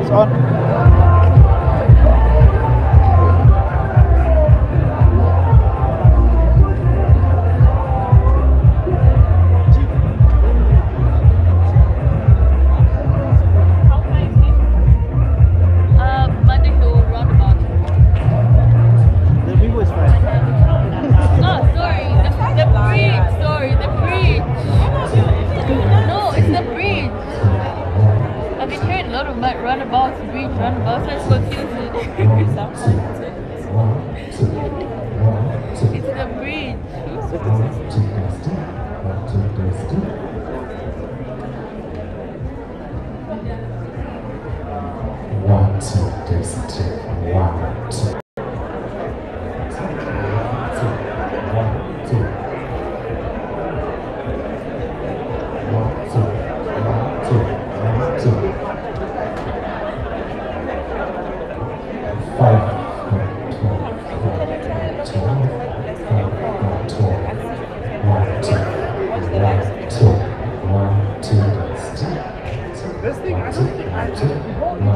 It's on. Monday to roundabout. The Vivo is fine. No, sorry, the bridge. Sorry, the bridge. No, it's the bridge. I've been hearing a lot of roundabouts, bridge, roundabouts. That's confusing. It's the bridge. One, two, test, check. 1, 2. This thing, I don't think I should be holding.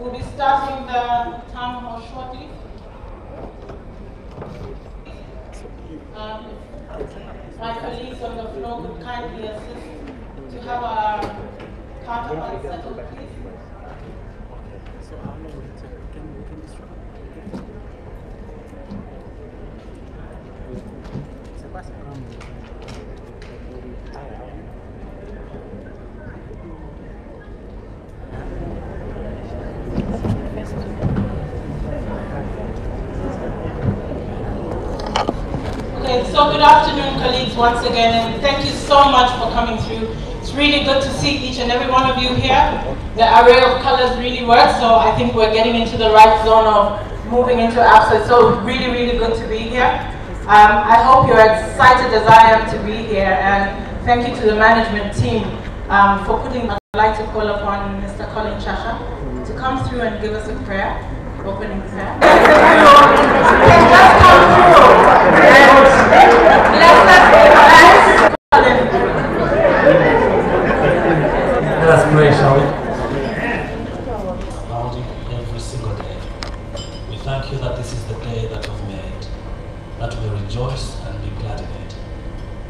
We'll be starting the town hall shortly. My colleagues on the floor would kindly assist to have our counterparts settled, please. Okay, so good afternoon, colleagues, once again, and thank you so much for coming through. It's really good to see each and every one of you here. The array of colors really works, so I think we're getting into the right zone of moving into ABSA. So really, really good to be here. I hope you're excited as I am to be here, and thank you to the management team for putting. I'd like to call upon Mr. Colin Chasha to come through and give us a prayer, opening prayer. Just come through and bless us with Colin. Let us pray, shall we? Lord, every single day, we thank you that this is the day that you've made, that we rejoice and be glad in it.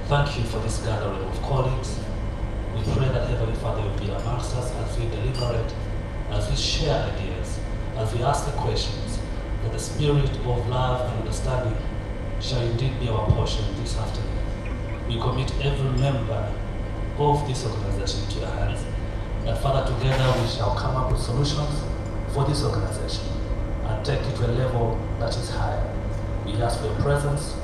Thank you for this gathering of colleagues. We pray that Heavenly Father will be amongst us as we deliberate, as we share ideas, as we ask the questions, that the spirit of love and understanding shall indeed be our portion this afternoon. We commit every member of this organization to your hands, that Father, together we shall come up with solutions for this organization and take it to a level that is higher. We ask for your presence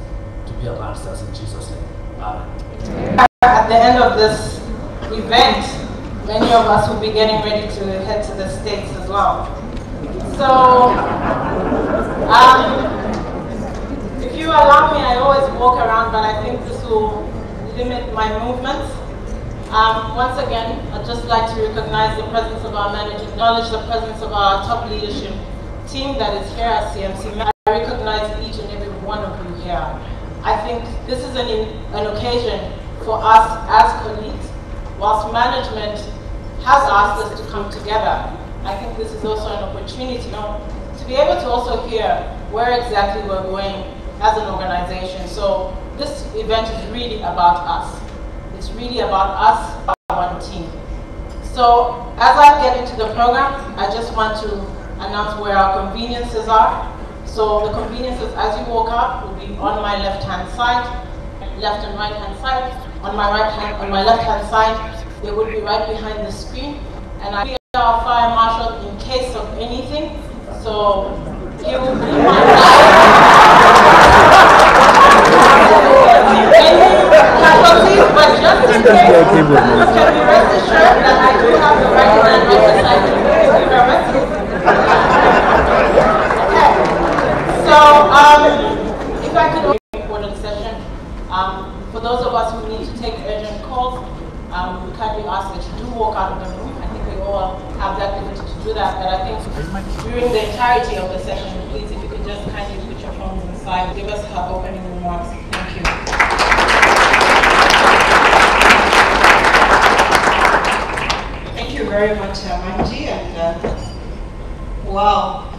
to be amongst us in Jesus' name. Amen. At the end of this event, many of us will be getting ready to head to the States as well. So, if you allow me, I always walk around, but I think this will limit my movements. Once again, I'd just like to recognize the presence of our manager, acknowledge the presence of our top leadership team that is here at CMC. I recognize each and every one of you here. I think this is an occasion for us as colleagues, whilst management has asked us to come together. I think this is also an opportunity to be able to also hear where exactly we're going as an organization. So this event is really about us. It's really about us, our one team. So as I get into the program, I just want to announce where our conveniences are. So the conveniences as you walk out will be on my left-hand side, left and right-hand side. On my left-hand side, they would be right behind the screen. And I be our fire marshal in case of anything. So he will be my casualties, but just in case, you can be rest assured that I do have the right hand right beside me. Thank you very much. Okay. So, if I could open an important session, for those of us who need to take urgent calls, we kindly ask that you do walk out of the room. I think we all have that liberty to do that, but I think during the entirety of the session, please, if you could just kindly put your phones aside, give us her opening remarks. Thank you. Thank you very much, Manji, and wow,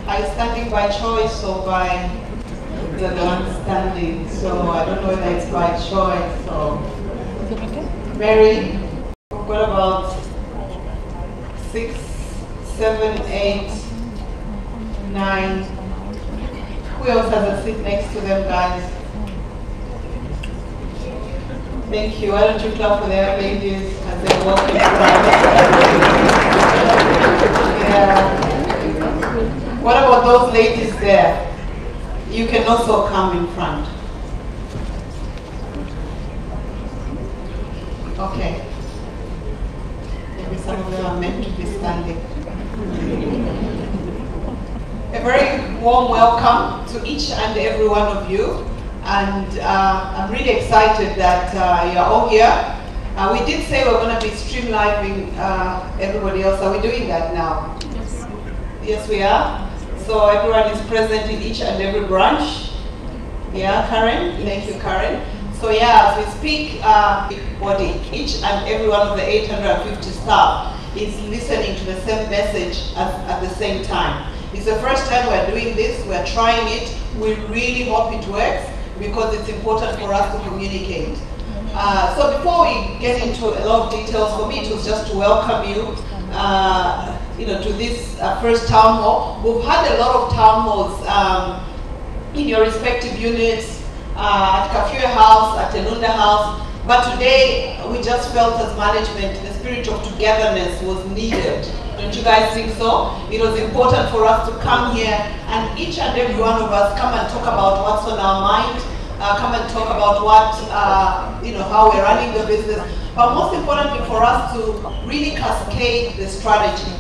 are you standing by choice or by the non-standing? So I don't know whether it's by choice or Mary. We've got about 6, 7, 8, 9. Who else has a seat next to them, guys? Thank you. Why don't you clap for their ladies as they walk in front? Yeah. What about those ladies there? You can also come in front. Okay. Maybe some of them are meant to be standing. A very warm welcome to each and every one of you. And I'm really excited that you're all here. We did say we're going to be streamlining everybody else. Are we doing that now? Yes. Yes, we are. So everyone is present in each and every branch. Yeah, Karen? Thank you, Karen. So yeah, as we speak, body, each and every one of the 850 staff is listening to the same message at the same time. It's the first time we're doing this, we're trying it. We really hope it works because it's important for us to communicate. So before we get into a lot of details, for me it was just to welcome you, to this first town hall. We've had a lot of town halls in your respective units, at Kafue House, at Elunda House, but today we just felt as management the spirit of togetherness was needed. Don't you guys think so? It was important for us to come here and each and every one of us come and talk about what's on our mind, come and talk about what, how we're running the business, but most importantly for us to really cascade the strategy.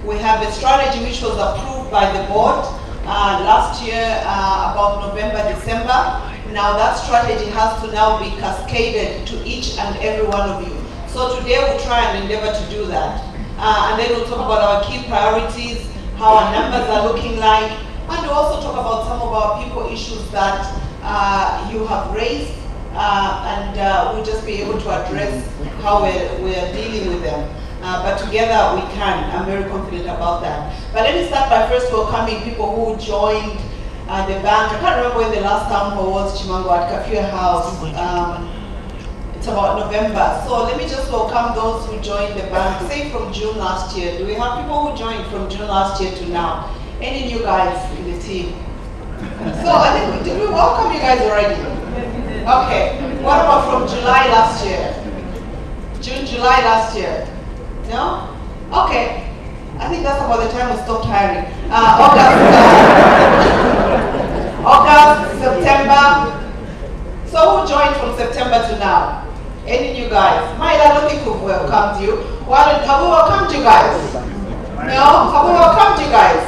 We have a strategy which was approved by the board last year, about November, December. Now that strategy has to now be cascaded to each and every one of you. So today we'll try and endeavor to do that. And then we'll talk about our key priorities, how our numbers are looking like, and we'll also talk about some of our people issues that you have raised, and we'll just be able to address how we're dealing with them. But together we can. I'm very confident about that. But let me start by first welcoming people who joined the bank. I can't remember when the last town hall was, Chimango, at Kafue House. It's about November. So let me just welcome those who joined the bank, say from June last year. Do we have people who joined from June last year to now? Any new guys in the team? So I think, did we welcome you guys already? Okay. What about from July last year? June, July last year? No? Okay. I think that's about the time we stopped hiring. August, September. So who joined from September to now? Any new guys? Maya, I don't think we've welcomed you. Have we welcomed you guys? No? Have we welcomed you guys?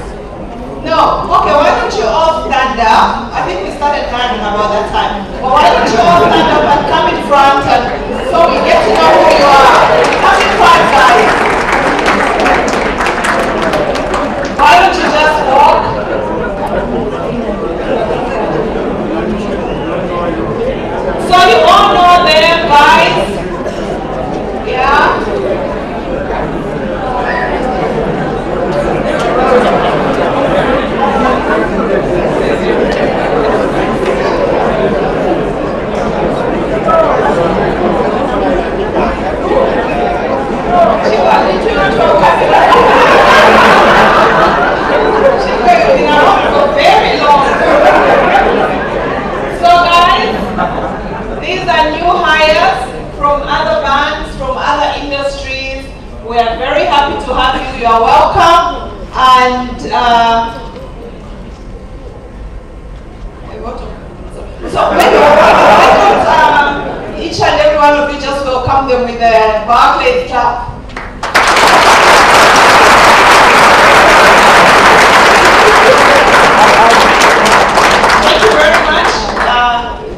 No? Okay, why don't you all stand up? I think we started hiring about that time. But why don't you all stand up and come in front and so we get to know who you are. Come in front, guys. Why don't you just walk? So you all know them, guys? Yeah? Very long. So guys, these are new hires from other banks, from other industries. We are very happy to have you. You are welcome. And so each and every one of you just welcome them with a Barclays clap. Thank you very much.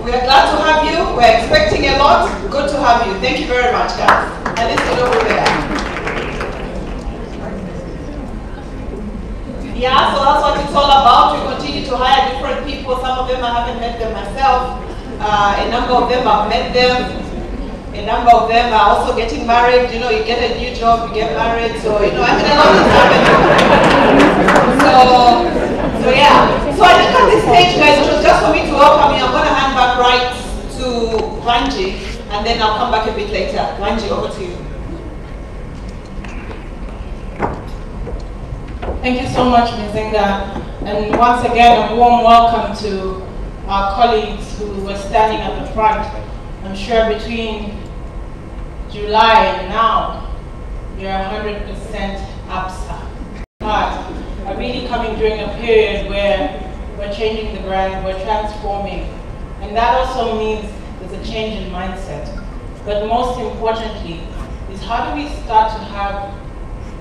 We are glad to have you. We're expecting a lot. Good to have you. Thank you very much, guys. And this is over there. Yeah, so that's what it's all about. We continue to hire different people. Some of them I haven't met them myself. A number of them I've met them. A number of them are also getting married. You know, you get a new job, you get married. So, you know, I mean, a lot is happening. So yeah. So I think at this stage, guys, it was just for me to welcome you. I'm going to hand back right to Vanji, and then I'll come back a bit later. Vanji, over to you. Thank you so much, Mzinga. And once again, a warm welcome to our colleagues who were standing at the front. I'm sure between July and now, you're 100% ABSA. But are really coming during a period where we're changing the brand, we're transforming. And that also means there's a change in mindset. But most importantly, is how do we start to have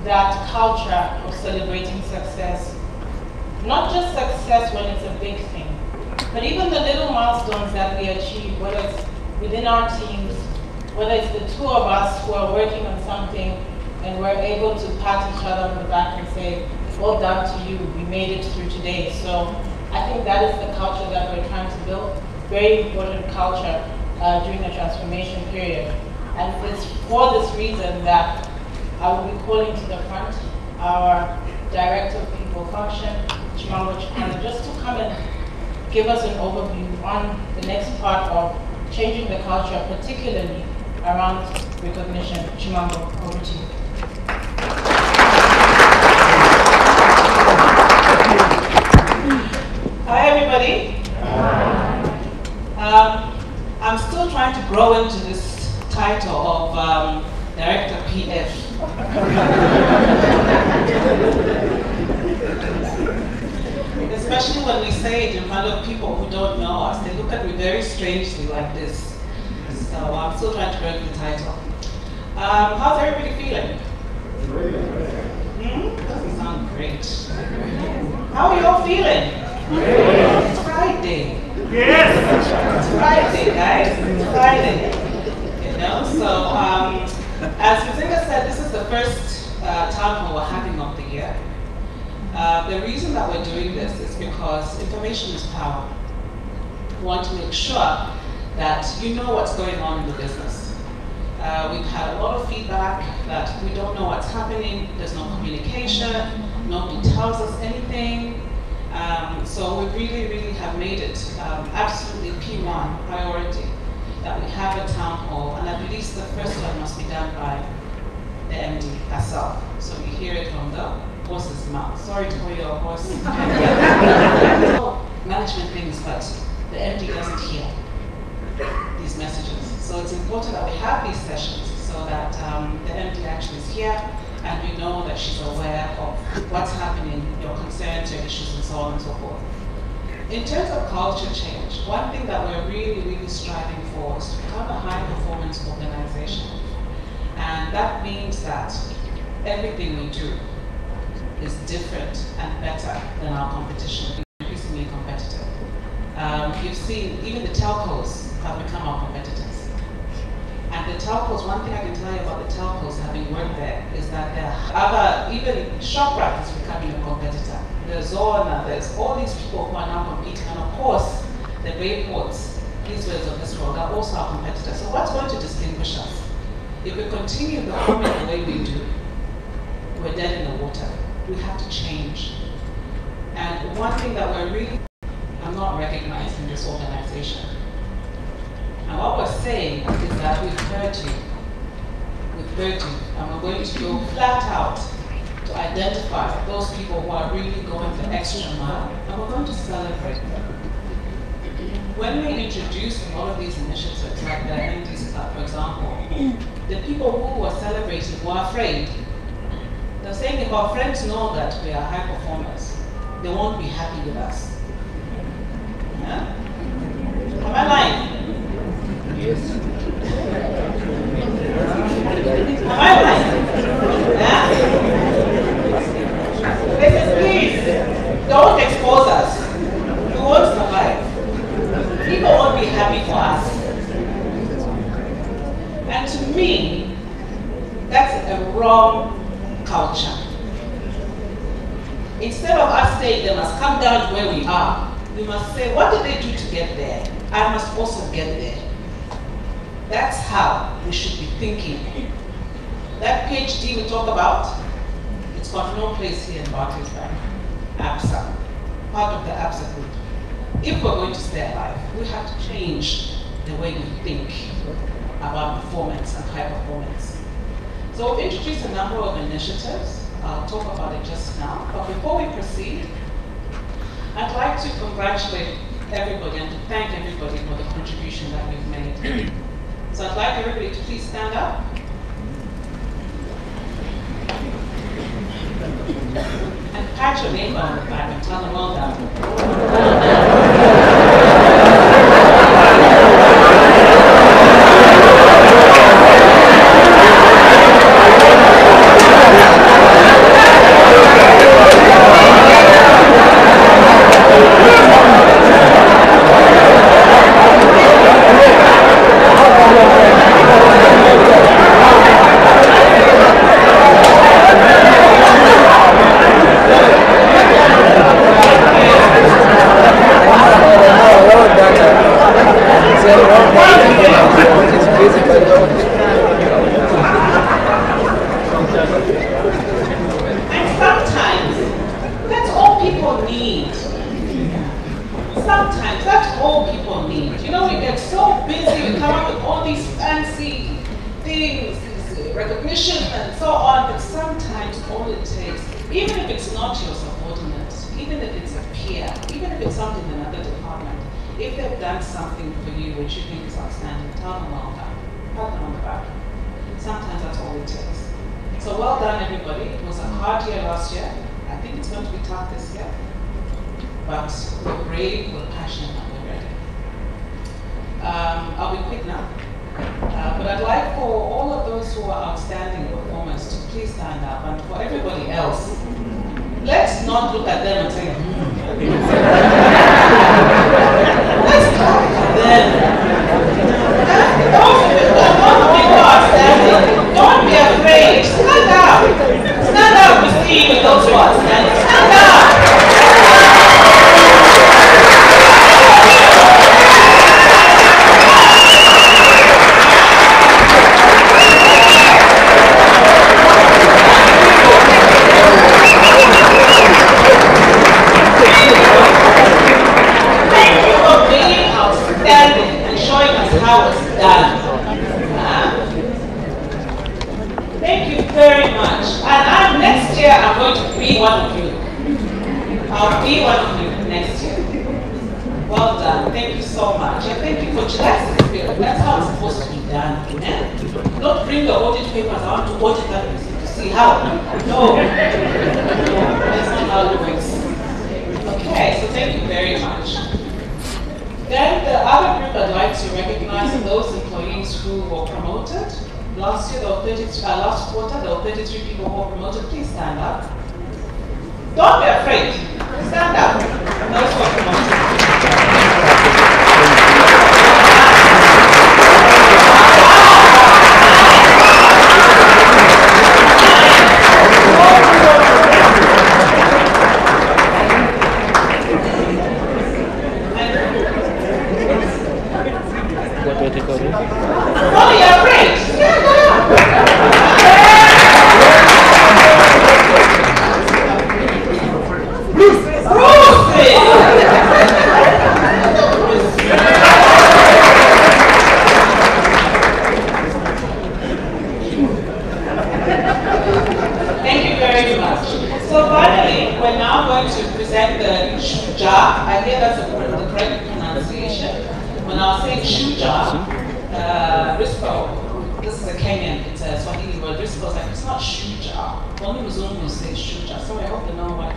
that culture of celebrating success? Not just success when it's a big thing, but even the little milestones that we achieve, whether it's within our teams, whether it's the two of us who are working on something and we're able to pat each other on the back and say, well done to you, we made it through today. So I think that is the culture that we're trying to build, very important culture during the transformation period. And it's for this reason that I will be calling to the front our Director of People Function, Chimamanda Chikwana, just to come and give us an overview on the next part of changing the culture, particularly around recognition. Chimamanda, over to you. Hi, everybody. I'm still trying to grow into this title of Director PF. Especially when we say it in front of people who don't know us, they look at me very strangely like this. So I'm still trying to grow into the title. How's everybody feeling? Doesn't sound great. How are you all feeling? It's Friday. Yes! It's Friday, guys. It's Friday. You know, so as Muzinga said, this is the first town hall we're having of the year. The reason that we're doing this is because information is power. We want to make sure that you know what's going on in the business. We've had a lot of feedback that we don't know what's happening, there's no communication, nobody tells us anything. So we really have made it absolutely P1 priority that we have a town hall, and at least the first one must be done by the MD herself. So you hear it from the horse's mouth. Sorry to call you a horse. Management things, but the MD doesn't hear these messages. So it's important that we have these sessions so that the MD actually is here and we know that she's aware of what's happening, your concerns, your issues, and so on and so forth. In terms of culture change, one thing that we're really striving for is to become a high-performance organization. And that means that everything we do is different and better than our competition, increasingly competitive. You've seen even the telcos have become our competitors. And the telcos, one thing I can tell you about the telcos having worked there is that there are other, even ShopRite is becoming a competitor. There's Zona, there's all these people who are now competing, and of course, the Bayports, these ways of this world, are also our competitors. So what's going to distinguish us? If we continue performing the way we do, we're dead in the water. We have to change. And one thing that we're really not recognized in this organization, and what we're saying is that we've heard you. We've heard you, and we're going to go flat out to identify those people who are really going the extra mile, and we're going to celebrate them. When we introduced all of these initiatives, like the MD's Club, for example, the people who were celebrating were afraid. They're saying if our friends know that we are high performers, they won't be happy with us. Yeah? Am I lying? Yes. Am I lying? Yeah? Listen, please, don't expose us. We won't survive. People won't be happy for us. And to me, that's a wrong culture. Instead of us saying they must come down to where we are, we must say, what did they do to get there? I must also get there. That's how we should be thinking. That PhD we talk about, it's got no place here in Barclays Bank. ABSA, part of the ABSA group. If we're going to stay alive, we have to change the way we think about performance and high performance. So we've introduced a number of initiatives. I'll talk about it just now. But before we proceed, I'd like to congratulate everybody and to thank everybody for the contribution that you've made. So I'd like everybody to please stand up. And pat your neighbor on the back and tell them well done. if it's not your subordinate, even if it's a peer, even if it's something in another department, if they've done something for you which you think is outstanding, tell them well done. Pat them on the back. Sometimes that's all it takes. So well done, everybody. It was a hard year last year. I think it's going to be tough this year. But we're brave, we're passionate, and we're ready. I'll be quick now. But I'd like for all of those who are outstanding performers to please stand up, and for everybody else, let's not look at them and say, let's clap at them. Those people who are outstanding, don't be afraid. Stand up. Stand up to see with those who are outstanding. Stand up. How it's done. Thank you very much. And next year I'm going to be one of you. I'll be one of you next year. Well done. Thank you so much. And thank you for that's the spirit. That's how it's supposed to be done. Don't bring the audit papers. I want to audit that person to see how. No. That's not how it works. Okay, so thank you very much. Then the other group I'd like to recognize are those employees who were promoted. Last year, last quarter, there were 33 people who were promoted. Please stand up. Don't be afraid. Stand up. Those who are promoted. Oh, you're afraid. Stand up. Bruce. Thank you very much. So finally, we're now going to present the Shuja. I hear that's the correct pronunciation. When I was saying Shuja, Rispo, this is a Kenyan, it's a Swahili word. Rispo is like, it's not Shuja. Only Mzungu say Shuja. So I hope you know what,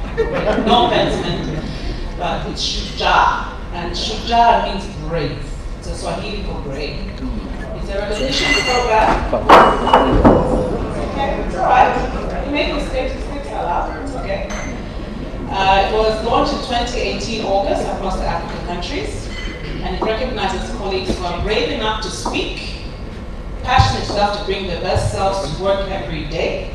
no offense meant, but it's Shuja. And Shuja means brave. It's a Swahili for brave. It's a recognition program. Okay, it's alright. You make mistakes, mistakes are allowed. It's okay. It was launched in 2018 August across the African countries. And it recognizes colleagues who are brave enough to speak, passionate enough to bring their best selves to work every day,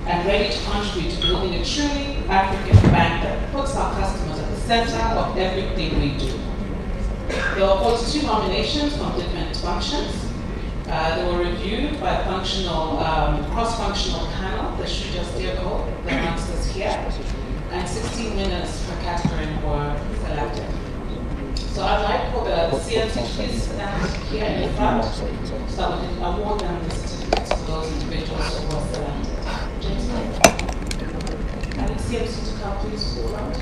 and ready to contribute to building a truly African bank that puts our customers at the center of everything we do. There were 42 nominations from different functions. They were reviewed by a cross-functional panel, the Shuja Steer Code, the amongst us here, and 16 winners per category were selected. So I'd like for the CMC to please stand here in the front so that we can award them the certificates to those individuals who were selected. And the CMC to come please to the front.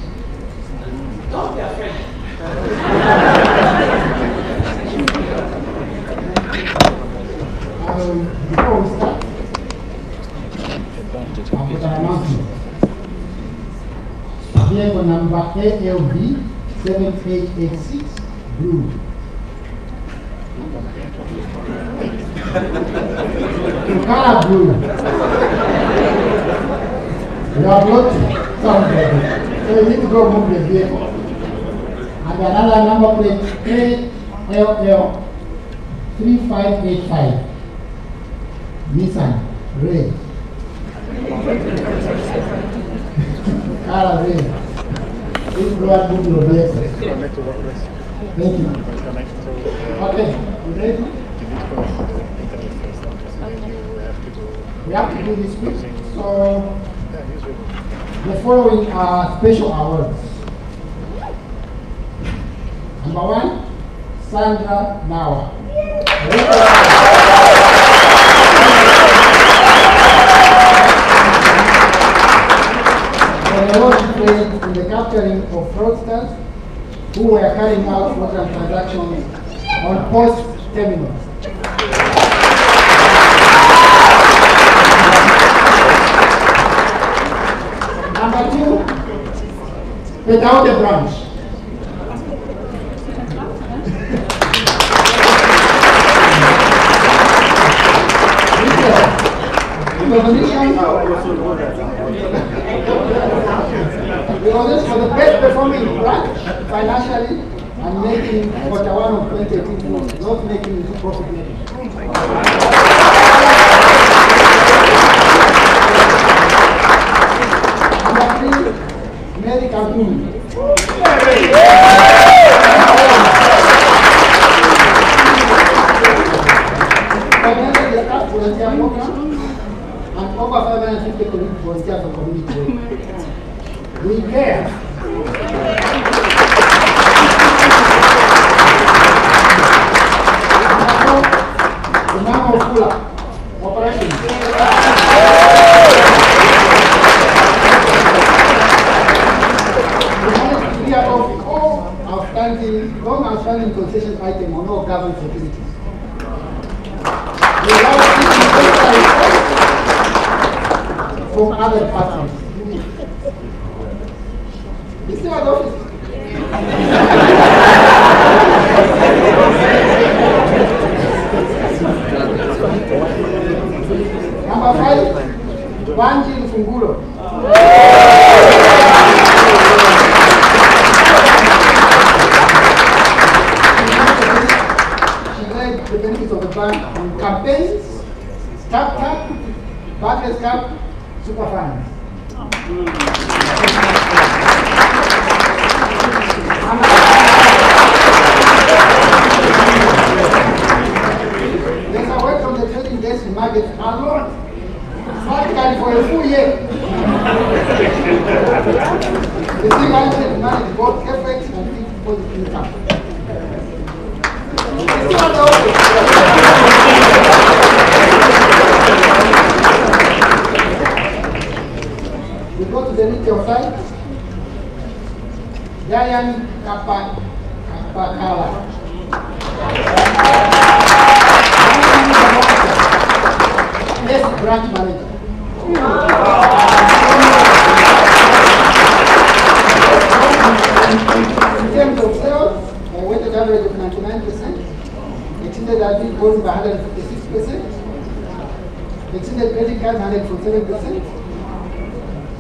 Don't be afraid. Before we start, I've got an announcement. Vehicle number ALB 7886 blue. Color blue. You have looked something. So you need to go move the vehicle. And another number plate ALL 3585. Nissan red. Color red. Thank you. Okay, you ready? We have to do this quick. So, the following are special awards. Number 1, Sandra Nawa. a role she played in the capturing of fraudsters who were carrying out fraudulent transactions on post terminals. Number 2, without a branch. Because for the best performing branch financially and making quarter 1 of 2018, not making profit making. Number 3, Mary Kaboom. Coordinated the staff volunteer program and over 550 community volunteers for community work. We care. The number of full operations. We managed to clear off all long outstanding concession items on all government facilities. We allow from other partners. You still have office. Number 5, Wanji Mfunguro. She led the benefits of the bank on campaigns, Tap, Barclays Cup, Superfund. There's a work from the trading desk in markets alone, practically for a full year. The team managed both FX and fixed deposit income. We go to the retail side. Giant Kapakala. Yes, branch manager. In terms of sales, a weighted average of 99%, exceeded average volume by 156%, exceeded credit cards 147%,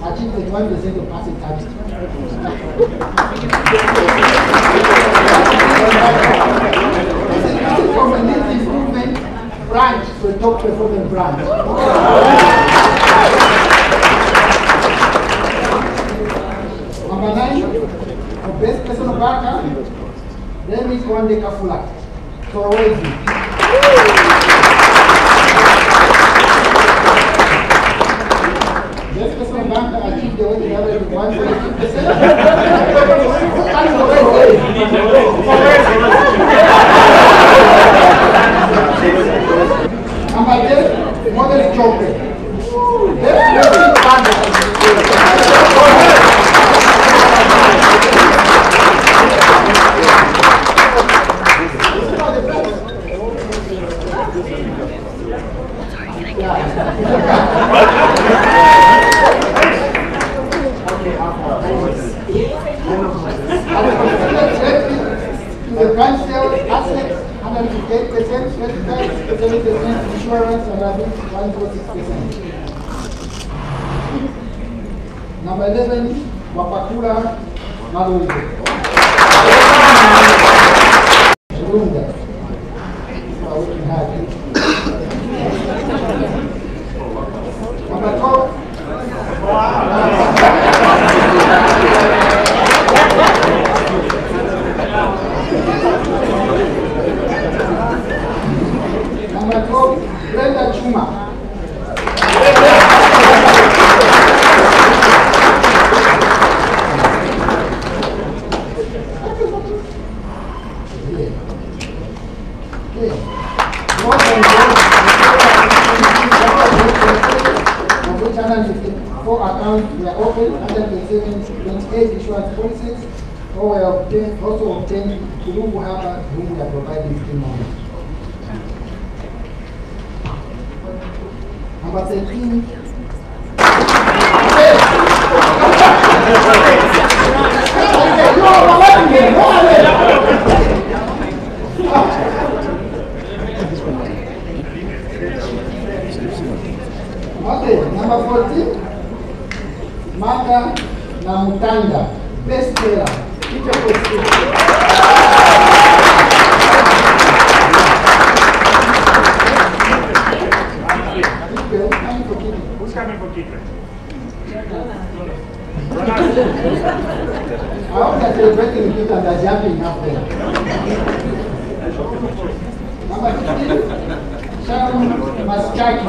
achieved 21% of asset target. This is from a needs improvement branch to a top performing branch. Number 9, for best personal backer, Remy Kwande Kafula. Torwezi. Best personal banker achieved the weighted average of 1.2%. Number 10, Model Chope. Best personal banker. The branch sales assets 158%, credit cards 70%, insurance and others 146%. Number 11, Wapakura Madoido. Shurunga. Number 12, Number 12, Brenda Chuma. 28 insurance policies, or we have also obtained Kulungu Harbour, whom we are providing free money. Number 13. Okay, number 14. Martha Namutanga, best player. Who's coming for keeper? I hope that you're breaking it and they're jumping up there. Number 15, Sharon Maskaki.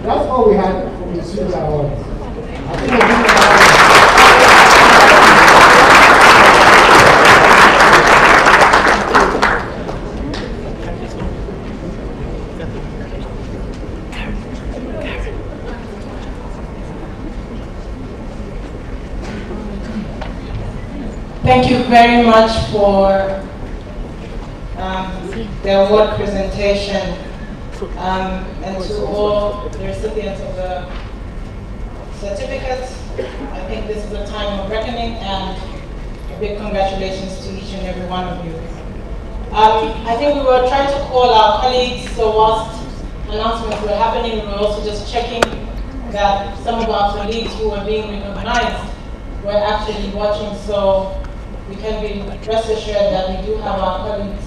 That's all we had from the Silver Awards. Thank you very much for the award presentation, and to all the recipients of the certificates. I think this is a time of reckoning, and a big congratulations to each and every one of you. I think we were trying to call our colleagues, so whilst announcements were happening, we were also just checking that some of our colleagues who were being recognized were actually watching, so we can be rest assured that we do have our colleagues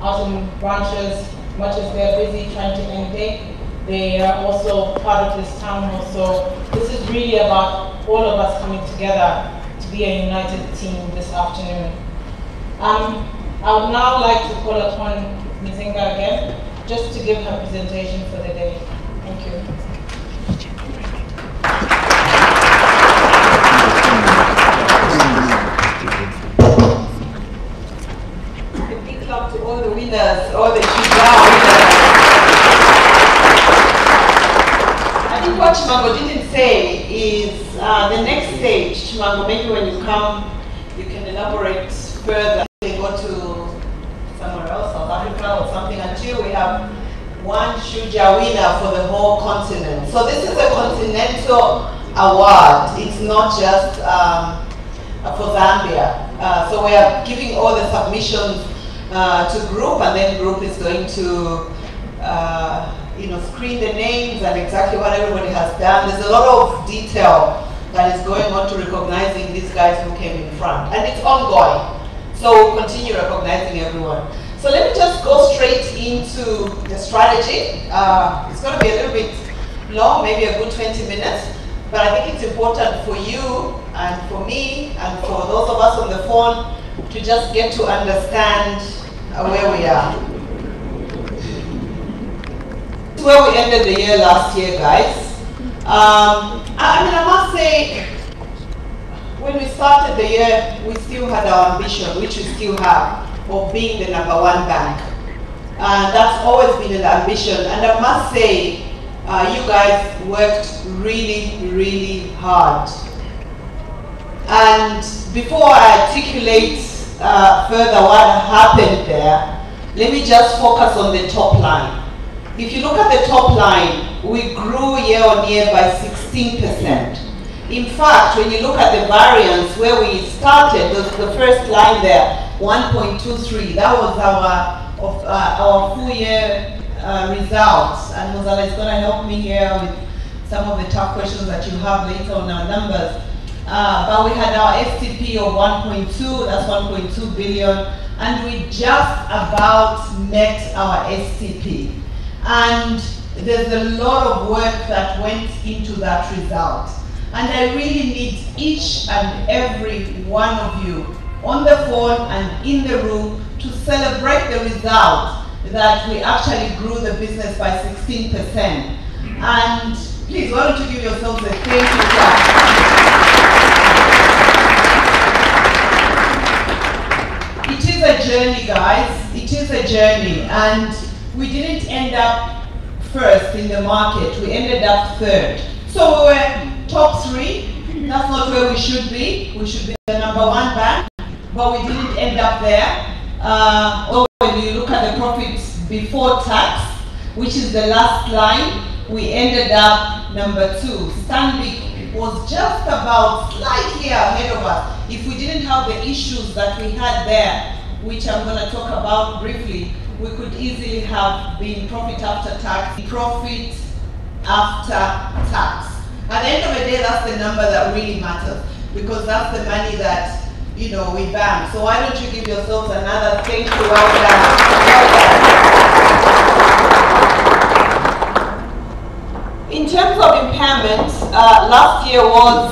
out in branches. Much as they're busy trying to engage, they are also part of this town hall. So this is really about all of us coming together to be a united team this afternoon. I would now like to call upon Nzinga again, just to give her presentation for the day. Thank you. Up to all the winners, all the Shuja winners. I think what Chimango didn't say is the next stage. Chimango, maybe when you come, you can elaborate further. They go to somewhere else, South Africa or something, until we have one Shuja winner for the whole continent. So this is a continental award. It's not just for Zambia. So we are giving all the submissions to group, and then group is going to screen the names and exactly what everybody has done. There's a lot of detail that is going on to recognizing these guys who came in front, and it's ongoing, so we'll continue recognizing everyone. So let me just go straight into the strategy. It's going to be a little bit long, maybe a good 20 minutes, but I think it's important for you and for me and for those of us on the phone to just get to understand where we are. This is where we ended the year last year, guys. I must say, when we started the year, we still had our ambition, which we still have, of being the #1 bank. And that's always been an ambition. And I must say, you guys worked really, really hard. And before I articulate further what happened there, let me just focus on the top line. If you look at the top line, we grew year on year by 16%. In fact, when you look at the variance where we started, the first line there, 1.23, that was our full year results. And Mozala is going to help me here with some of the tough questions that you have later on our numbers. But we had our STP of 1.2, that's 1.2 billion, and we just about met our STP. And there's a lot of work that went into that result. And I really need each and every one of you on the phone and in the room to celebrate the result that we actually grew the business by 16%. And please, why don't you give yourselves a thank you clap. It is a journey, guys. It is a journey. And we didn't end up first in the market. We ended up third. So we were top 3. That's not where we should be. We should be the #1 bank. But we didn't end up there. When you look at the profits before tax, which is the last line, we ended up #2. Stanbic was just about slightly ahead of us. If we didn't have the issues that we had there, which I'm going to talk about briefly, we could easily have been profit after tax, profit after tax. At the end of the day, that's the number that really matters, because that's the money that, you know, we bank. So why don't you give yourselves another thank you, well done. In terms of impairments, last year was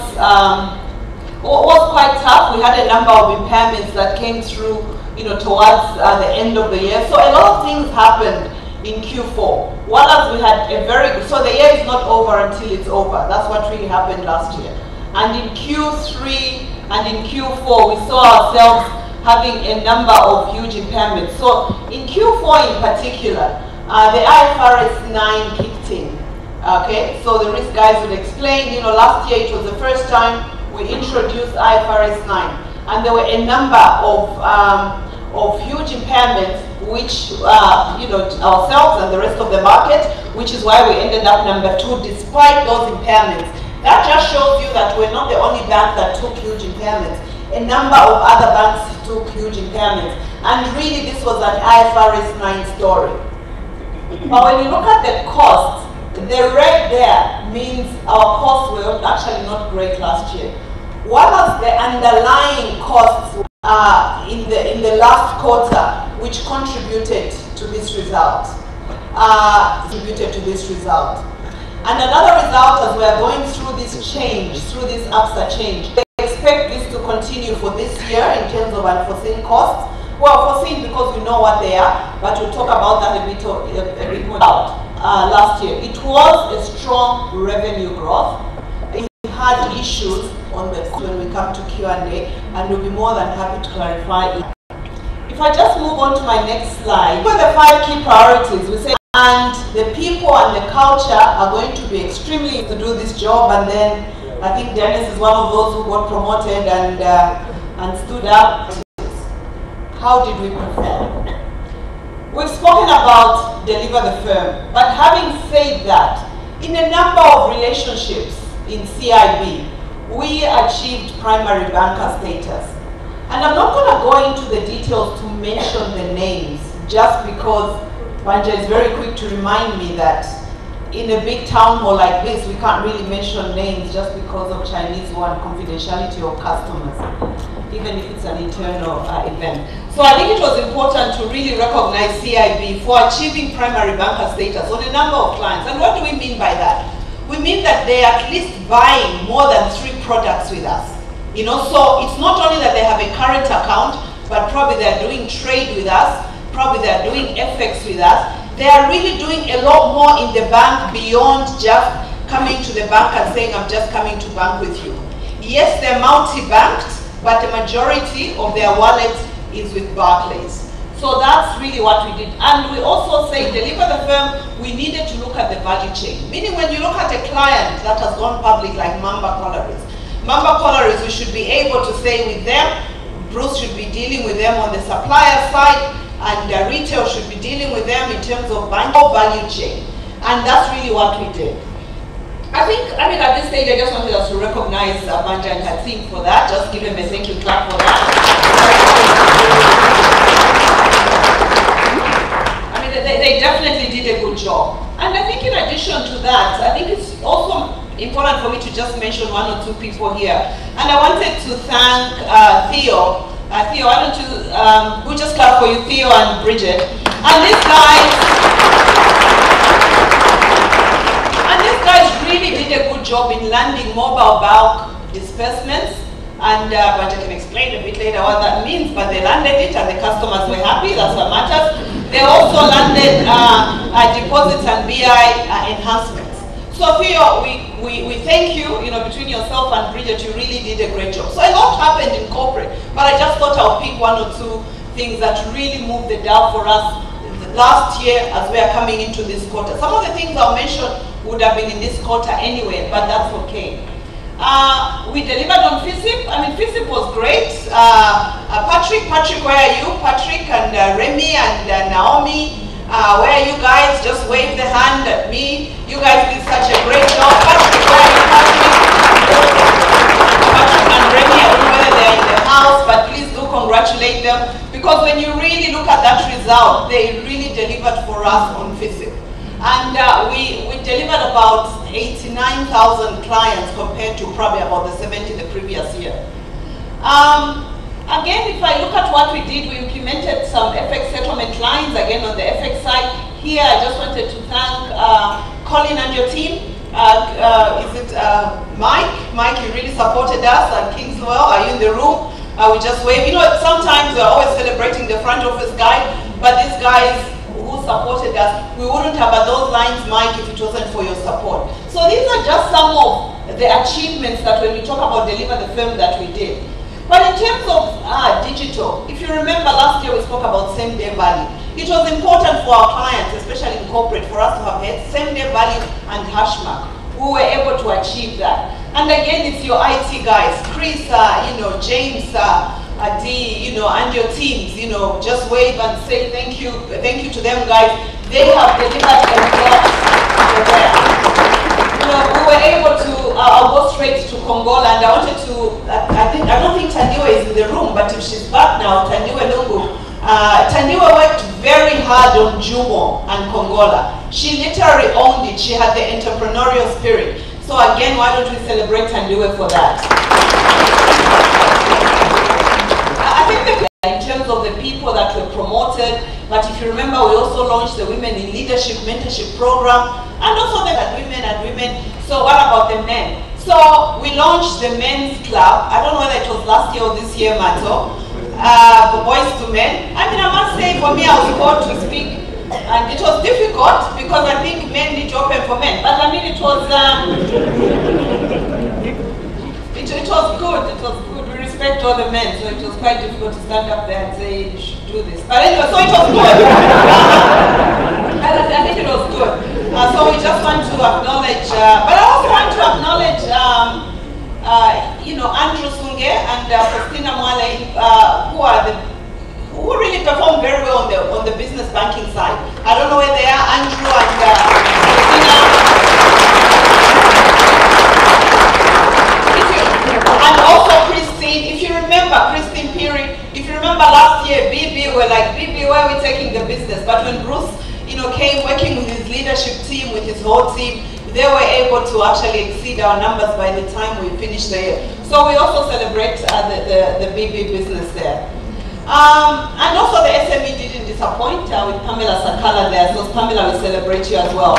quite tough. We had a number of impairments that came through, you know, towards the end of the year. So a lot of things happened in Q4. One as we had a very good, so the year is not over until it's over. That's what really happened last year. And in Q3 and in Q4, we saw ourselves having a number of huge impairments. So in Q4 in particular, the IFRS 9 kicked in. Okay, so the risk guys will explain, you know, last year it was the first time we introduced IFRS 9. And there were a number of huge impairments, which, you know, ourselves and the rest of the market, which is why we ended up #2 despite those impairments. That just shows you that we're not the only bank that took huge impairments. A number of other banks took huge impairments. And really this was an IFRS 9 story. But when you look at the costs, the red there means our costs were actually not great last year. What was the underlying costs in the last quarter which contributed to this result? And another result, as we are going through this change, through this ABSA change, we expect this to continue for this year in terms of unforeseen costs. Well, foreseen because we know what they are, but we'll talk about that a bit more last year. It was a strong revenue growth. We had issues on the when we come to Q&A, and we'll be more than happy to clarify it. If I just move on to my next slide, for the 5 key priorities, we say, and the people and the culture are going to be extremely to do this job. And then I think Dennis is one of those who got promoted and stood up. How did we perform? We've spoken about deliver the firm, but having said that, in a number of relationships in CIB, we achieved primary banker status. And I'm not going to go into the details to mention the names, just because Banja is very quick to remind me that in a big town hall like this, we can't really mention names just because of Chinese law and confidentiality of customers, even if it's an internal event. So I think it was important to really recognize CIB for achieving primary banker status on a number of clients. And what do we mean by that? We mean that they are at least buying more than 3 products with us. You know, so it's not only that they have a current account, but probably they're doing trade with us, probably they're doing FX with us. They are really doing a lot more in the bank beyond just coming to the bank and saying, I'm just coming to bank with you. Yes, they're multi-banked, but the majority of their wallet is with Barclays. So that's really what we did. And we also say, deliver the firm, we needed to look at the value chain. Meaning when you look at a client that has gone public like Mamba Collieries, we should be able to say with them, Bruce should be dealing with them on the supplier side, and retail should be dealing with them in terms of value chain. And that's really what we did. I mean, at this stage, I just wanted us to recognize Banja and her team for that. Just give them a thank you clap for that. I mean, they definitely did a good job. And I think in addition to that, I think it's also important for me to just mention 1 or 2 people here. And I wanted to thank Theo. Theo, why don't you, we'll just clap for you, Theo and Bridget. And these guys really did a good job in landing mobile bulk disbursements. And but I can explain a bit later what that means, but they landed it and the customers were happy, that's what matters. They also landed deposits and BI enhancements. So Theo, we thank you, between yourself and Bridget, you really did a great job. So a lot happened in corporate, but I just thought I'll pick one or two things that really moved the dial for us last year as we are coming into this quarter. Some of the things I'll mention would have been in this quarter anyway, but that's okay. We delivered on FISIP. I mean, FISIP was great. Patrick, where are you? Patrick and Remy and Naomi, where are you guys? Just wave the hand at me. You guys did such a great job. Patrick, where are you, Patrick and Remy, I don't know whether they're in the house, but please do congratulate them, because when you really look at that result, they really delivered for us on FISIP. And we delivered about 89,000 clients compared to probably about the 70 the previous year. Again, if I look at what we did, we implemented some FX settlement lines again on the FX side. Here, I just wanted to thank Colin and your team. Is it Mike? Mike, you really supported us, and Kingswell, are you in the room? We just wave. Sometimes we're always celebrating the front office guy, but these guys who supported us, we wouldn't have those lines, Mike, if it wasn't for your support. So these are just some of the achievements that when we talk about Deliver the Firm that we did. But in terms of digital, if you remember last year we spoke about same-day value. It was important for our clients, especially in corporate, for us to have had same-day value and Hashmark. We were able to achieve that. And again, it's your IT guys, Chris, James, Adi, and your teams, just wave and say thank you to them guys. They have delivered a lot there. We were able to, I'll go straight to Kongola, and I wanted to, I don't think Tandiwe is in the room, but if she's back now, Tandiwe Lungu. Tandiwe worked very hard on Jumo and Kongola. She literally owned it. She had the entrepreneurial spirit. So again, why don't we celebrate Tandiwe for that? I think in terms of the people that were promoted, but if you remember, we also launched the Women in Leadership Mentorship Program, and also that women and women. So what about the men? So we launched the men's club. I don't know whether it was last year or this year, Mato, for boys to men. I mean, I must say, for me, I was called to speak, and it was difficult because I think men need to open for men. But I mean, it was good. It was good. We respect all the men, so it was quite difficult to stand up there and say you should do this. But anyway, so it was good. I think it was good. So we just want to acknowledge, but I also want to acknowledge, Andrew Sunge and Christina Mwale, who really performed very well on the business banking side. I don't know where they are, Andrew and Christina. And also Christine, if you remember, Christine Peary, if you remember last year, BB were like, BB, where are we taking the business? But when Bruce, came working with his leadership team, with his whole team, they were able to actually exceed our numbers by the time we finished the year. So we also celebrate the BB business there. And also the SME didn't disappoint with Pamela Sakala there, so Pamela will celebrate you as well.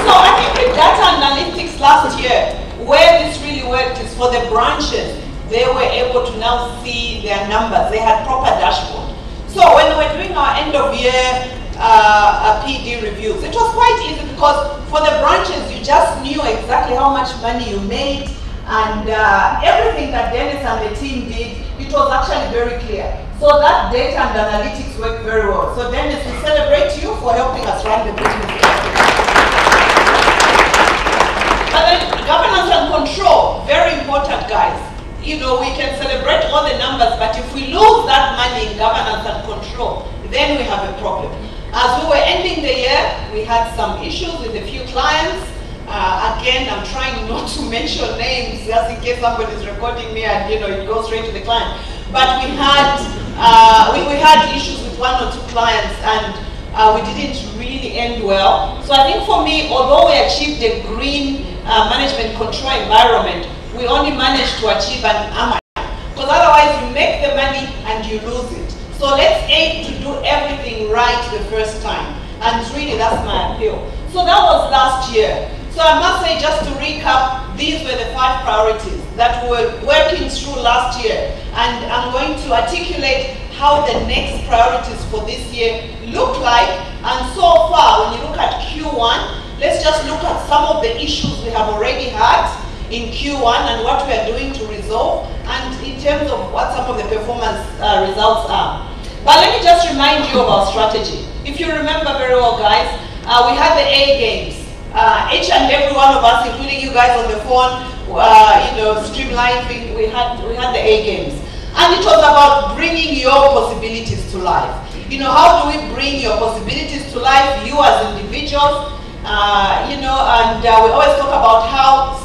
So I think with data analytics last year, where this really worked is for the branches, they were able to now see their numbers. They had proper dashboard. So when we were doing our end of year PD reviews, it was quite easy because for the branches, you just knew exactly how much money you made, and everything that Dennis and the team did, it was actually very clear. So that data and analytics worked very well. So Dennis, we celebrate you for helping us run the business. But then governance and control, very important, guys. We can celebrate all the numbers, but if we lose that money in governance and control, then we have a problem. As we were ending the year, we had some issues with a few clients. Again, I'm trying not to mention names just in case somebody's recording me and it goes straight to the client. But we had issues with one or two clients, and we didn't really end well. So I think for me, although we achieved a green management control environment, we only managed to achieve an AMA. Because otherwise you make the money and you lose it. So let's aim to do everything right the first time. And really that's my appeal. So that was last year. So I must say, just to recap, these were the 5 priorities that we were working through last year. And I'm going to articulate how the next priorities for this year look like. And so far, when you look at Q1, let's just look at some of the issues we have already had in Q1 and what we are doing to resolve, and in terms of what some of the performance results are. But let me just remind you of our strategy. If you remember very well, guys, we had the A games. Each and every one of us, including you guys on the phone, streamline thing, we had the A games. And it was about bringing your possibilities to life. How do we bring your possibilities to life, you as individuals? And we always talk about how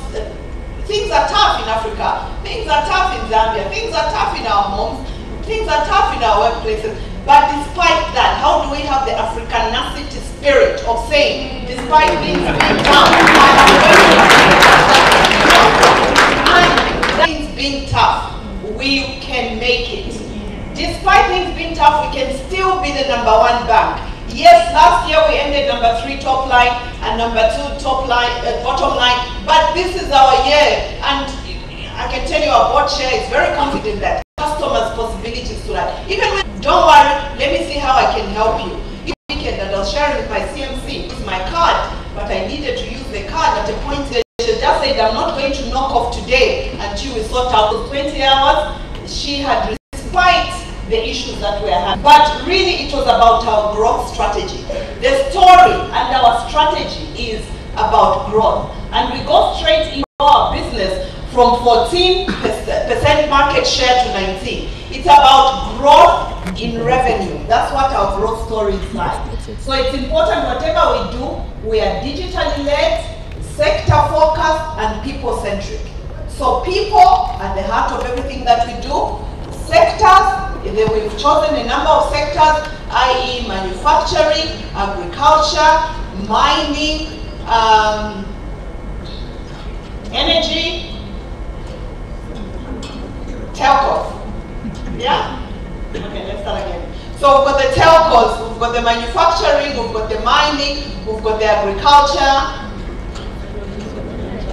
things are tough in Africa, things are tough in Zambia, things are tough in our homes, things are tough in our workplaces. But despite that, how do we have the Africanacity spirit of saying, despite things being tough, we can make it. Despite things being tough, we can still be the #1 bank. Yes, last year we ended #3 top line and #2 top line, bottom line, but this is our year, and I can tell you our board chair is very confident that customers' possibilities to life. Even when, don't worry, let me see how I can help you. That I was sharing with my CMC, it's my card, but I needed to use the card at a point where she just said, I'm not going to knock off today until we sort out those 20 hours. She had, despite the issues that we are having. But really it was about our growth strategy. The story and our strategy is about growth. And we go straight into our business from 14% market share to 19. It's about growth in revenue. That's what our growth story is like. So it's important, whatever we do, we are digitally led, sector focused, and people centric. So people at the heart of everything that we do. Sectors, we've chosen a number of sectors, i.e. manufacturing, agriculture, mining, energy, telcos. Yeah? Okay, let's start again. So we've got the telcos, we've got the manufacturing, we've got the mining, we've got the agriculture,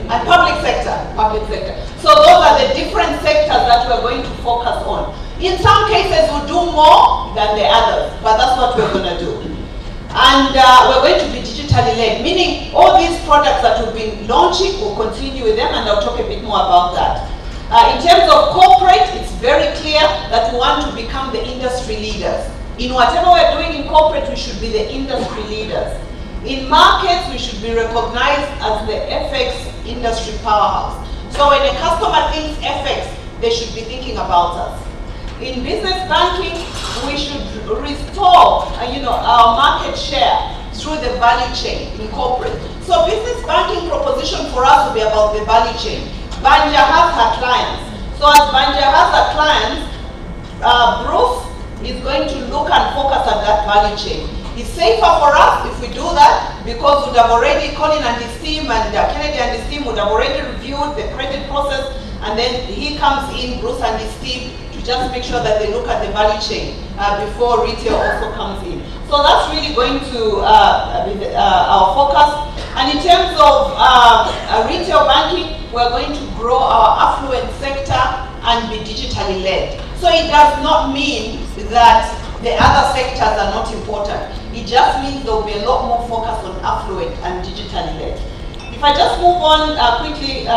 and public sector. So those are the different sectors that we're going to focus on. In some cases, we'll do more than the others, but that's what we're going to do. And we're going to be digitally led, meaning all these products that we've been launching, we'll continue with them, and I'll talk a bit more about that. In terms of corporate, it's very clear that we want to become the industry leaders. In whatever we're doing in corporate, we should be the industry leaders. In markets, we should be recognized as the FX industry powerhouse. So when a customer thinks FX, they should be thinking about us. In business banking, we should restore our market share through the value chain in corporate. So business banking proposition for us will be about the value chain. Banja has her clients. So as Banja has her clients, Bruce is going to look and focus at that value chain. It's safer for us if we do that, because we'd have already, Colin and his team and Kennedy and his team would have already reviewed the credit process, and then he comes in, Bruce and his team, to just make sure that they look at the value chain before retail also comes in. So that's really going to be our focus. And in terms of retail banking, we're going to grow our affluent sector and be digitally led. So it does not mean that the other sectors are not important. It just means there will be a lot more focus on affluent and digitally led. If I just move on quickly,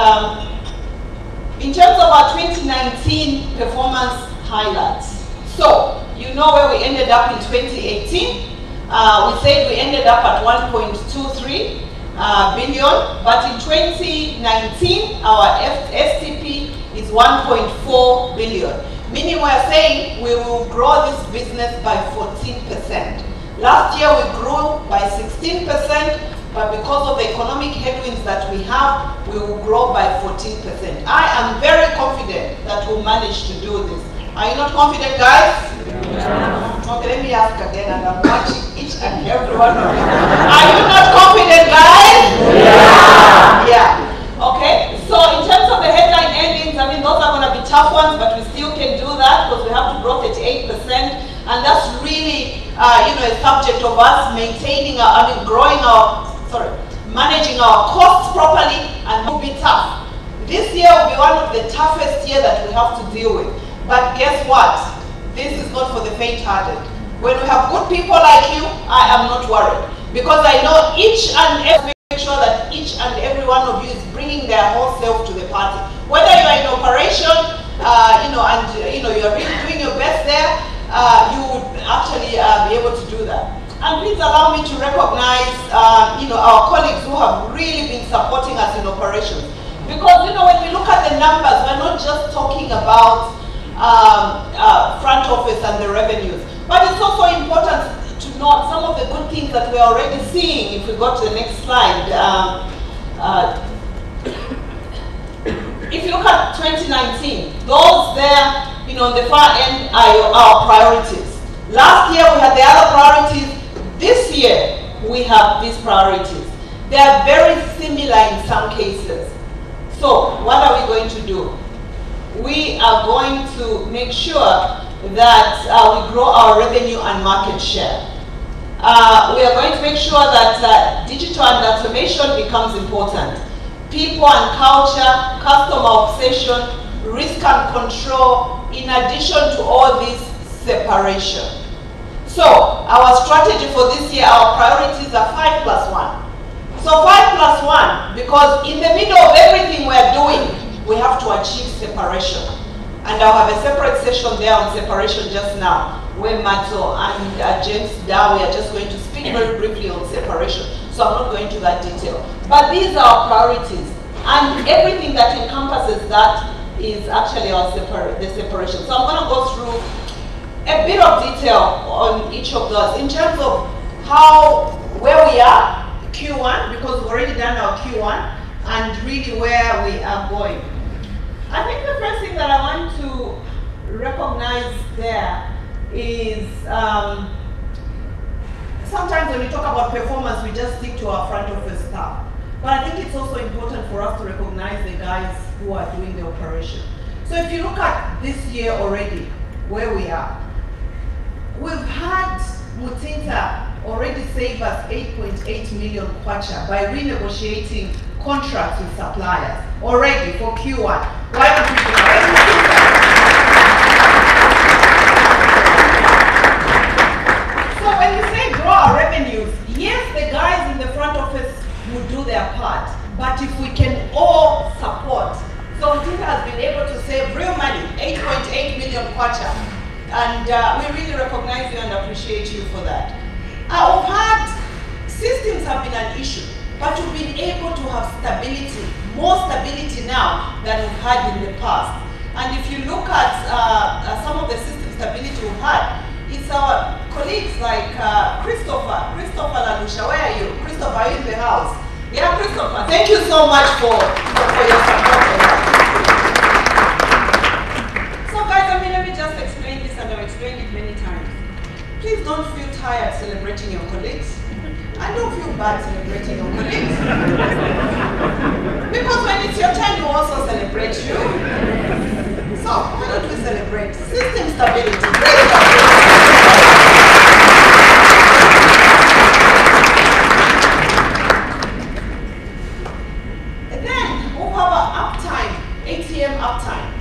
in terms of our 2019 performance highlights. So, you know where we ended up in 2018. We said we ended up at 1.23 billion, but in 2019, our STP is 1.4 billion. Meaning we're saying we will grow this business by 14%. Last year we grew by 16%, but because of the economic headwinds that we have, we will grow by 14%. I am very confident that we'll manage to do this. Are you not confident, guys? Yeah. Okay, let me ask again, and I'm watching each and every one of you. Are you not confident, guys? Yeah. Yeah. Okay, so in terms of the headline earnings, I mean, those are going to be tough ones, but we still can do that because we have to grow 38%, and that's really, a subject of us maintaining, growing our managing our costs properly, and will be tough. This year will be one of the toughest years that we have to deal with. But guess what? This is not for the faint-hearted. When we have good people like you, I am not worried. Because I know each and every, make sure that each and every one of you is bringing their whole self to the party. Whether you are in operation, you're really doing your best there, you would actually be able to do that. And please allow me to recognize, our colleagues who have really been supporting us in operations. Because, when we look at the numbers, we're not just talking about front office and the revenues. But it's also important to note some of the good things that we're already seeing. If we go to the next slide. If you look at 2019, those there, on the far end are our priorities. Last year we had the other priorities. This year we have these priorities. They are very similar in some cases. So what are we going to do? We are going to make sure that we grow our revenue and market share. We are going to make sure that digital and automation becomes important. People and culture, customer obsession, risk and control, in addition to all this, separation. So our strategy for this year, our priorities are 5+1. So 5+1, because in the middle of everything we're doing, we have to achieve separation. And I'll have a separate session there on separation just now, where Mato and James Dawi are just going to speak very briefly on separation. So I'm not going into that detail. But these are our priorities. And everything that encompasses that is actually the separation. So I'm going to go through a bit of detail on each of those in terms of where we are, Q1, because we've already done our Q1, and really where we are going. I think the first thing that I want to recognize there is sometimes when we talk about performance, we just stick to our front office staff. But I think it's also important for us to recognize the guys who are doing the operation. So if you look at this year already, where we are, we've had Mutinta already save us 8.8 million kwacha by renegotiating contracts with suppliers already for Q1. Why don't we do that? So when you say grow our revenues, yes, the guys in the front office will do their part, but if we can all support. So Mutinta has been able to save real money, 8.8 million kwacha, and we really recognize you and appreciate you for that. We've had, systems have been an issue, but we've been able to have stability, more stability now than we've had in the past. And if you look at some of the system stability we've had, it's our colleagues like Christopher Lalusha. Where are you? Christopher, are you in the house? Yeah, Christopher, thank you so much for your support. So guys, let me just explain this, and I've explained it many times. Please don't feel tired celebrating your colleagues. And don't feel bad celebrating your colleagues. Because when it's your time, we also celebrate you. So, why don't we celebrate system stability? And then, we have our uptime, ATM uptime.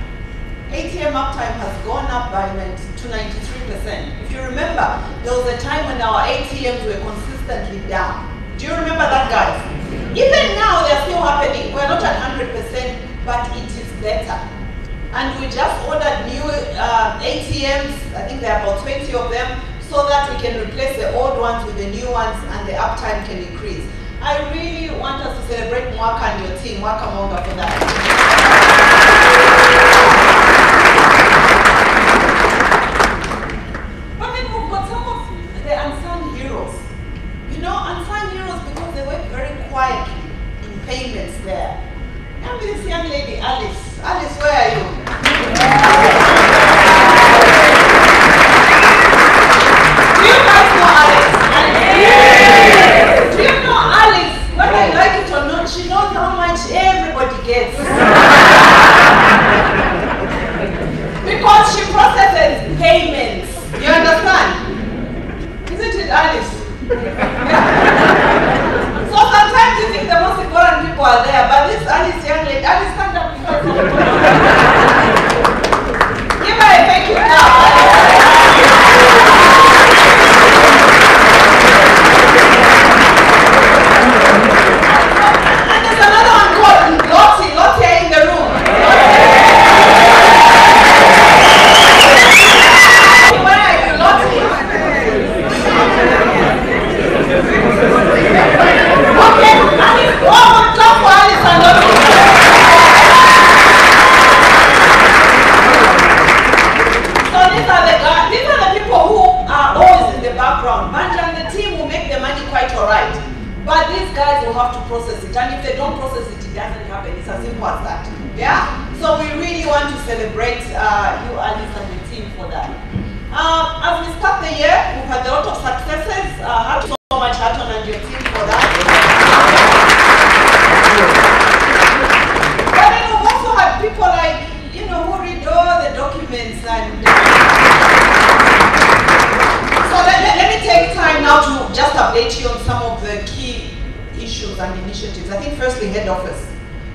ATM uptime has gone up to 93%. If you remember, there was a time when our ATMs were consistently down. Do you remember that, guys? Even now, they're still happening. We're not at 100%, but it is better. And we just ordered new ATMs. I think there are about 20 of them, so that we can replace the old ones with the new ones, and the uptime can increase. I really want us to celebrate Mwaka and your team, Mwaka Monga, for that. Quietly in payments there. And with this young lady, Alice. Alice, where are you? Do you guys know Alice? Yes. Do you know Alice? Whether you like it or not, she knows how much everybody gets. Because she processes payments. You understand? Isn't it, Alice? So that Yeah? So we really want to celebrate you, Alice, and the team for that. As we start the year, we've had a lot of successes. Thank you so much, Hatton, and your team for that. But then we've also had people like, you know, who read all the documents and... So let me take time now to just update you on some of the key issues and initiatives. I think firstly, head office.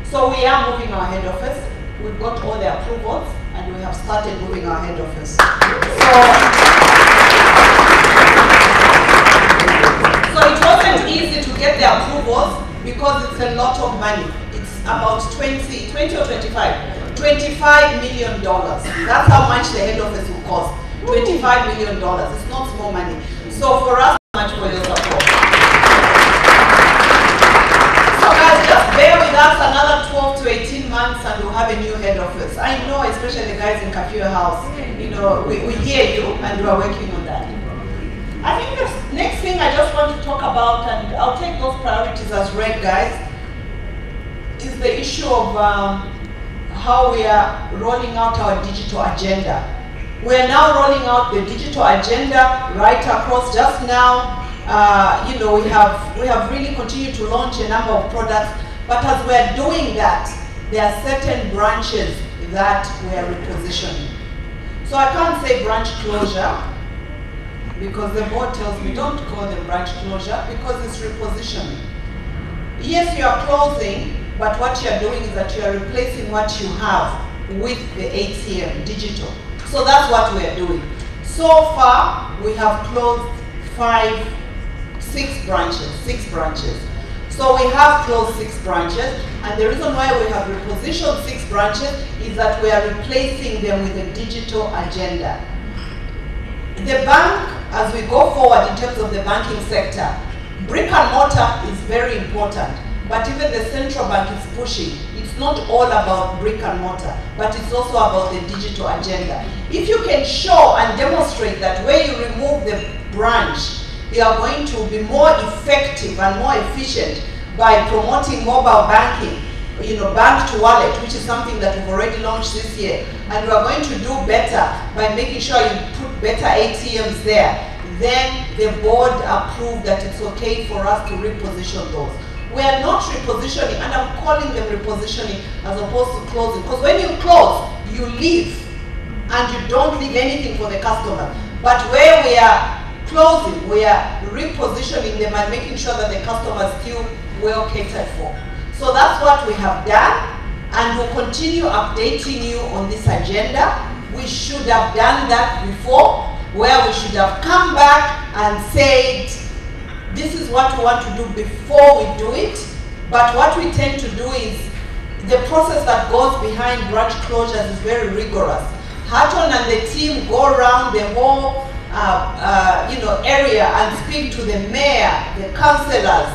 So we are moving our head office. We've got all the approvals and we have started moving our head office. So it wasn't easy to get the approvals because it's a lot of money. It's about 20 or 25? $25 million. That's how much the head office will cost. $25 million. It's not small money. So for us, much for your support. So guys, just bear with us another 12 to 18 months and we'll have a new head office. I know, especially the guys in Kafue House, you know, we hear you and we are working on that. I think the next thing I just want to talk about, and I'll take those priorities as read, guys, is the issue of how we are rolling out our digital agenda. We are now rolling out the digital agenda right across. Just now, you know, we have really continued to launch a number of products, but as we are doing that, there are certain branches that we are repositioning. So I can't say branch closure, because the board tells me don't call them branch closure because it's repositioning. Yes, you are closing, but what you are doing is that you are replacing what you have with the ATM digital. So that's what we are doing. So far, we have closed 6 branches. So we have closed 6 branches, and the reason why we have repositioned 6 branches is that we are replacing them with a digital agenda. The bank, as we go forward in terms of the banking sector, brick and mortar is very important, but even the central bank is pushing. It's not all about brick and mortar, but it's also about the digital agenda. If you can show and demonstrate that where you remove the branch, you are going to be more effective and more efficient by promoting mobile banking, you know, bank to wallet, which is something that we've already launched this year, and we are going to do better by making sure you put better ATMs there, then the board approved that it's okay for us to reposition those. We are not repositioning, and I'm calling them repositioning as opposed to closing, because when you close, you leave, and you don't leave anything for the customer. But where we are closing, we are repositioning them and making sure that the customer is still well catered for. So that's what we have done, and we'll continue updating you on this agenda. We should have done that before, where we should have come back and said, this is what we want to do before we do it. But what we tend to do is, the process that goes behind branch closures is very rigorous. Hatton and the team go around the whole you know, area and speak to the mayor, the councillors,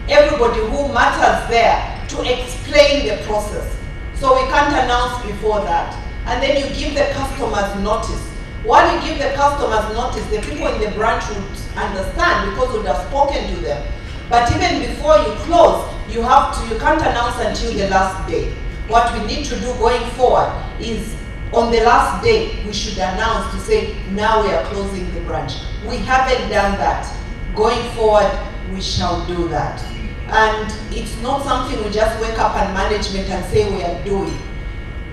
everybody who matters there, to explain the process. So we can't announce before that. And then you give the customers notice. While you give the customers notice, the people in the branch would understand because we would have spoken to them. But even before you close, you can't announce until the last day. What we need to do going forward is, on the last day, we should announce to say, now we are closing the branch. We haven't done that. Going forward, we shall do that. And it's not something we just wake up and management and say we are doing.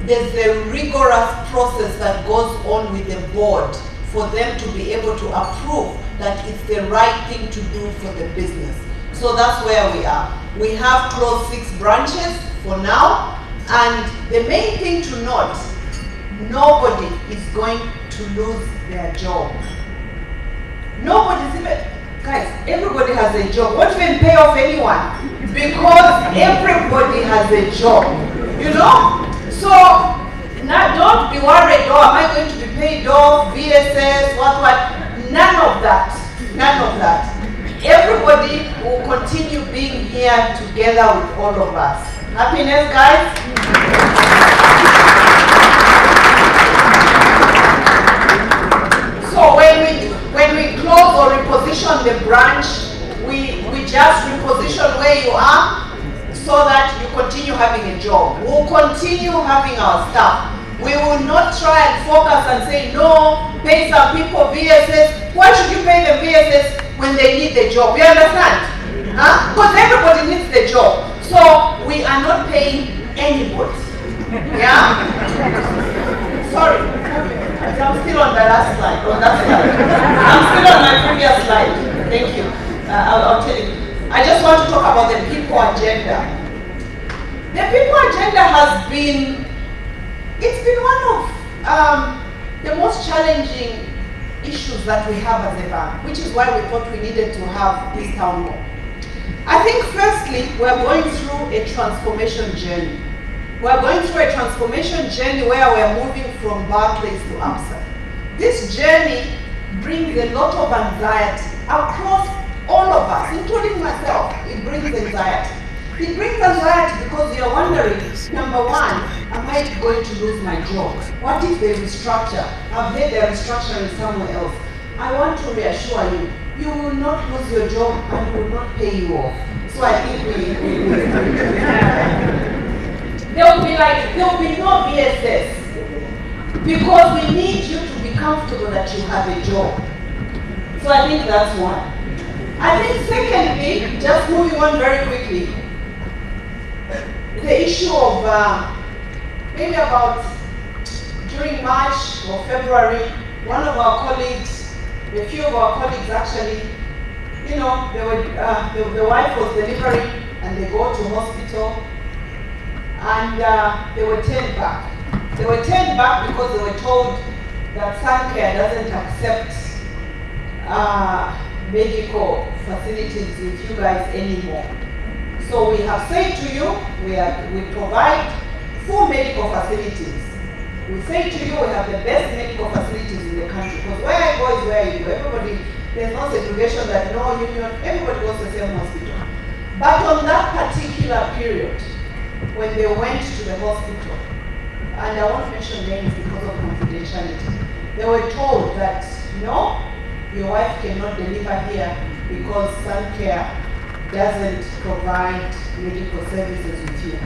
There's a rigorous process that goes on with the board for them to be able to approve that it's the right thing to do for the business. So that's where we are. We have closed 6 branches for now, and the main thing to note, nobody is going to lose their job. Nobody's even, guys, everybody has a job. Won't even pay off anyone because everybody has a job, you know? So now don't be worried, oh, am I going to be paid off, VSS, what? None of that, none of that. Everybody will continue being here together with all of us. Happiness, guys? So when we close or reposition the branch, we just reposition where you are so that you continue having a job. We'll continue continue having our staff. We will not try and focus and say, no, pay some people VSS. Why should you pay them VSS when they need the job? You understand? Because everybody needs the job. So we are not paying anybody. Yeah? Sorry. I'm still on the last slide. On that slide. I'm still on my previous slide. Thank you. I'll tell you. I just want to talk about the people agenda. The people agenda has been, it's been one of the most challenging issues that we have as a bank, which is why we thought we needed to have this town hall. I think firstly, we're going through a transformation journey. We're going through a transformation journey where we're moving from Barclays to ABSA. This journey brings a lot of anxiety across all of us, including myself. It brings anxiety. It brings anxiety because you're wondering, number one, am I going to lose my job? What if they restructure? I've heard they're restructuring somewhere else. I want to reassure you, you will not lose your job and will not pay you off. So I think there will be no VSS because we need you to be comfortable that you have a job. So I think that's one. I think secondly, just moving on very quickly, the issue of maybe about during March or February, one of our colleagues, a few of our colleagues actually, you know, they were, the wife was delivering and they go to hospital and they were turned back. They were turned back because they were told that Suncare doesn't accept medical facilities with you guys anymore. So we have said to you, we provide full medical facilities. We say to you, we have the best medical facilities in the country. Because where I go is where you go. Everybody, there's no segregation that no union, everybody goes to the same hospital. But on that particular period, when they went to the hospital, and I won't mention names because of confidentiality, they were told that, no, your wife cannot deliver here because Suncare doesn't provide medical services with you.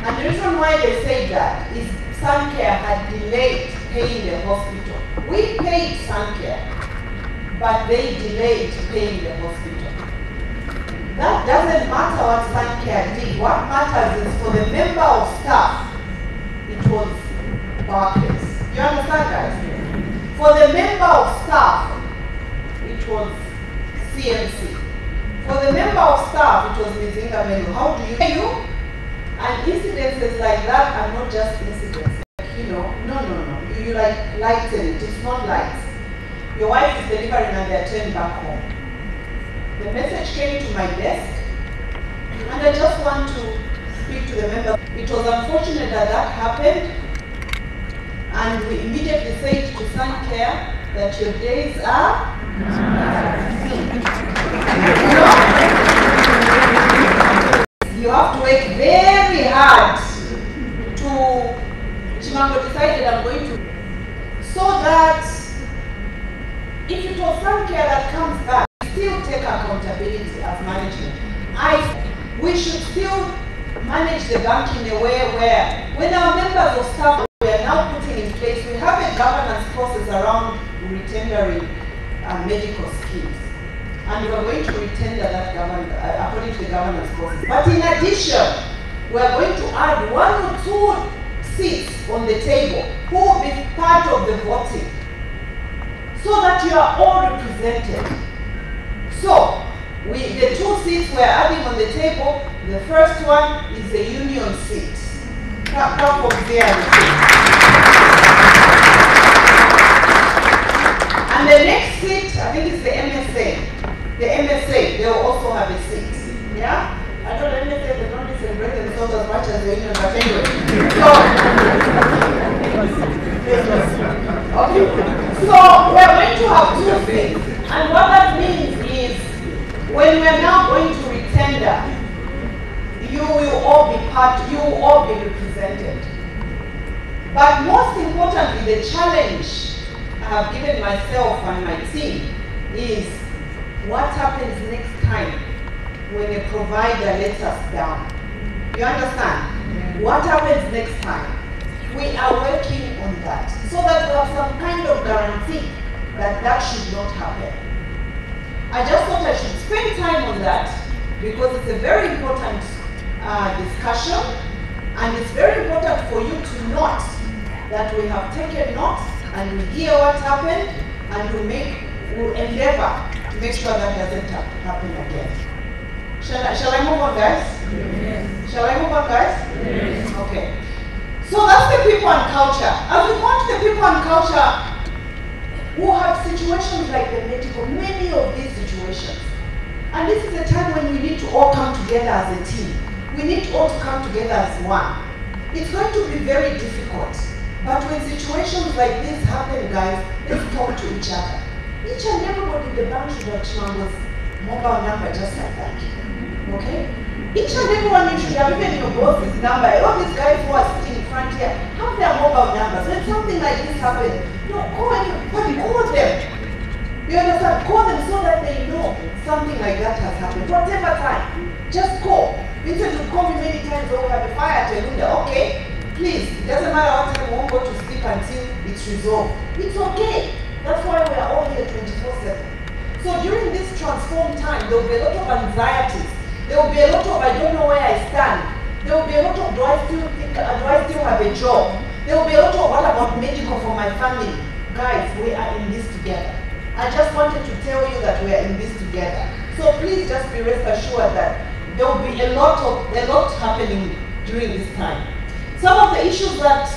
And the reason why they say that is Suncare had delayed paying the hospital. We paid Suncare, but they delayed paying the hospital. That doesn't matter what Suncare did. What matters is for the member of staff, it was Barclays. You understand, guys? For the member of staff, it was CMC. For the member of staff, it was Mizinga Melu. How do you do? And incidences like that are not just incidents. Like, you know, no. You like lighten it. It's not light. Your wife is delivering and they're turned back home. The message came to my desk, and I just want to speak to the member. It was unfortunate that that happened, and we immediately said to Suncare that your days are you have to work very hard to Chimango decided I'm going to, so that if it was Suncare that comes back, still take accountability as management. We should still manage the bank in a way where when our members of staff we are now putting in place, we have a governance process around retendering medical schemes. And we are going to retender that according to the governance process. But in addition, we are going to add 1 or 2 seats on the table who will be part of the voting so that you are all represented. So, the 2 seats we're adding on the table, the first one is the union seat. Come from there. And the next seat, I think it's the MSA. The MSA, they will also have a seat. Yeah? I know the MSA, they don't celebrate themselves as much as the union, but anyway. So we're going to have 2 seats. And what that means is, when we're now going to retender, you will all be represented. But most importantly, the challenge I have given myself and my team is what happens next time when a provider lets us down. You understand? What happens next time? We are working on that so that we have some kind of guarantee that that should not happen. I just thought I should spend time on that because it's a very important discussion, and it's very important for you to note that we have taken note and we hear what happened, and we'll endeavor to make sure that doesn't happen again. Shall I move on, guys? Yes. Shall I move on, guys? Yes. Okay. So that's the people and culture. As we go to the people and culture, who have situations like the medical, many of these situations. And this is a time when we need to all come together as a team. We need all to come together as one. It's going to be very difficult. But when situations like this happen, guys, let's talk to each other. Each and everybody in the bank should have Chimango's mobile number just like that. Okay? Each and everyone you should have, even your boss's number. All these guys who are sitting in front here have their mobile numbers. When something like this happens, call anybody, call them. You understand? Call them so that they know something like that has happened. Whatever time, just call. Vincent will call me many times, oh, we have a fire at Elunda. Okay, please, it doesn't matter what time, we won't go to sleep until it's resolved. It's okay. That's why we are all here 24/7. So during this transformed time, there will be a lot of anxieties. There will be a lot of, I don't know where I stand. There will be a lot of, do I still have a job? There will be a lot of, what about medical for my family? Guys, we are in this together. I just wanted to tell you that we are in this together. So please just be rest assured that there will be a lot happening during this time. Some of the issues that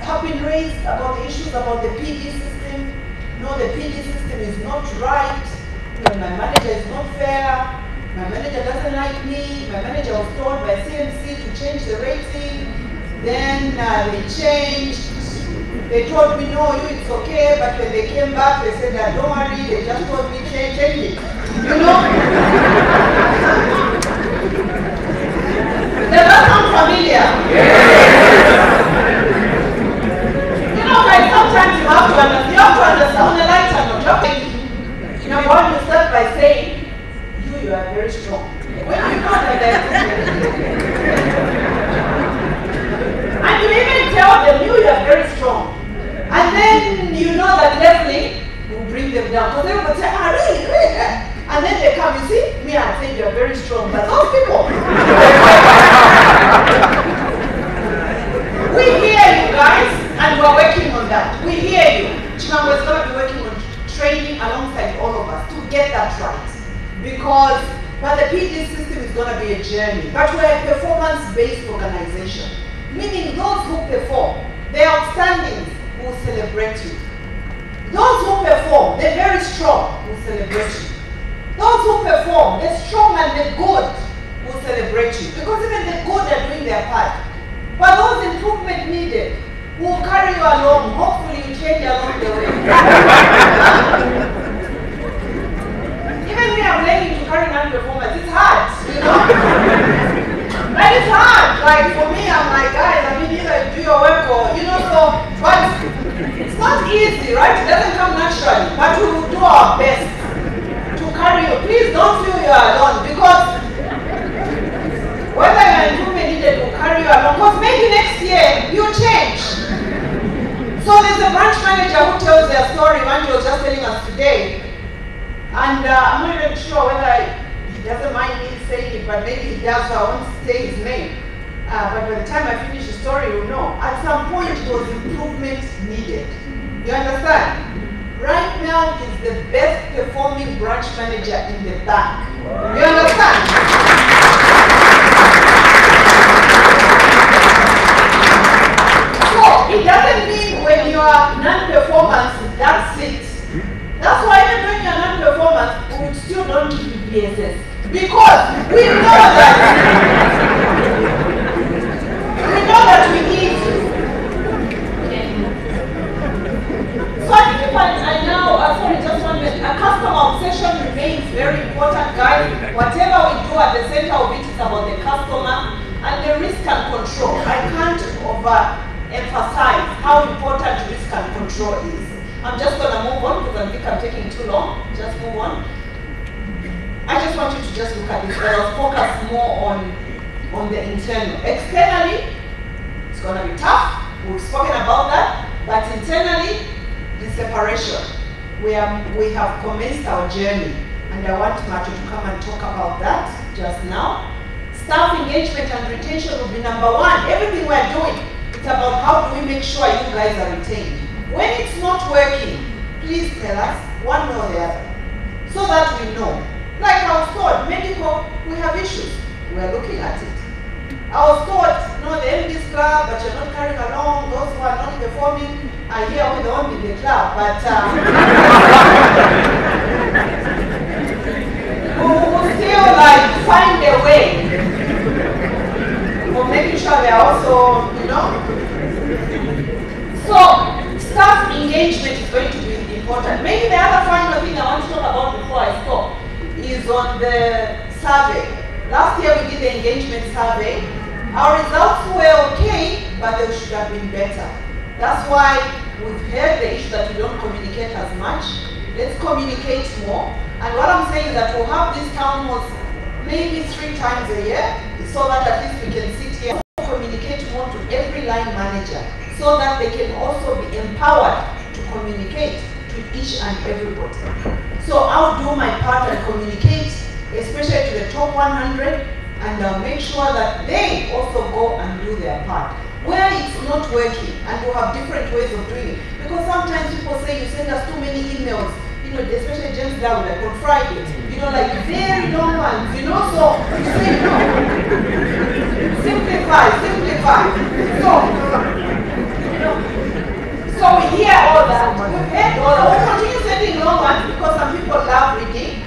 have been raised about the issues about the PD system. No, the PD system is not right. My manager is not fair. My manager doesn't like me. My manager was told by CMC to change the rating. Then they changed. They told me, no, it's okay. But when they came back, they said, don't worry. They just told me, change it. You know? Does that sound familiar? You know, guys, sometimes you have to understand on the lighter note. Number one, you start by saying, you are very strong. When you know that and you even tell them you are very strong. And then you know that Leslie will bring them down. Because they will say, really? And then they come, you see, me, I think you are very strong. But those people, we hear you guys, and we're working on that. We hear you. Chimango is going to be working on training alongside all of us to get that right. But the PD system is going to be a journey. But we're a performance-based organization. Meaning those who perform, their outstandings will celebrate you. Those who perform, they're very strong, will celebrate you. Those who perform, the strong and the good will celebrate you. Because even the good are doing their part. But those improvement needed will carry you along. Hopefully you change along the way. Even me, I'm learning to carry non-performance. It's hard, you know? But it's hard. Like for me, I'm like, guys, I mean, either do your work or, you know, so, but it's not easy, right? It doesn't come naturally. But we will do our best to carry you. Please don't feel you're alone, because whether your improvement needed will carry you along, because maybe next year you change. So there's a branch manager who tells their story. Manji was just telling us today. And I'm not even sure whether he doesn't mind me saying it, but maybe he does, so I won't say his name. But by the time I finish the story, you'll know. At some point, there was improvement needed. You understand? Right now, he's the best performing branch manager in the bank. You understand? So, it doesn't mean when you are non-performance, that's it. That's why even when you're non-performance, we still don't give you PSS. Because we know that we need you. So I think I now, sorry, just 1 minute. A customer obsession remains very important, guys. Whatever we do at the center of it is about the customer and the risk and control. I can't overemphasize how important risk and control is. I'm just going to move on because I think I'm taking too long. Just move on. I just want you to just look at this. I'll focus more on the internal. Externally, going to be tough. We've spoken about that. But internally, the separation. We have commenced our journey. And I want Macho to come and talk about that just now. Staff engagement and retention will be number one. Everything we're doing, it's about how do we make sure you guys are retained. When it's not working, please tell us, one or the other, so that we know. Like I was told, medical, we have issues. We're looking at it. I was told, no, they're in this club, but you're not carrying along. Those who are not performing are here with the one in the club. But we'll still like find a way of making sure they're also, you know. So staff engagement is going to be important. Maybe the other final thing I want to talk about before I stop is on the survey. Last year we did the engagement survey. Our results were okay, but they should have been better. That's why we've heard the issue that we don't communicate as much. Let's communicate more. And what I'm saying is that we'll have these town halls maybe 3 times a year, so that at least we can sit here and communicate more to every line manager, so that they can also be empowered to communicate to each and everybody. So I'll do my part and communicate, especially to the top 100, and I'll make sure that they also go and do their part. Where it's not working, and we'll have different ways of doing it. Because sometimes people say you send us too many emails, you know, especially James Dow, like on Friday, you know, like very long ones, you know, so you say no. Simplify. So we hear all that, we've heard all that. We'll continue sending long ones because some people love reading,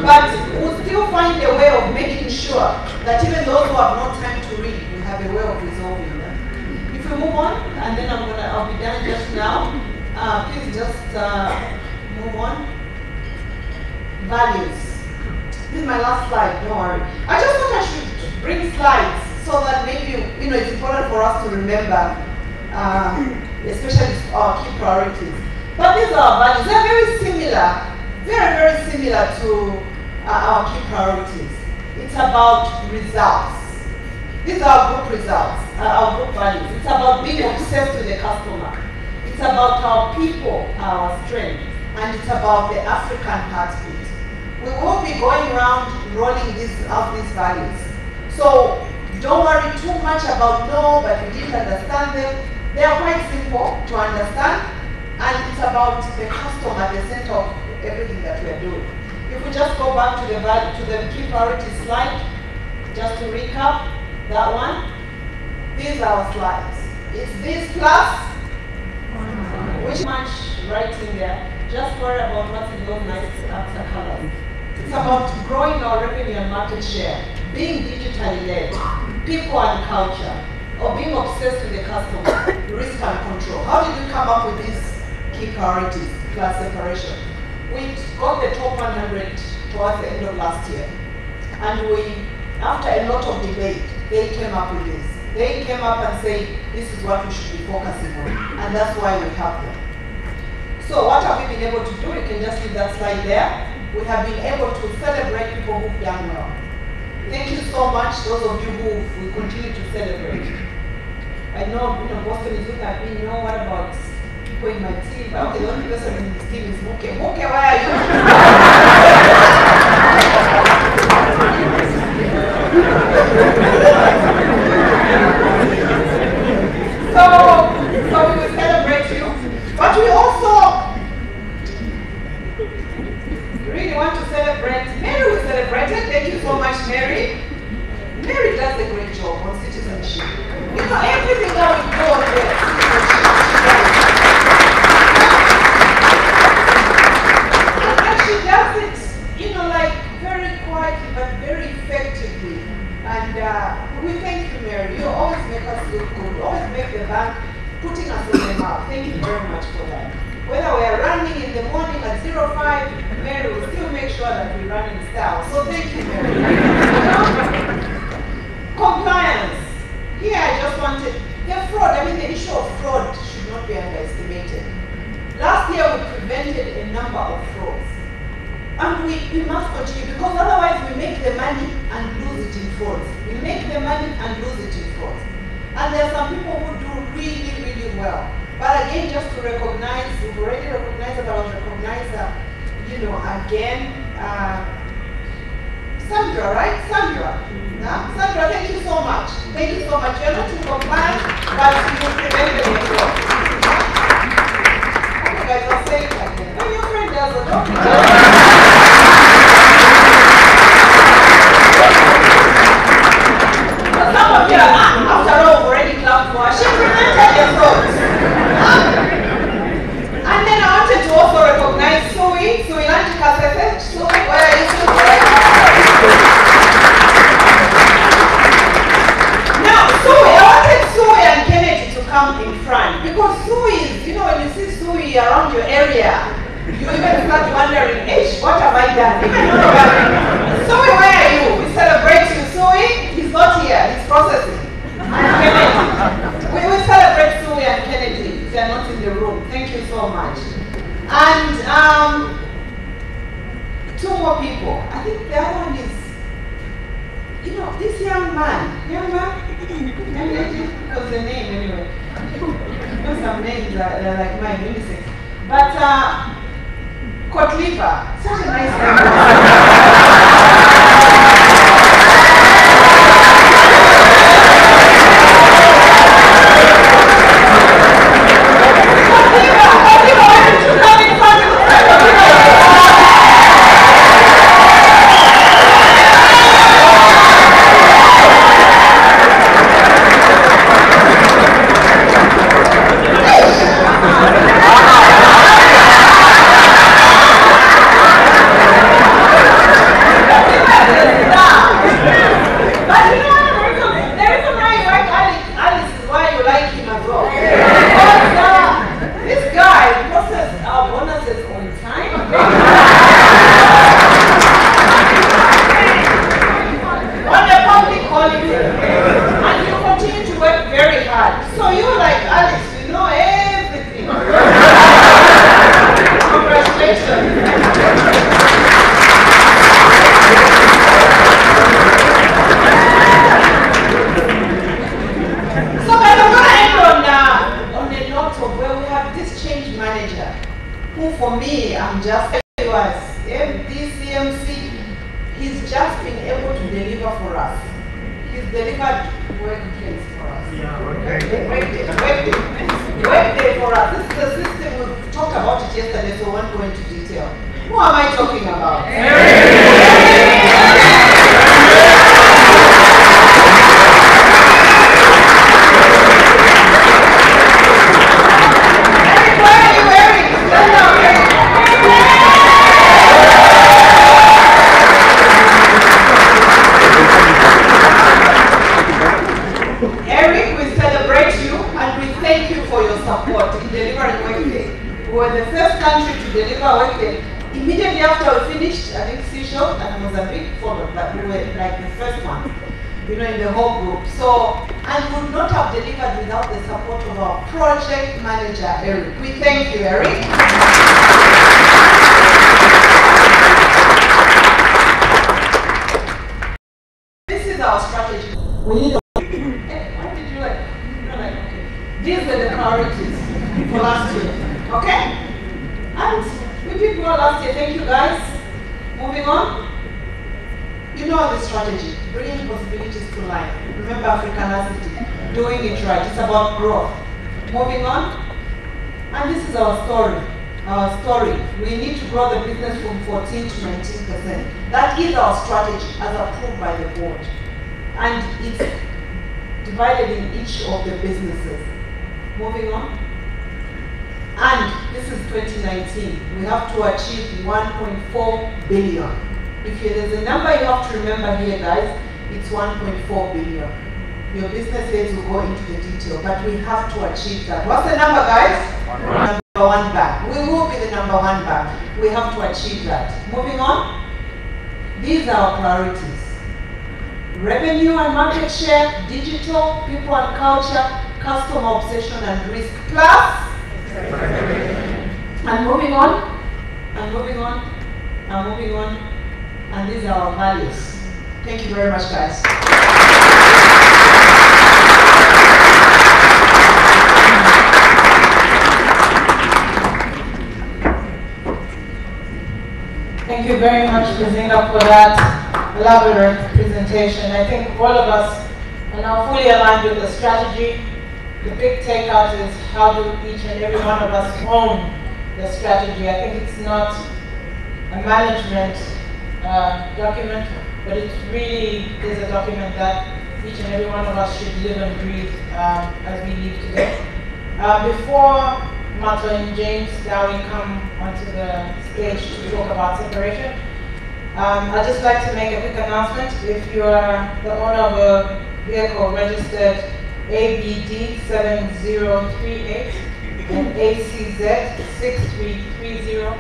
but we'll still find a way of making sure that even those who have no time to read, we have a way of resolving them. If we move on, and then I'll be done just now. Please just move on. Values. This is my last slide, don't worry. I just thought I should bring slides so that maybe, you know, it's important for us to remember, especially our key priorities. But these are our values. They're very similar, very similar to our key priorities. It's about results. These are our group results, our group values. It's about being obsessed with the customer. It's about our people, our strength, and it's about the African heartbeat. We will be going around rolling out these values. So don't worry too much about no, but we didn't understand them. They are quite simple to understand, and it's about the customer at the center of everything that we are doing. If we just go back to the key priority slide, just to recap that one, these are our slides. It's this plus, which much writing there. Just worry about what's in those nice after colors. It's about growing our revenue and market share, being digitally led, people and culture, or being obsessed with the customer, risk and control. How did we come up with these key priorities plus separation? We got the top 100 towards the end of last year. And after a lot of debate, they came up with this. They came up and said, this is what we should be focusing on. And that's why we have them. So what have we been able to do? You can just leave that slide there. We have been able to celebrate people who've done well. Thank you so much, those of you who will continue to celebrate. I know, Boston is looking at me, what about people in my team? Okay, the only person in this team is Moke. Moke, where are you? So we will celebrate you. But we also really want to celebrate. Mary will celebrate it. Thank you so much, Mary. Mary does a great job on citizenship. Everything that we do on there, and she does it, like very quietly but very effectively. And we thank you, Mary. You always make us look good. You always make the bank putting us on the map. Thank you very much for that. Whether we are running in the morning at 05, Mary will still make sure that we run in style. So thank you, Mary. Compliance. Here I just wanted, the fraud, the issue of fraud should not be underestimated. Last year we prevented a number of frauds. And we must continue, because otherwise we make the money and lose it in frauds. We make the money and lose it in frauds. And there are some people who do really, really well. But again, just to recognize, we've already recognized that I was recognized, you know, again, Sandra, right? Sandra. Sandra, thank you so much. Thank you so much. You're not in compliance, but you prevent the network. You guys are saying that. No, your friend does it. Don't be some of you, after all, already clapped for her. She prevented the thoughts. And then I wanted to also recognize Sui Lanji Kasese. Sui, where are you? Now, Sui, I wanted Sui and Kennedy to come in front because Sui is, you know, when you see Sui around your area, you even start wondering, what have I done? Even Sui, where are you? We celebrate you. Sui, he's not here, he's processing. And Kennedy. We celebrate Sui and Kennedy. They are not in the room. Thank you so much. And two more people. I think the other one is, you know, this young man, young lady, because the name anyway. You know, some names are like mine, unisex. But Kotlipa, such a nice name. Your business heads will go into the detail, but we have to achieve that. What's the number, guys? Number one bank. We will be the number one bank. We have to achieve that. Moving on. These are our priorities. Revenue and market share, digital, people and culture, customer obsession and risk. Plus, and moving on, and moving on, and moving on. And these are our values. Thank you very much, guys. Bizinga for that elaborate presentation. I think all of us are now fully aligned with the strategy. The big takeout is how do each and every one of us own the strategy. I think it's not a management document, but it really is a document that each and every one of us should live and breathe as we leave today. Before Mato and James Dowie come onto the stage to talk about separation, I'd just like to make a quick announcement. If you are the owner of a vehicle registered ABD 7038 and ACZ 6330,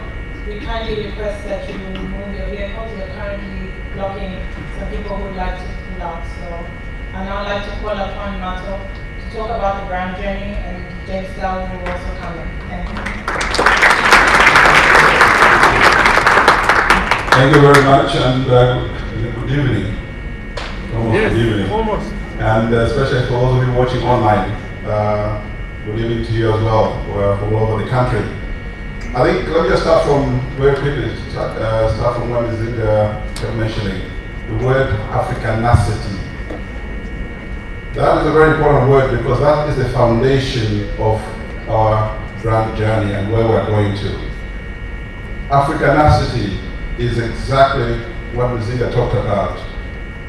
we kindly request that you remove your vehicles. We're currently blocking some people who would like to pull out. So I'd now like to call upon Mato to talk about the brand journey, and James Dowie will also come in. Thank you. Thank you very much, and good evening. Almost Yes, good evening. almost. And especially for those of you watching online, good evening to you as well, from all over the country. I think, let me just start from very quickly, start from what is kept mentioning, the word Africanacity. That is a very important word because that is the foundation of our brand journey and where we're going to. Africanacity is exactly what Bizinga talked about,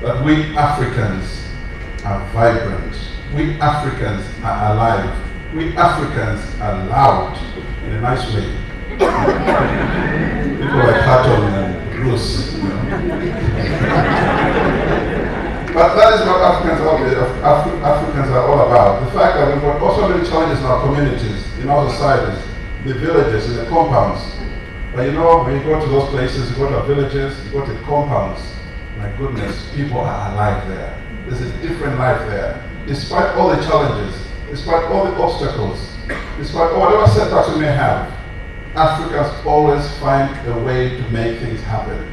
that we Africans are vibrant, we Africans are alive, we Africans are loud in a nice way. People like Hatton and Bruce, you know. But that is what Africans are all about. The fact that we've got also many challenges in our communities, in our societies, the villages, in the compounds. But you know, when you go to those places, you go to villages, you go to compounds, my goodness, people are alive there. There's a different life there. Despite all the challenges, despite all the obstacles, despite whatever setbacks we may have, Africans always find a way to make things happen.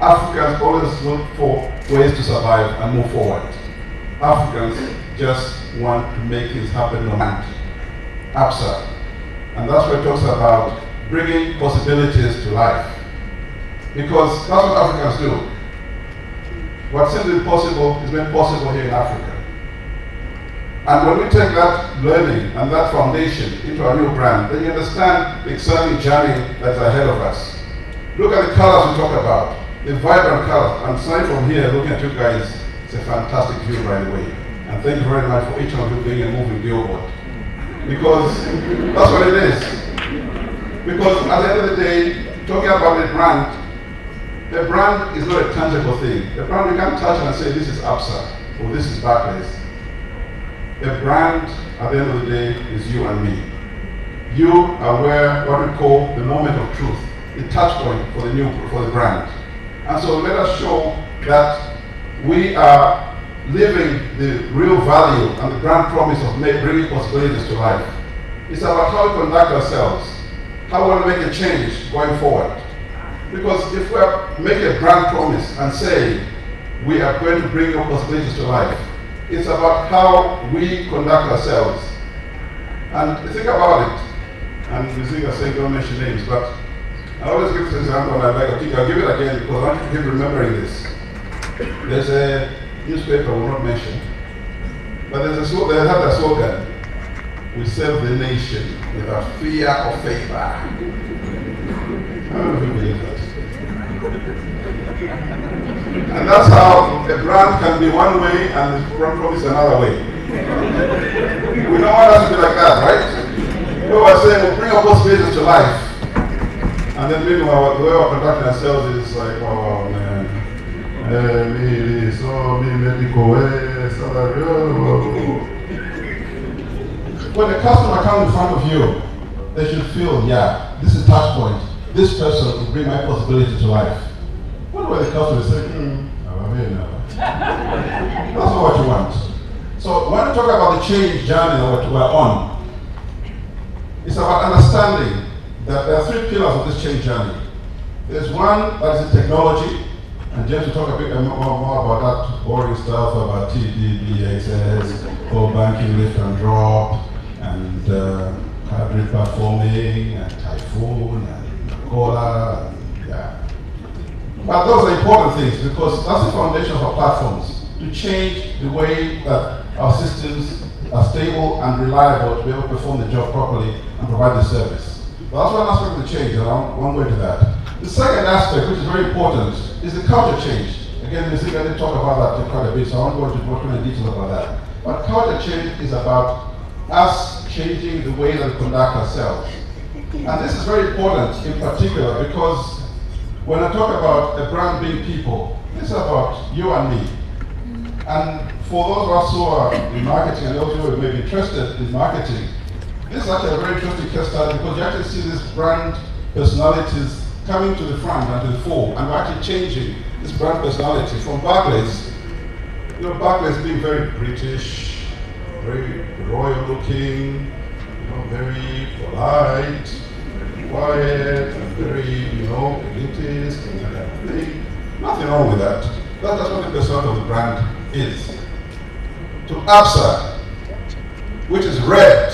Africans always look for ways to survive and move forward. Africans just want to make things happen no matter. ABSA. And that's what it talks about, bringing possibilities to life. Because that's what Africans do. What seems impossible is made possible here in Africa. And when we take that learning and that foundation into our new brand, then you understand the exciting journey that's ahead of us. Look at the colors we talk about, the vibrant colors. I'm starting from here, looking at you guys. It's a fantastic view, by the way. And thank you very much for each of you being a moving billboard. Because that's what it is. Because at the end of the day, talking about the brand is not a tangible thing. The brand you can't touch and say this is ABSA or this is Barclays. A brand at the end of the day is you and me. You are where what we call the moment of truth, the touch point for the brand. And so let us show that we are living the real value and the brand promise of bringing possibilities to life. It's about how we conduct ourselves, how we want to make a change going forward. Because if we make a brand promise and say we are going to bring your possibilities to life, it's about how we conduct ourselves. And think about it. And Bizinga saying don't mention names, but I always give this example and I'll give it again because I want you to keep remembering this. There's a newspaper I will not mention, but they have a slogan, we serve the nation without fear or favor. I don't know if you believe that. And that's how a brand can be one way and the brand promise another way. We don't want us to be like that, right? We are saying we'll bring our possibilities to life. And then maybe the way we're conducting ourselves is like, oh man, when the customer comes in front of you, they should feel, yeah, this is touch point. This person will bring my possibility to life. What do the customer say? That's not what you want. So when we talk about the change journey that we're on, it's about understanding that there are three pillars of this change journey. There's one that is the technology, and James will talk a bit more about that boring stuff about TDBXS, core banking, lift and drop, and card platforming, and Typhoon, and Cola, yeah. But those are important things because that's the foundation of our platforms, to change the way that our systems are stable and reliable to be able to perform the job properly and provide the service. But that's one aspect of the change, and I won't go into that. The second aspect, which is very important, is the culture change. Again, I didn't talk about that quite a bit, so I won't go into much more detail about that. But culture change is about us changing the way that we conduct ourselves. And this is very important in particular because when I talk about a brand being people, this is about you and me. And for those of us who are in marketing and those who may be interested in marketing, this is actually a very interesting case study because you actually see these brand personalities coming to the front and to the fore, and we're actually changing this brand personality from Barclays. You know, Barclays being very British, very royal looking, you know, very polite, quiet, and very, you know, elitist, and everything. Nothing wrong with that. That's what the personality of the brand is. To Absa, which is red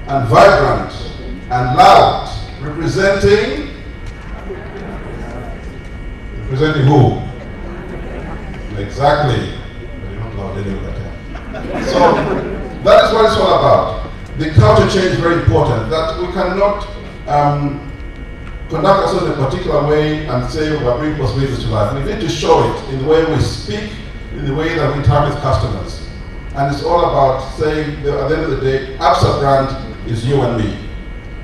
and vibrant and loud, representing who? Exactly. But you're not loud anyway. So that is what it's all about. The culture change is very important. That we cannot conduct ourselves in a particular way and say we're bringing possibilities to life. We need to show it in the way we speak, in the way that we interact with customers. And it's all about saying that at the end of the day, Absa brand is you and me.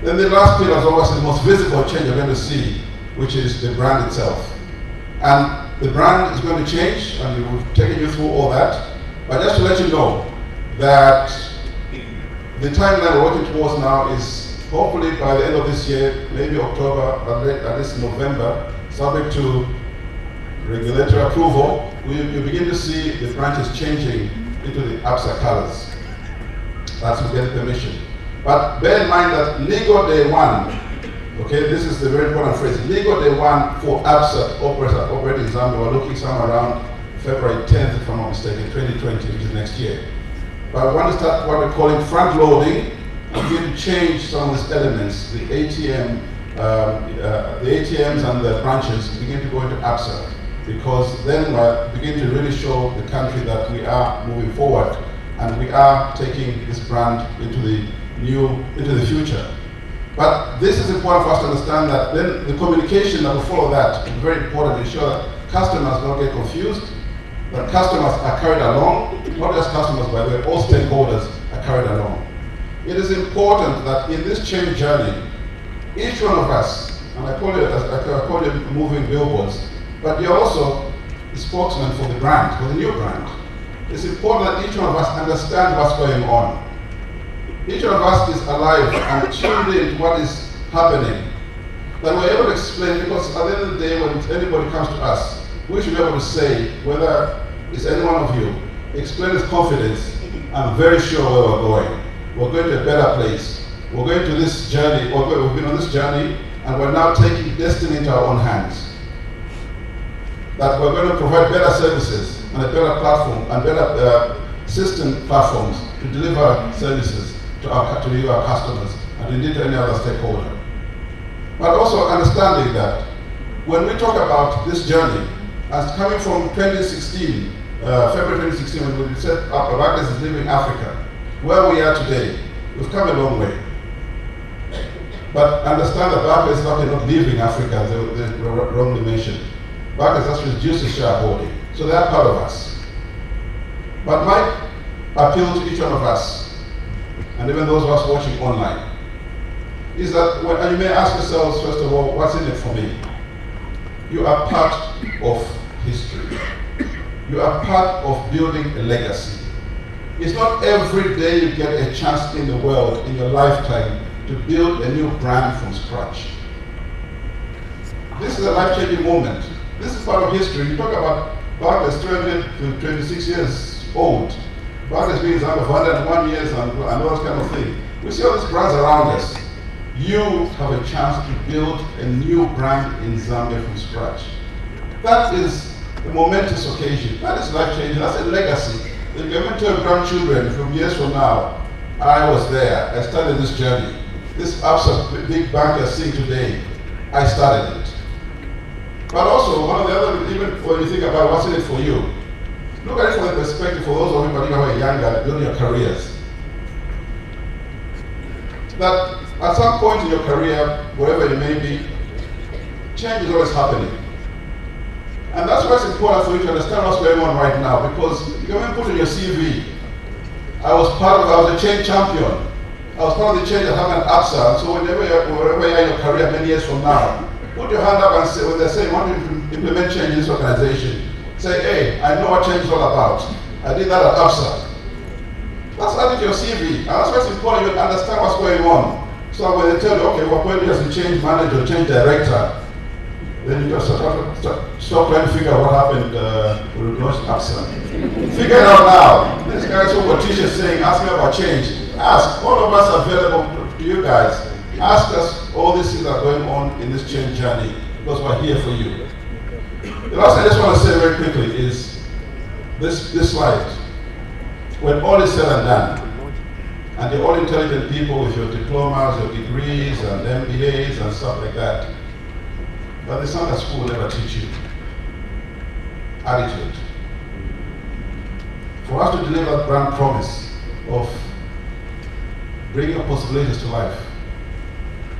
Then the last pillar is always the most visible change you're going to see, which is the brand itself. And the brand is going to change, and we've taken you through all that. But just to let you know that the timeline we're working towards now is hopefully by the end of this year, maybe October, at least November, subject to regulatory approval, we'll begin to see the branches changing into the Absa colors. That's to get permission. But bear in mind that legal day one, okay, this is the very important phrase, legal day one for Absa operating in Zambia, we're looking somewhere around February 10th, if I'm not mistaken, 2020, which is next year. But I want to start what we're calling front loading and begin to change some of these elements, the ATMs and the branches begin to go into Absa, because then we're beginning to really show the country that we are moving forward and we are taking this brand into the future. But this is important for us to understand that then the communication that will follow that is very important to ensure that customers don't get confused, that customers are carried along, not just customers by the way, all stakeholders are carried along. It is important that in this change journey, each one of us, and I call it moving billboards, but you're also the spokesman for the brand, for the new brand. It's important that each one of us understand what's going on. Each one of us is alive and tuned in to what is happening. That we're able to explain, because at the end of the day, when anybody comes to us, we should be able to say, whether it's any one of you, explain with confidence, I'm very sure where we're going. We're going to a better place. We're going to this journey, we've been on this journey, and we're now taking destiny into our own hands. That we're going to provide better services and a better platform and better system platforms to deliver services to our customers and indeed to any other stakeholder. But also understanding that when we talk about this journey, as coming from 2016, February 2016, when we set up Barclays is Leaving Africa, where we are today, we've come a long way. But understand that Barclays is not leaving Africa, as they wrongly mentioned. Barclays has reduced its shareholding, so they are part of us. But my appeal to each one of us, and even those of us watching online, is that and you may ask yourselves, first of all, what's in it for me? You are part of history. You are part of building a legacy. It's not every day you get a chance in the world, in your lifetime, to build a new brand from scratch. This is a life-changing moment. This is part of history. You talk about Barclays 326 years old. Barclays being Zambia for 101 years and all this kind of thing. We see all these brands around us. You have a chance to build a new brand in Zambia from scratch. That is a momentous occasion. That is life-changing. That's a legacy. If you're going to have grandchildren from years from now, I was there. I started this journey. This Absa big bank you're seeing today, I started it. But also, when you think about what's in it for you. Look at it from the perspective for those of you who are younger, building your careers. That at some point in your career, wherever it may be, change is always happening. And that's why it's important for you to understand what's going on right now, because you can put in your CV, I was a change champion. I was part of the change that happened at APSA. So wherever you are in your career many years from now, put your hand up and say, when they say you want to implement change in this organization, say, hey, I know what change is all about. I did that at APSA. That's added to your CV. And that's why it's important you understand what's going on. So when they tell you, okay, we're appointing you as a change manager, change director, then you just stop trying to figure out what happened with APSA. Figure it out now. This guy is what teachers saying, ask me about change. Ask. All of us are available to you guys. Ask us all these things that are going on in this change journey, because we're here for you. The last thing I just want to say very quickly is this slide. When all is said and done, and you're all intelligent people with your diplomas, your degrees, and MBAs and stuff like that, but the Sunday school will never teach you attitude. For us to deliver that brand promise of bringing possibilities to life,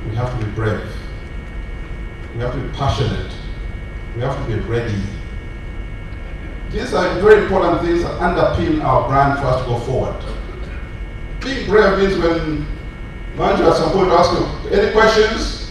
we have to be brave. We have to be passionate. We have to be ready. These are very important things that underpin our brand for us to go forward. Being brave means when Manju at some point will ask you, any questions?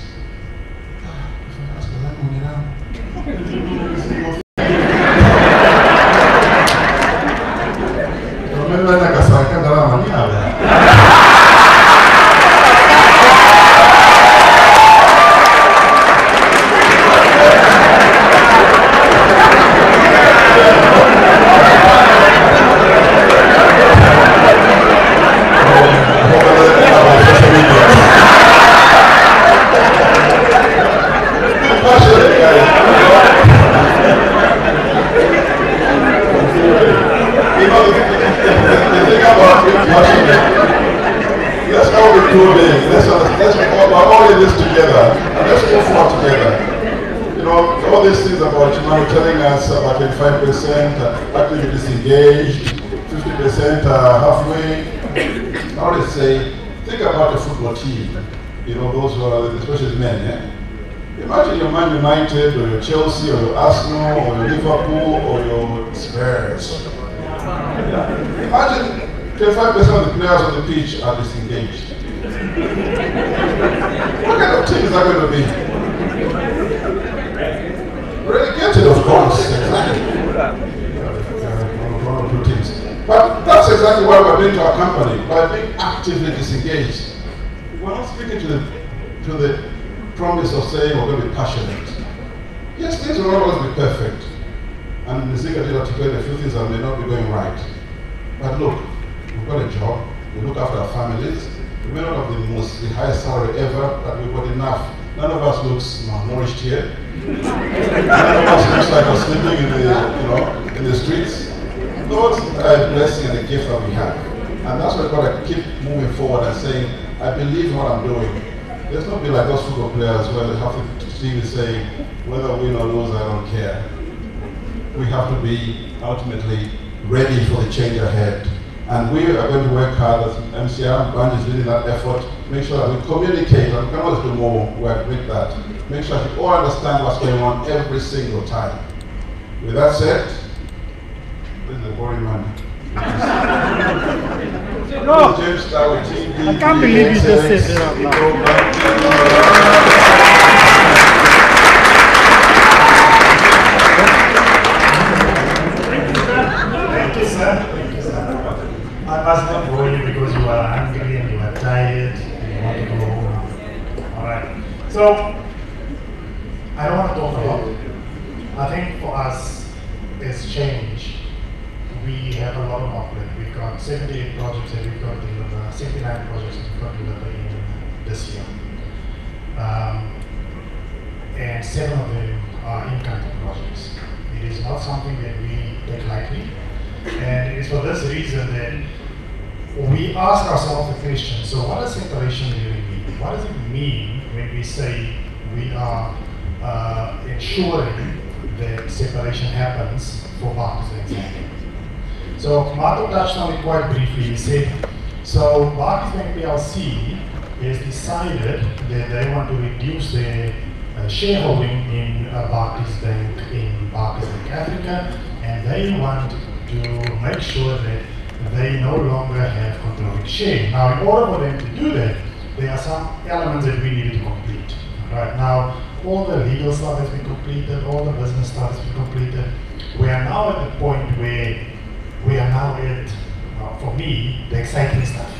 Actively disengaged, 50% halfway. I always say, think about a football team. You know, those who are, especially men. Eh? Imagine your Man United, or your Chelsea, or your Arsenal, or your Liverpool, or your Spurs. Imagine 25% of the players on the pitch are disengaged. What kind of team is that going to be? Relegated, of course. Exactly. But that's exactly what we're doing to our company, by being actively disengaged. We're not speaking to the promise of saying we're going to be passionate. Yes, things will not always be perfect. And Nzika did articulate a few things that may not be going right. But look, we've got a job, we look after our families, we may not have the highest salary ever, but we've got enough. None of us looks malnourished here. None of us looks like we're sleeping in the streets. God's blessing and the gift that we have. And that's why we've got to keep moving forward and saying, I believe in what I'm doing. Let's not be like those football players where they have to see me saying, whether win or lose, I don't care. We have to be ultimately ready for the change ahead. And we are going to work hard as MCR, Brand is leading that effort. Make sure that we communicate, and we can always do more work with that. Make sure that we all understand what's going on every single time. With that said, this is a boring man. No, I can't believe you just said that out loud. Thank you, sir. I must not bore you because you are hungry and you are tired and you want to go home. Alright. So, I don't want to talk a lot. I think for us, it's change. We have a lot of outlet. We've got 78 projects that we've got to deliver, 79 projects that we've got to deliver in this year. And 7 of them are in-country projects. It is not something that we take lightly. And it is for this reason that we ask ourselves the question, so what does separation really mean? What does it mean when we say we are ensuring the separation happens for Barclays, for example. So Marco touched on it quite briefly. He said, so Barclays Bank PLC has decided that they want to reduce their shareholding in Barclays Bank in Barclays Bank Africa, and they want to make sure that they no longer have controlling share. Now, in order for them to do that, there are some elements that we needed to complete. Right now, all the legal stuff has been completed, all the business stuff has been completed. We are now at the point where we are now at, for me, the exciting stuff.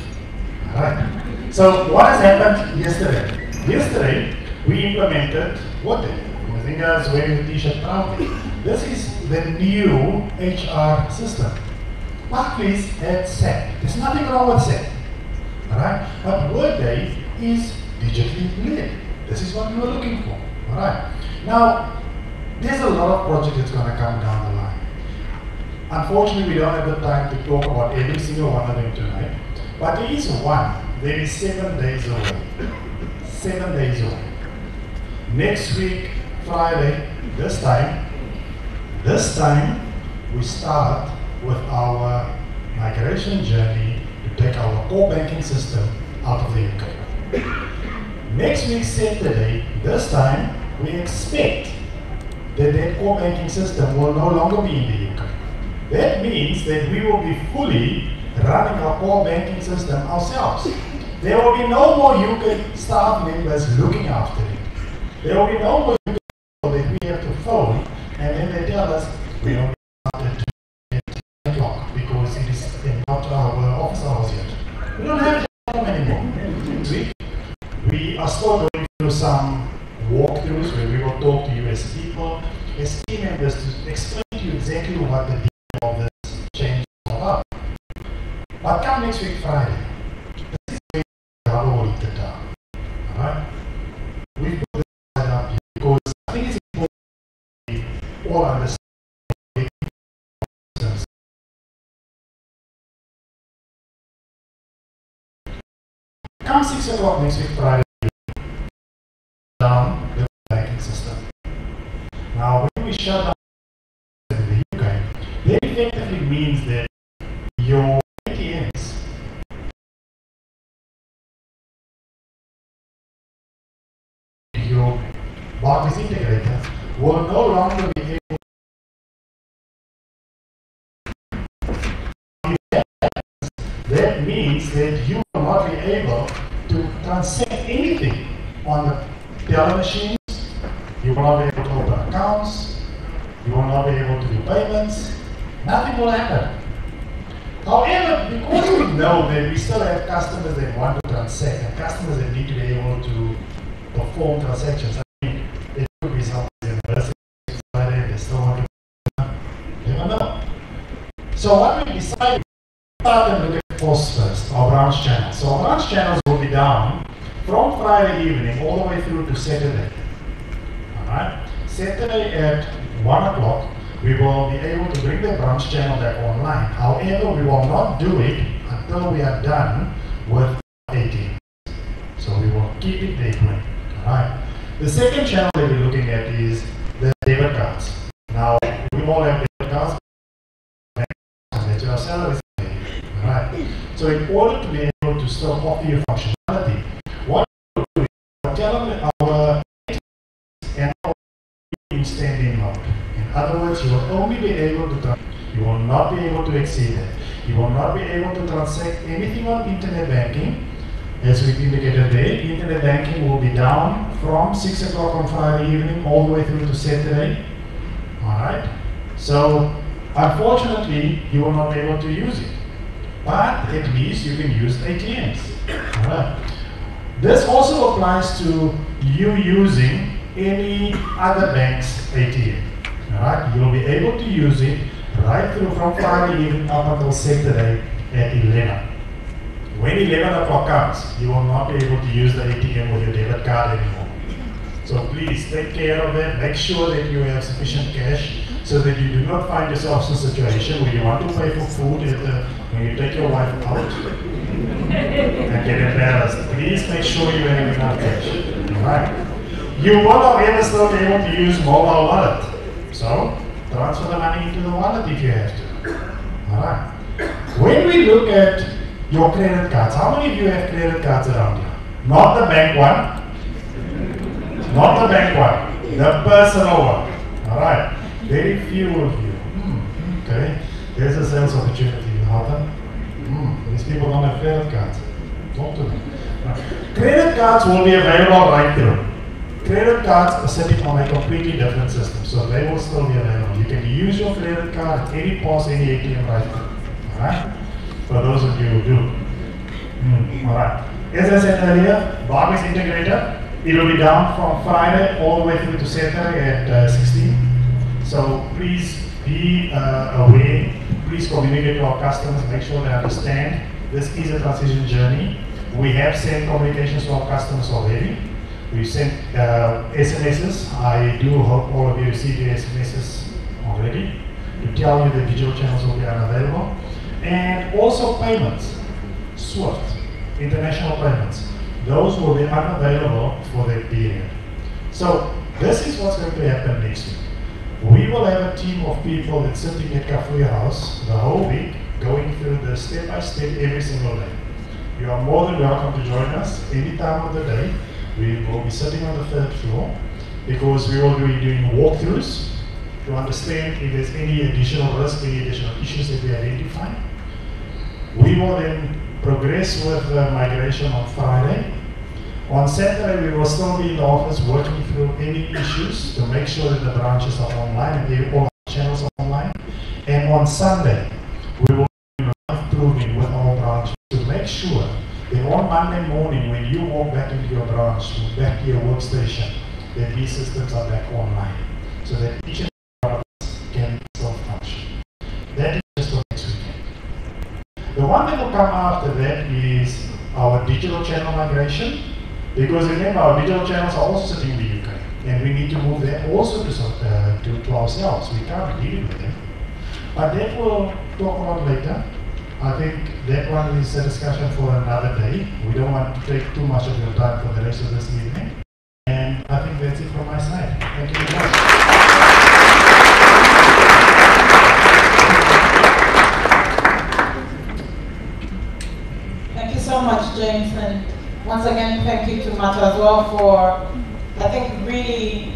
Alright. So what has happened yesterday? Yesterday, we implemented what then? Mazinga is wearing the t-shirt proudly. This is the new HR system. Barclays had SAP. There's nothing wrong with SAP. Alright? But Workday is digitally led. This is what we were looking for. Alright. Now, there's a lot of projects that's going to come down the line. Unfortunately, we don't have the time to talk about every single one of them tonight. But there is one. There is 7 days away. 7 days away. Next week, Friday, this time, we start with our migration journey to take our core banking system out of the UK. Next week, Saturday, this time, we expect that that core banking system will no longer be in the UK. That means that we will be fully running our core banking system ourselves. There will be no more UK staff members looking after it. There will be no more UK people that we have to phone, and then they tell us we only started at 10 o'clock because it is not our office hours yet. We don't have that anymore. We are still going through some walkthroughs where we will talk to you as people, as team members, to explain to you exactly what the deal of this change is about. But come next week, Friday, this is where the rubber will hit the down. Alright? We put this slide up here because I think it's important that we all understand. Come 6 o'clock next week, Friday, down the banking system. Now, when we shut down in the UK, that effectively means that your ATMs your Barclays integrator will no longer be able to. That means that you will not be able to transact anything on the teller machines. You will not be able to open accounts. You will not be able to do payments. Nothing will happen. However, because we know that we still have customers that want to transact and customers that need to be able to perform transactions. I mean, there could be some universities and they still want to never know. So what we decided, we started to look at POS first, our branch channels. So our branch channels will be down from Friday evening all the way through to Saturday. Alright? Saturday at 1 o'clock, we will be able to bring the branch channel back online. However, we will not do it until we are done with ATM. So we will keep it there going. Alright. The second channel that we're looking at is the debit cards. Now, we all have debit cards. That's your salary. Alright. So in order to be able to still offer you functionality, what we do is tell them our and in standing mode. In other words, you will only be able to you will not be able to exceed it. You will not be able to transact anything on internet banking. As we've indicated there, internet banking will be down from 6 o'clock on Friday evening all the way through to Saturday. Alright? So, unfortunately, you will not be able to use it. But at least you can use ATMs. Alright? This also applies to you using any other bank's ATM. Alright? You'll be able to use it right through from Friday evening up until Saturday at 11. When 11 o'clock comes, you will not be able to use the ATM with your debit card anymore. So please take care of that. Make sure that you have sufficient cash so that you do not find yourself in a situation where you want to pay for food when you take your wife out and get embarrassed. Please make sure you have enough cash. Alright? You will not ever still be able to use mobile wallet. So, transfer the money into the wallet if you have to. Alright. When we look at your credit cards, how many of you have credit cards around here? Not the bank one. Not the bank one. The personal one. Alright. Very few of you. Okay. There's a sales opportunity in Harlem. These people don't have credit cards. Talk to them. Credit cards will be available right through. Credit cards are sitting on a completely different system, so they will still be available. You can use your credit card at any POS, any ATM right through. Alright? For those of you who do. Alright. As I said earlier, Bob is integrated. It will be down from Friday all the way through to Saturday at 16. So please be aware. Please communicate to our customers, make sure they understand this is a transition journey. We have sent communications to our customers already. We sent SMSs. I do hope all of you received your SMSs already to tell you the digital channels will be unavailable. And also payments, SWIFT, international payments. Those will be unavailable for that period. So this is what's going to happen next week. We will have a team of people that's sitting at Kafue House the whole week, going through the step by step every single day. You are more than welcome to join us any time of the day. We will be sitting on the 3rd floor because we will be doing walkthroughs to understand if there's any additional risk, any additional issues that we identify. We will then progress with the migration on Friday. On Saturday, we will still be in the office working through any issues to make sure that the branches are online and all our channels are online. And on Sunday, we will be live proving with our branches to make sure that on Monday morning, when you walk back into your branch, back to your workstation, that these systems are back online, so that each and every one of us can still function. That is just for next weekend. The one that will come after that is our digital channel migration. Because remember, our digital channels are also sitting in the UK, and we need to move that also to ourselves. We can't deal with them. But that we'll talk about later. I think that one is a discussion for another day. We don't want to take too much of your time for the rest of this evening. And I think that's it from my side. Thank you very much. Thank you so much, James. And once again, thank you to Mata as well for, I think, really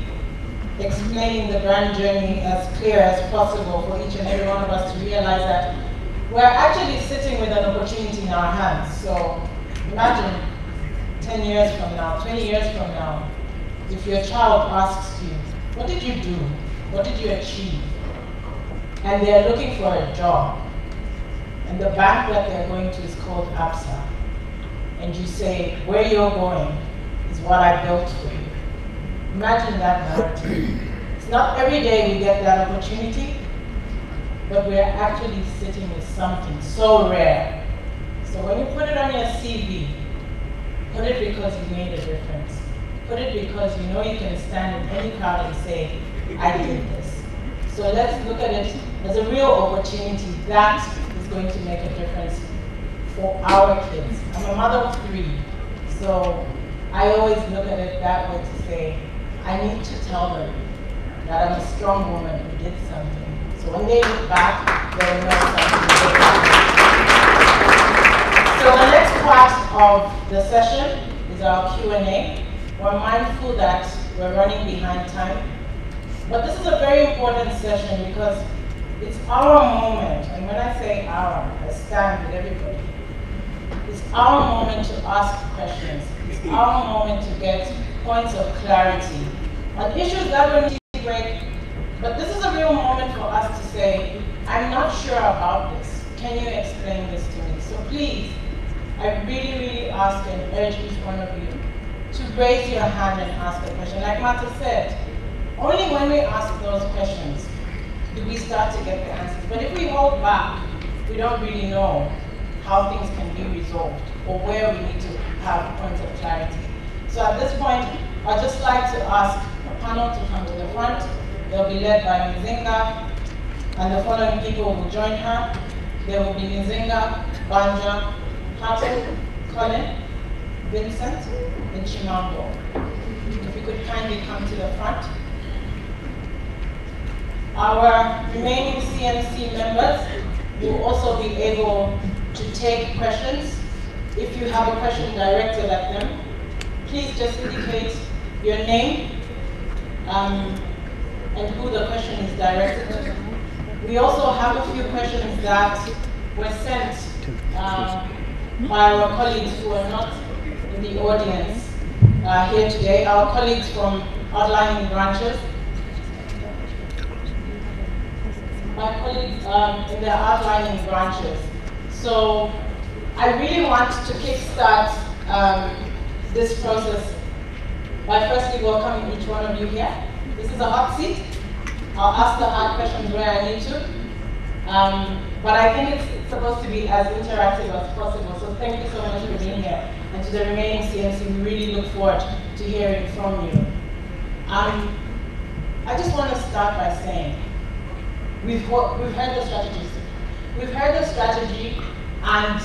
explaining the brand journey as clear as possible for each and every one of us to realize that we're actually sitting with an opportunity in our hands. So imagine 10 years from now, 20 years from now, if your child asks you, what did you do? What did you achieve? And they're looking for a job. And the bank that they're going to is called ABSA. And you say, where you're going is what I built for you. Imagine that narrative. It's not every day we get that opportunity, but we're actually sitting with something so rare. So when you put it on your CV, put it because you made a difference. Put it because you know you can stand in any crowd and say, I did this. So let's look at it as a real opportunity that is going to make a difference for our kids. I'm a mother of 3, so I always look at it that way to say, I need to tell them that I'm a strong woman who did something. So when they look back, they'll know something. So the next part of the session is our Q&A. We're mindful that we're running behind time, but this is a very important session because it's our moment, and when I say our, I stand with everybody. It's our moment to ask questions. It's our moment to get points of clarity on issues that we need to break. But this is a real moment for us to say, I'm not sure about this. Can you explain this to me? So please, I really, really ask and urge each one of you to raise your hand and ask a question. Like Martha said, only when we ask those questions do we start to get the answers. But if we hold back, we don't really know how things can be resolved or where we need to have points of clarity. So at this point, I'd just like to ask a panel to come to the front. They'll be led by Nzinga, and the following people will join her. There will be Nzinga, Banja, Hato, Colin, Vincent, and Chimambo. If you could kindly come to the front. Our remaining CMC members will also be able to take questions. If you have a question directed at them, please just indicate your name and who the question is directed to. We also have a few questions that were sent by our colleagues who are not in the audience here today, our colleagues from outlying branches. My colleagues in the outlying branches. So I really want to kickstart this process by firstly welcoming each one of you here. This is a hot seat. I'll ask the hard questions where I need to. But I think it's supposed to be as interactive as possible. So thank you so much for being here. And to the remaining CMC, we really look forward to hearing from you. I just want to start by saying, we've heard the strategy. We've heard the strategy and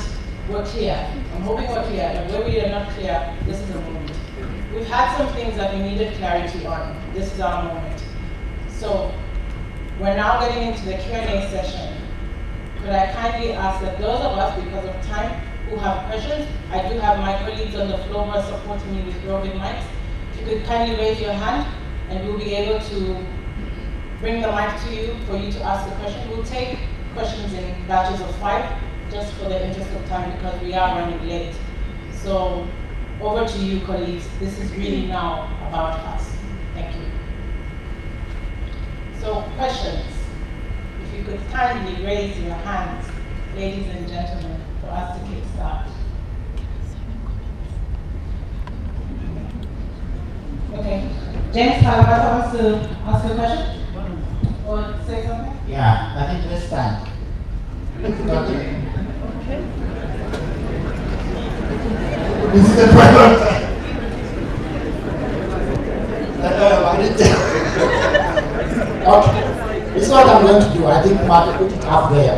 we're clear. I'm hoping we're clear. And where we are not clear, this is the moment. We've had some things that we needed clarity on. This is our moment. So we're now getting into the Q&A session. Could I kindly ask that those of us, because of time, who have questions, I do have my colleagues on the floor who are supporting me with roving mics. If you could kindly raise your hand and we'll be able to bring the mic to you for you to ask the question. We'll take questions in batches of 5, just for the interest of time because we are running late. So over to you, colleagues. This is really now about us. Thank you. So questions. If you could kindly raise your hands, ladies and gentlemen, for us to kickstart. Okay. James Kalabata wants to ask a question? Or say something? Yeah, I think this time. Okay. This is the problem. Okay. This is what I'm going to do. I think Mark put it up there.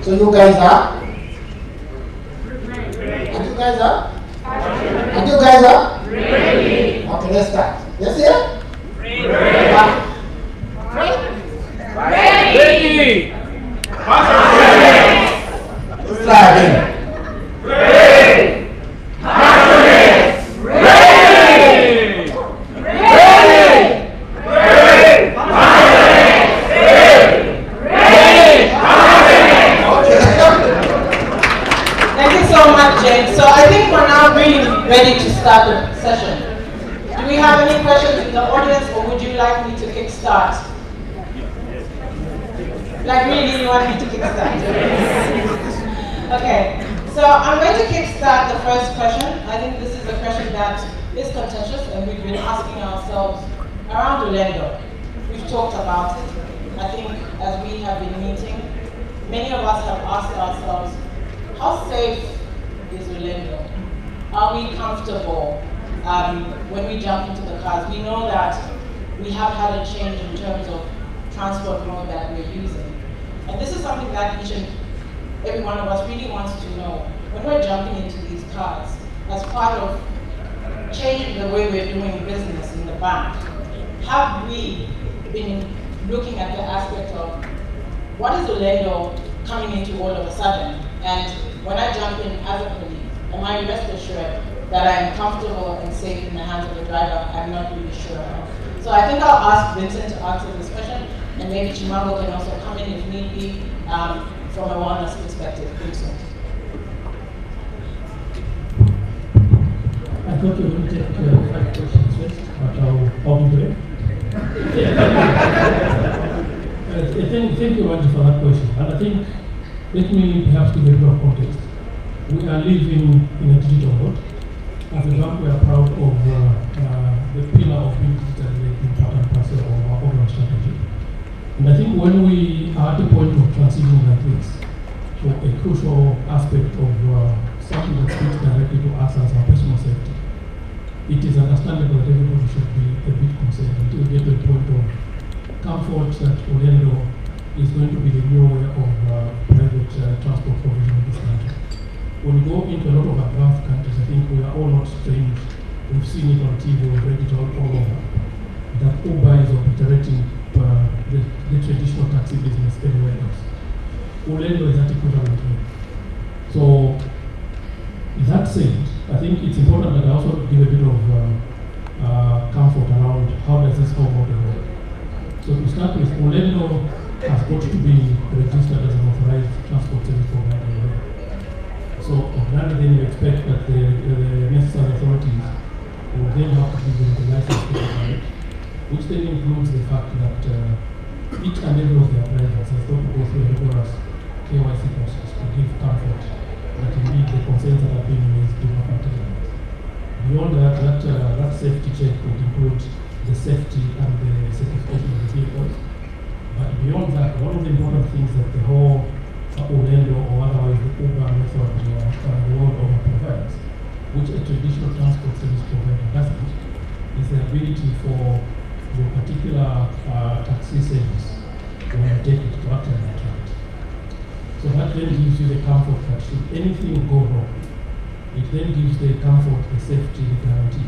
So you guys are? And you guys are? And you guys are? Ready. Okay, let's start. Yes, yeah? Ready. Ready. Let's try again. Ready. Ready. Thank you so much, James. So I think we're now really ready to start the session. Do we have any questions in the audience, or would you like me to kickstart? Like really, you want me to kickstart? Okay, so I'm going to kickstart the first question. I think this is a question that is contentious, and we've been asking ourselves around Ulendo. We've talked about it. I think as we have been meeting, many of us have asked ourselves, how safe is Ulendo? Are we comfortable when we jump into the cars? We know that we have had a change in terms of transport mode that we're using. And this is something that each and every one of us really wants to know. When we're jumping into these cars, as part of changing the way we're doing business in the bank, have we been looking at the aspect of what is Ulendo coming into all of a sudden? And when I jump in as a colleague, am I rest assured that I'm comfortable and safe in the hands of the driver? I'm not really sure of. So I think I'll ask Vincent to answer this question, and maybe Chimango can also come in if need be from a wellness perspective. Vincent. I thought you were going to take 5 questions first, but I'll do it. Thank you, Randy, for that question. And I think, let me perhaps give a bit of context. We are living in a digital world. As a bank, we are proud of the pillar of being digitally part and parcel of our overall strategy. And I think when we are at the point of transitioning like this, so a crucial aspect of something that speaks directly to us as our personal safety, it is understandable that everybody should be a bit concerned until we get to a point of comfort that Ulendo is going to be the new way of private transport provision in this country. When we go into a lot of advanced countries, I think we are all not strange. We've seen it on TV, we've read it all over, that Uber is obliterating the the traditional taxi business anywhere else. Orlando is that equivalent here. So, that said, I think it's important that I also give a bit of comfort around how does this whole model work. So to start with, Orlando has got to be registered as an authorized transport service provider. So ordinarily then you expect that the necessary authorities will then have to give the license to operate, which then includes the fact that each and every of their drivers has got to go through a rigorous KYC process to give comfort that indeed the concerns that are being raised do not materialize. Beyond that, that safety check would include the safety and the certification of the vehicles. But beyond that, one of the important things that the whole Orlando or otherwise the Uber method the world over provides, which a traditional transport service provider doesn't, is the ability for your particular taxi service when you take it to actually attract. So that then gives you the comfort that should anything go wrong, it then gives the comfort, the safety, the guarantee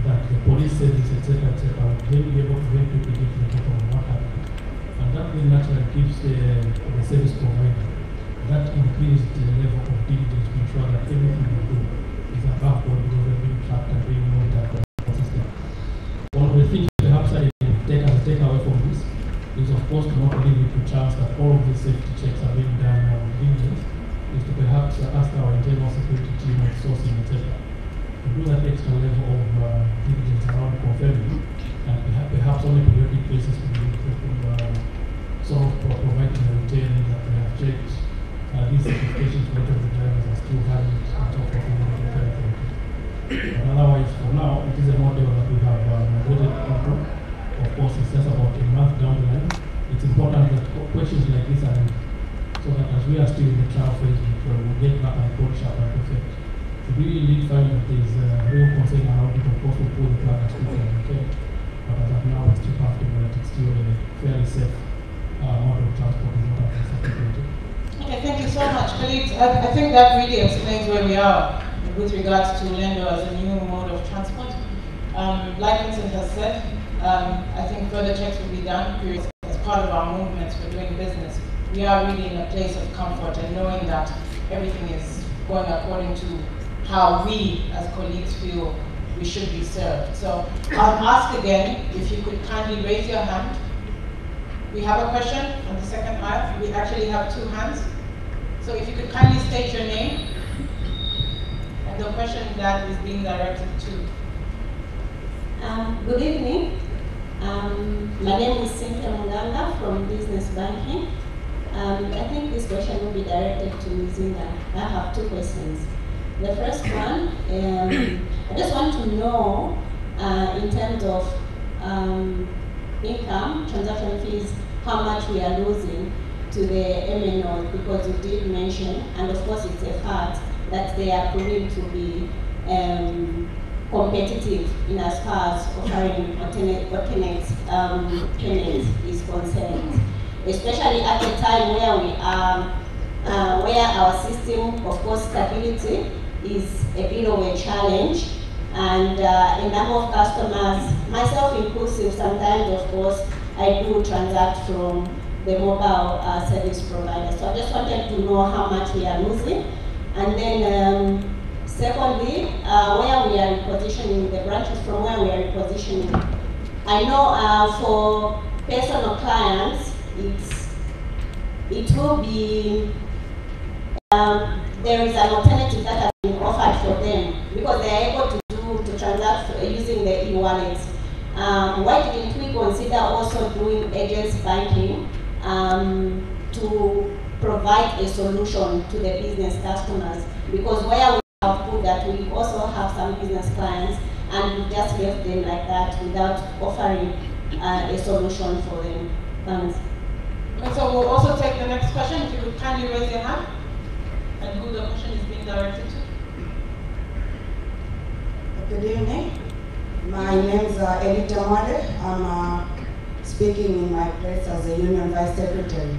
that the police service, etc., will then be able to very quickly get to the bottom of what happened. And that then naturally gives the service provider that increased level of diligence to ensure that everything they do is above board because they're being tracked and being monitored consistently. One of the things perhaps I take away from this is, of course, to not leave it to chance that all of these safety checks are being done on diligence, is to perhaps ask our internal security team of sourcing, etc., to do that extra level of diligence around confirming, and perhaps on a periodic basis to be sort of providing the retailing that we have checked these certifications for the drivers are still valid on top of the regulatory authority. But otherwise, for now, it is a model that we have migrated into. Of course, it's just about a month down the line. It's important that questions like this are raised, so that as we are still in the trial phase, we get back and polish up and perfect. If we really find that there is a real concern around it, of course, we'll pull the plug as quickly as we can. But as of now, it's still comfortable that it's still a fairly safe model of transport is not acceptable. Okay, thank you so much, colleagues. I think that really explains where we are with regards to Orlando as a new mode of transport. Like Vincent has said, I think further checks will be done as part of our movements for doing business. We are really in a place of comfort and knowing that everything is going according to how we as colleagues feel we should be served. So I'll ask again if you could kindly raise your hand. We have a question on the second aisle. We actually have two hands. So if you could kindly state your name and the question that is being directed to. Good evening. My name is Cynthia Muganga from Business Banking. I think this question will be directed to Zinda. I have two questions. The first one, I just want to know in terms of income, transaction fees, how much we are losing to the MNOs, because you did mention, and of course it's a fact, that they are proving to be competitive in as far as offering alternate payments is concerned. Especially at a time where we are, where our system, of course, stability is a bit of a challenge, and a number of customers, myself inclusive, sometimes, of course, I do transact from the mobile service provider. So I just wanted to know how much we are losing. And then secondly, where we are repositioning the branches, from where we are repositioning. I know for personal clients, it will be, there is an alternative that has been offered for them because they are able to transact using the e-wallet. Why didn't we consider also doing agents banking to provide a solution to the business customers? Because where we have put that, we also have some business clients and we just left them like that without offering a solution for them. Thanks. Okay, so we'll also take the next question. If you could kindly raise your hand and who the question is being directed to. Good evening. My name is Elita Mwade. I'm speaking in my place as a Union Vice Secretary.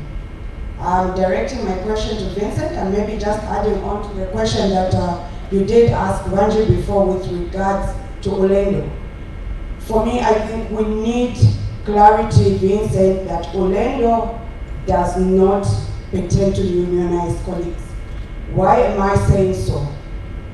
I'm directing my question to Vincent and maybe just adding on to the question that you did ask Wanji before with regards to Orlando. For me, I think we need clarity being said that Orlando does not pertain to unionized colleagues. Why am I saying so?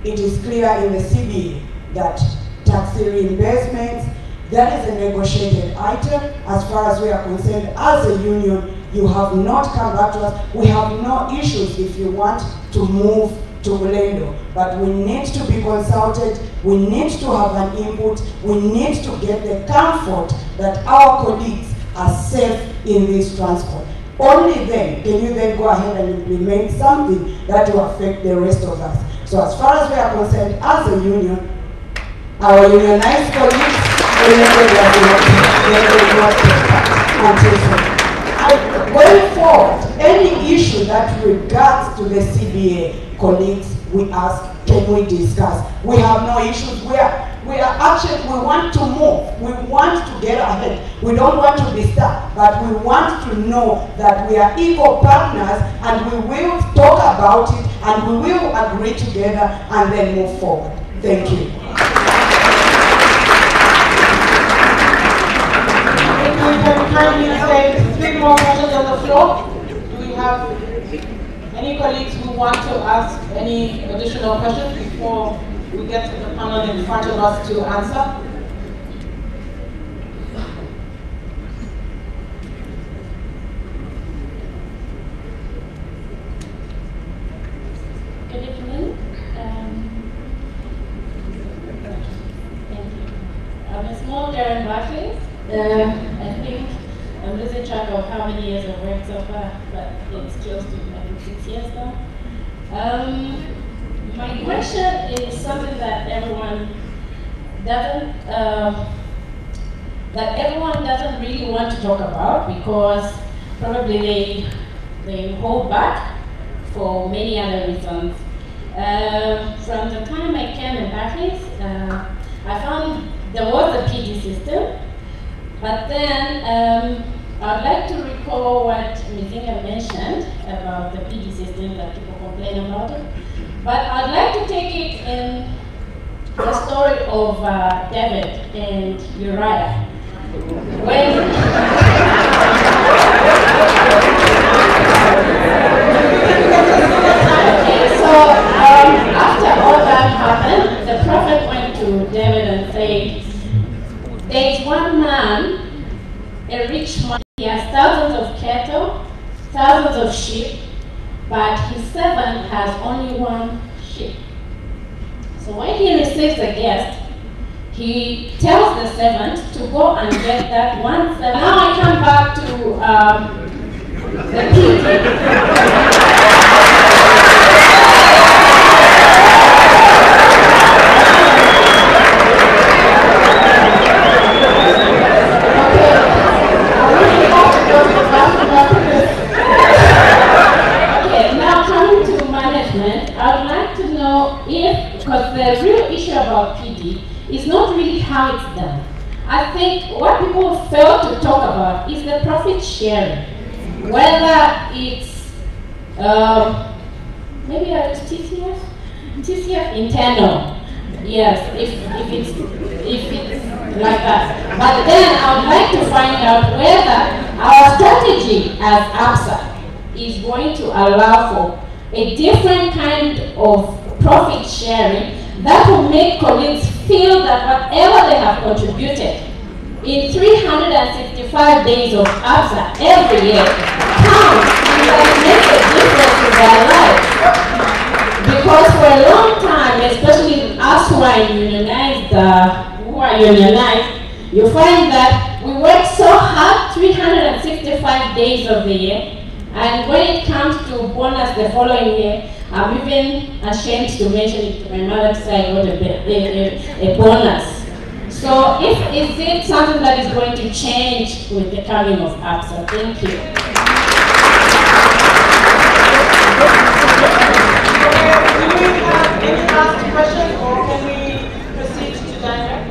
It is clear in the CBA that taxi reimbursements, that is a negotiated item. As far as we are concerned, as a union, you have not come back to us. We have no issues if you want to move to Orlando, but we need to be consulted, we need to have an input, we need to get the comfort that our colleagues are safe in this transport. Only then can you then go ahead and implement something that will affect the rest of us. So as far as we are concerned, as a union, our unionized colleagues, going forward, any issue that regards to the CBA colleagues, we ask, can we discuss? We have no issues. We want to move. We want to get ahead. We don't want to be stuck, but we want to know that we are equal partners and we will talk about it and we will agree together and then move forward. Thank you. Kindly take 3 more questions on the floor. Do we have any colleagues who want to ask any additional questions before we get to the panel in front of us to answer? Good evening. Thank you. I'm a small girl in Barclays. I think I'm losing track of how many years I've worked so far, but it's close to, I think, 6 years now. My question is something that everyone doesn't really want to talk about because probably they hold back for many other reasons. From the time I came in Barclays, I found there was a PD system. But then I'd like to recall what Mizinga mentioned about the PD system that people complain about it. But I'd like to take it in the story of David and Uriah. After all that happened, the prophet went to David and said, there is one man, a rich man, he has thousands of cattle, thousands of sheep, but his servant has only one sheep. So when he receives a guest, he tells the servant to go and get that one servant. Now I come back to the PD. Because the real issue about PD is not really how it's done. I think what people fail to talk about is the profit sharing. Whether it's maybe it's TCF internal. Yes, if it's like that. But then I would like to find out whether our strategy as APSA is going to allow for a different kind of profit sharing that will make colleagues feel that whatever they have contributed in 365 days of APSA every year counts and that makes a difference in their lives. Because for a long time, especially us who are unionized, you find that we work so hard 365 days of the year, and when it comes to bonus the following year, I'm even ashamed to mention it to my mother to say I got a bonus. So is it something that is going to change with the coming of APSA? Thank you. Do we have any last questions or can we proceed to direct?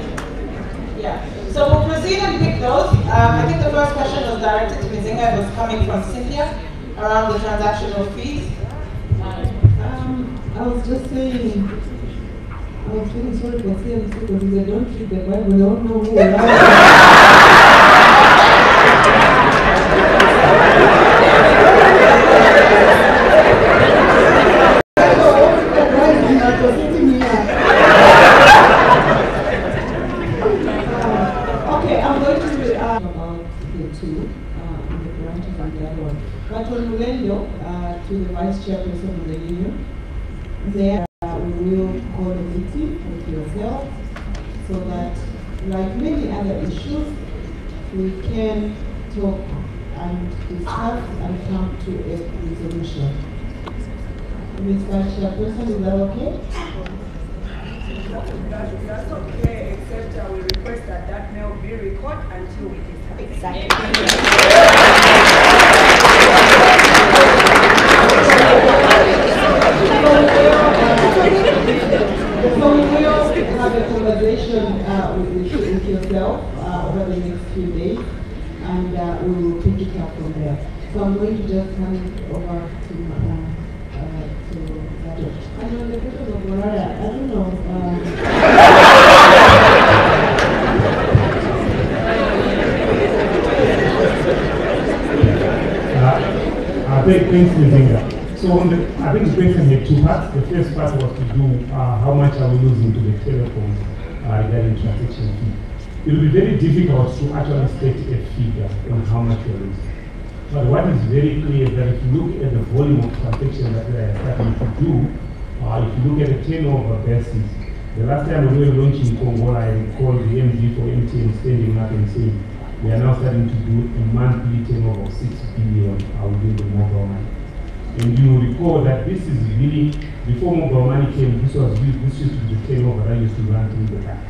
Yeah. So we'll proceed and pick those. I think the first question was directed to Mizinga. It was coming from Cynthia around the transactional fees. I was just saying, was feeling sorry for CMC because they don't read the Bible, they don't know who we are. Okay, I'm going to about the two, the branches and the other one. But on Mulendo, to the Vice Chairperson of the Union, there we will call a meeting with yourself so that, like many other issues, we can talk and discuss and come to a resolution. Ms. Vice Chairperson, is that okay? That's okay, except I will request that that mail be recorded until we decide. Exactly. So we will have a conversation with yourself over the next few days, and we will pick it up from there. So I'm going to just hand it over to I know the people of Morara, I don't know. Thanks, Nzinga. So I think the question had two parts. The first part was to do how much are we losing to the telecom regarding transaction fee. It will be very difficult to actually state a figure on how much we are losing. But what is very clear is that if you look at the volume of transactions that we are starting to do, if you look at the turnover basis, the last time we were launching Congo, I recall the MD for MTN standing up and saying, we are now starting to do a monthly turnover of 6 billion within the mobile money. And you recall that this is really, before mobile money came, this used to be the turnover that used to run through the bank.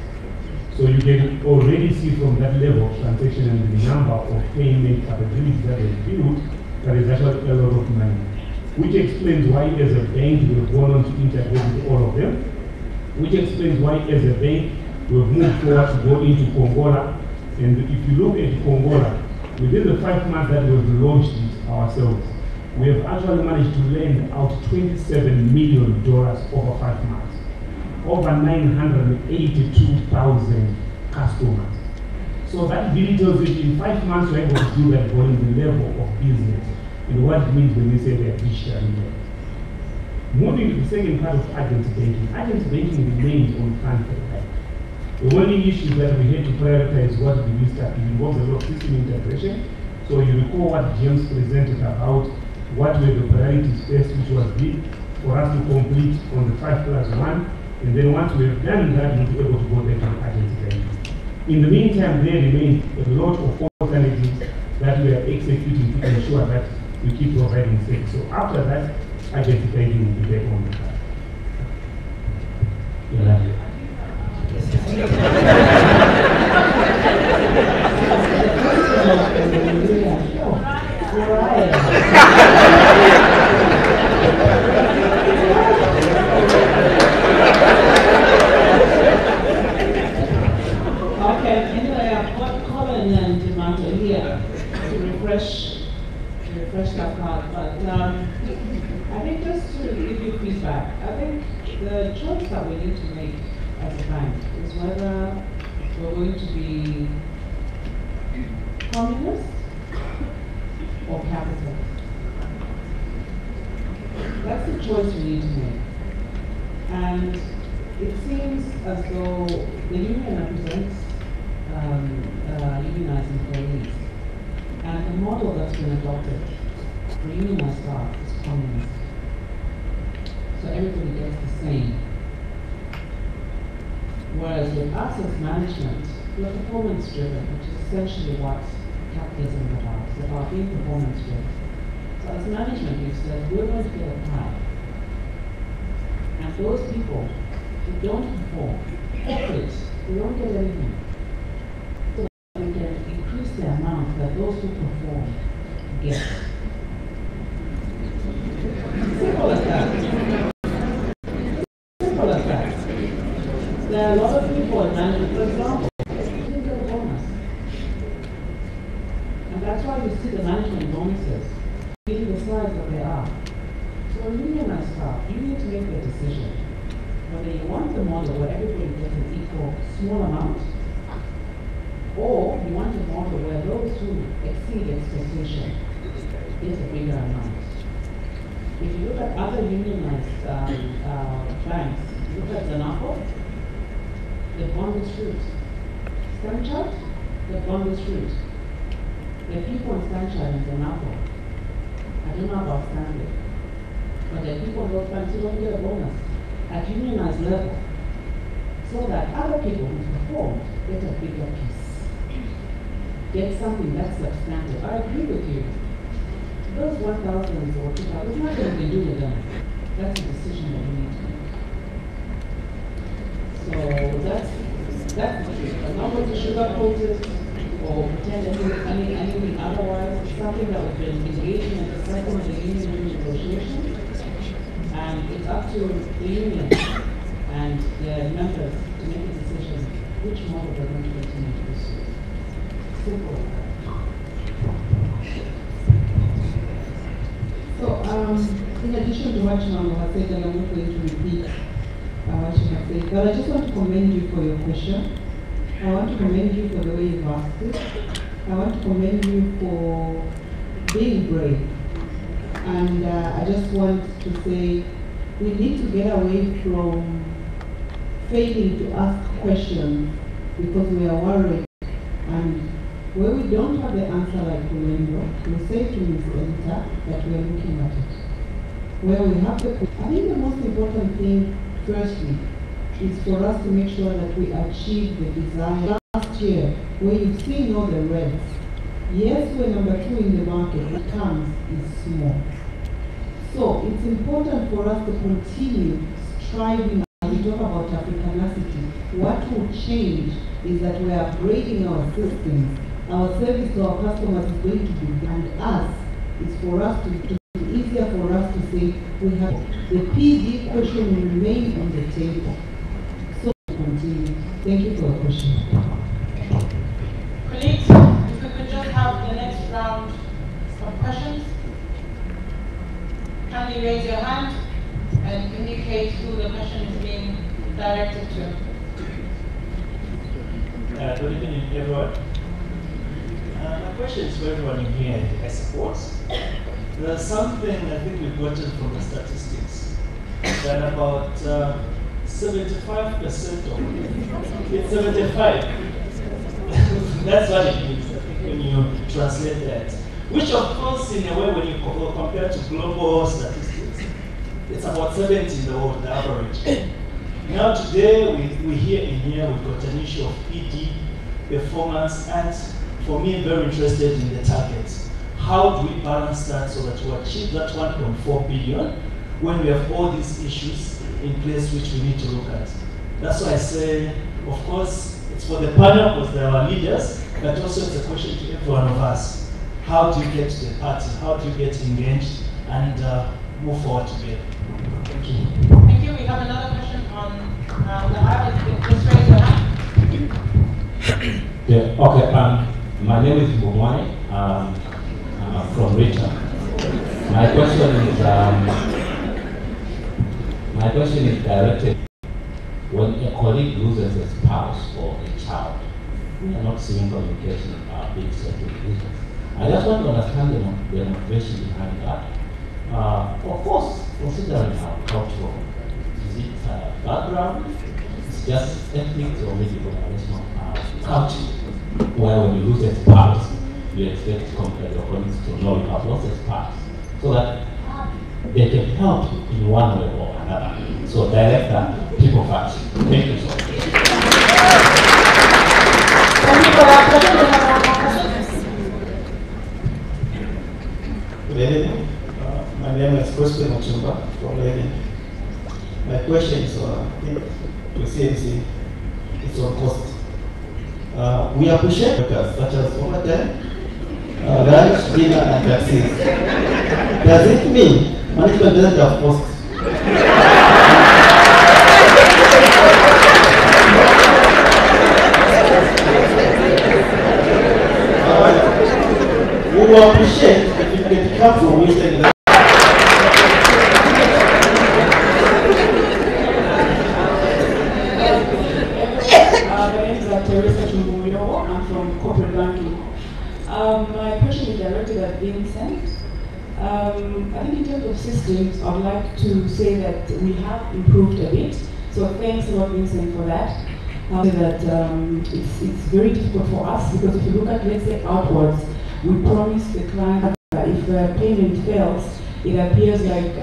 So you can already see from that level of transaction and the number of payment capabilities that is built, that is actually a lot of money. Which explains why as a bank we have gone on to integrate with all of them. Which explains why as a bank we have moved forward to go into Congola. And if you look at Congola, within the 5 months that we have launched it ourselves, we have actually managed to lend out $27 million over 5 months. Over 982,000 customers. So that really tells you in 5 months we're able to do that volume, the level of business, and what it means when we say we are digitally. Moving to the second part of agency banking. Agency banking remains on plan for the bank. The only issue that we had to prioritize what we used to involve a lot of system integration. So you recall what James presented about what were the priorities first, which was big for us to complete on the 5+1. And then once we have done that, we'll be able to go back to agency banking. In the meantime, there remains a lot of alternatives that we are executing to ensure that we keep providing service. So after that, agency banking will be back on the track. Okay, anyway, I've got Colin and Demanto here to refresh that part, but I think just to give you feedback, I think the choice that we need to make as a bank is whether we're going to be communist or capitalist. That's the choice we need to make. And it seems as though the union represents unionized employees. And the model that's been adopted for unionized staff is communist. So everybody gets the same. Whereas with us as management, we're performance driven, which is essentially what capitalism is about. It's about being performance driven. So as management, we've said we're going to get a pie. And those people who don't perform, quit, they don't get anything. So we can increase the amount that those who perform get. Simple as that. Simple as that. There are a lot of people in management, for example, who didn't get a bonus. And that's why you see the management bonuses being the size that they are. So when unionized staff, you need to make a decision whether you you want the model where everybody gets an equal small amount, or you want a model where those who exceed expectation get a bigger amount. If you look at other unionized banks, look at Zanapo, they've gone this route. Stanchart, they've gone this route. There are people in Stanchart and Zanapo. I don't know about Stanley, but there are people in those banks who don't get a bonus at unionized level, so that other people who performed get a bigger piece, get something that's substantive. I agree with you. Those 1,000 or 2,000, there's nothing we can do with them. That's a decision that we need to make. So that's the truth. As long as you sugarcoat it or pretend anything otherwise, it's something that we've been engaging in the cycle of the union negotiation. And it's up to the union and their members to make a decision which model they're going to continue to pursue. Simple. So, in addition to what Mama has said, and I'm not going to repeat what she has said, but I just want to commend you for your question. I want to commend you for the way you've asked it. I want to commend you for being brave. And I just want to say we need to get away from failing to ask questions because we are worried. And where we don't have the answer like Kulendo, we say to Ms. Elita that we are looking at it. Where we have the, I think the most important thing, firstly, is for us to make sure that we achieve the desire. Last year, where you've seen all the reds, yes, we're number 2 in the market, the terms is small. So it's important for us to continue striving as we talk about Africanacity. What will change is that we are upgrading our systems. Our service to our customers is going to be, and us, is for us to be easier for us to say we have the PD question will remain on the table. So continue. Thank you for the question. Colleagues, if we could just have the next round of questions. Kindly raise your hand and indicate who the question is being directed to. Good evening, everyone. My question is for everyone in here, I suppose. There's something I think we've gotten from the statistics that about 75% of it's 75. That's what it means, I think, when you translate that. Which, of course, in a way, when you compare to global statistics, it's about 70 in the world, the average. Now, today, we hear in here, we've got an issue of PD, performance, and for me, very interested in the targets. How do we balance that so that we achieve that 1.4 billion when we have all these issues in place which we need to look at? That's why I say, of course, it's for the panel because they are our leaders, but also it's a question to every one of us. How do you get to the party? How do you get engaged and move forward together? Thank you. Thank you. We have another question on the aisle. Just raise your hand. Yeah, okay. My name is Bumwani. From Rita. My question is directed when a colleague loses a spouse or a child. We are not seeing communication being set to business. I just want to understand the motivation behind that. Of course, considering our cultural, is it background? It's just ethnic or maybe generational culture, where when you lose a spouse, you expect your colleagues to know you have lost a spouse, so that they can help you in one way or another. So director, people first. Thank you so much. Thank you for that question. Good evening. My name is Crispin Ochumba from Leiden. My question is to CMC. It's on cost. We appreciate workers such as overtime, lunch, dinner, and taxis. Does it mean management doesn't have costs? We will appreciate if you can come from Western. from corporate banking. My question is directed at Vincent. I think in terms of systems, I'd like to say that we have improved a bit. So thanks a lot, Vincent, for that. It's very difficult for us because if you look at, let's say, outwards, we promise the client that if the payment fails, it appears like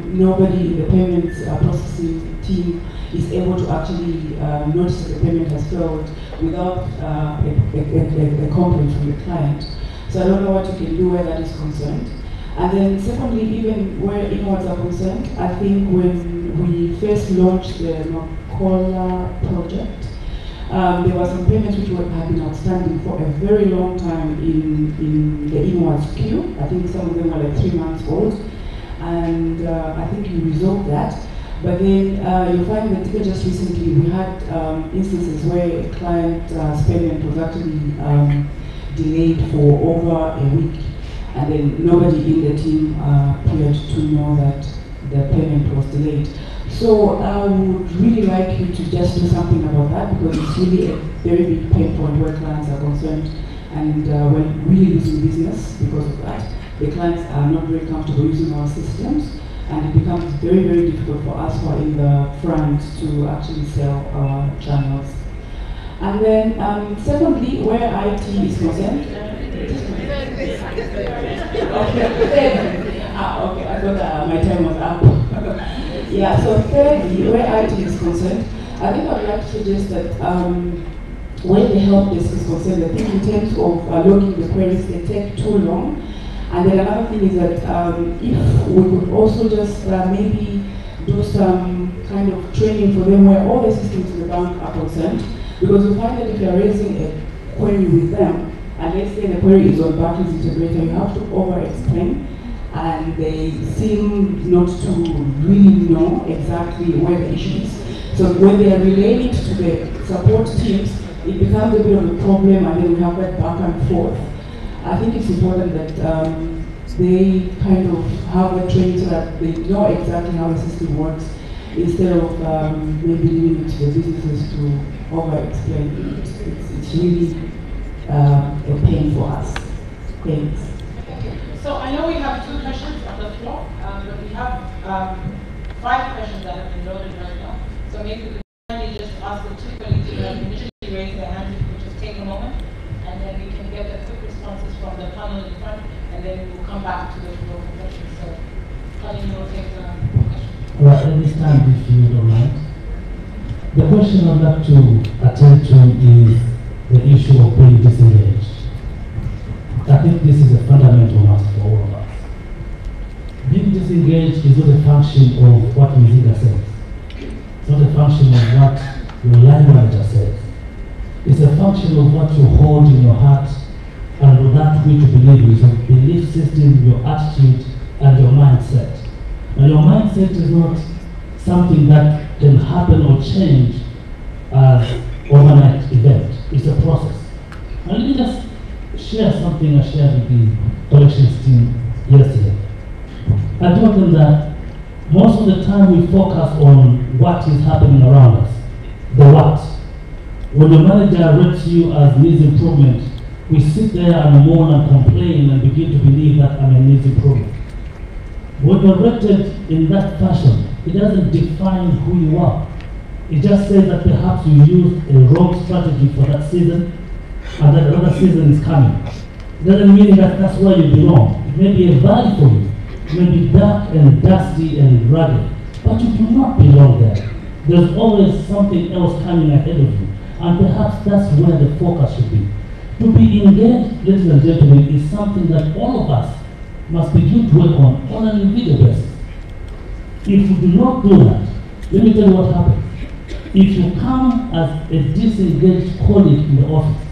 nobody in the payments processing team is able to actually notice that the payment has failed without a complaint from the client. So I don't know what you can do where that is concerned. And then secondly, even where inwards are concerned, I think when we first launched the Makola project, there were some payments which had been outstanding for a very long time in the inwards queue. I think some of them were like 3 months old. And I think we resolved that. But then you find that even just recently we had instances where a client's payment was actually delayed for over a week. And then nobody in the team appeared to know that the payment was delayed. So I would really like you to just do something about that because it's really a very big pain point where clients are concerned and we're really losing business because of that. The clients are not very comfortable using our systems and it becomes very, very difficult for us who are in the front to actually sell our channels. And then secondly, where IT is concerned, okay, I thought my time was up. Yeah, so thirdly, where IT is concerned, I think I'd like to suggest that where the help desk is concerned, I think in terms of logging the queries, they take too long. And then another thing is that if we could also just maybe do some kind of training for them where all the systems in the bank are concerned, because we find that if you're raising a query with them, and let's say the query is on Barclays Integrator, you have to over-explain, and they seem not to really know exactly where the issue is. So when they are relaying it to the support teams, it becomes a bit of a problem, and then we have that back and forth. I think it's important that they kind of have a training so that they know exactly how the system works, instead of maybe leaving it to the businesses to over-explain. It's really a pain for us. Thanks. So I know we have 2 questions on the floor, but we have 5 questions that have been loaded right now. So maybe we can kindly just ask the 2 colleagues who have initially raised their hands, if we could just take a moment, and then we can get the quick responses from the panel in front, and then we'll come back to the floor for questions. So, Colin, will take the question. Well, at this time, if you don't mind, the question I'd like to attend to is the issue of being disengaged. I think this is a fundamental must for all of us. Being disengaged is not a function of what Mzinga says. It's not a function of what your line manager says. It's a function of what you hold in your heart and with that which you believe is your belief system, your attitude, and your mindset. And your mindset is not something that can happen or change as overnight event. It's a process. And let me just share something I shared with the collections team yesterday. I told them that most of the time we focus on what is happening around us, the what. When the manager rates you as needs improvement, we sit there and moan and complain and begin to believe that I'm a needs improvement. When you're rated in that fashion, it doesn't define who you are. It just says that perhaps you used a wrong strategy for that season and that another season is coming. It doesn't mean that that's where you belong. It may be a valley for you. It may be dark and dusty and rugged, but you do not belong there. There's always something else coming ahead of you, and perhaps that's where the focus should be. To be engaged, ladies and gentlemen, is something that all of us must begin to work on an individual basis. If you do not do that, let me tell you what happens. If you come as a disengaged colleague in the office,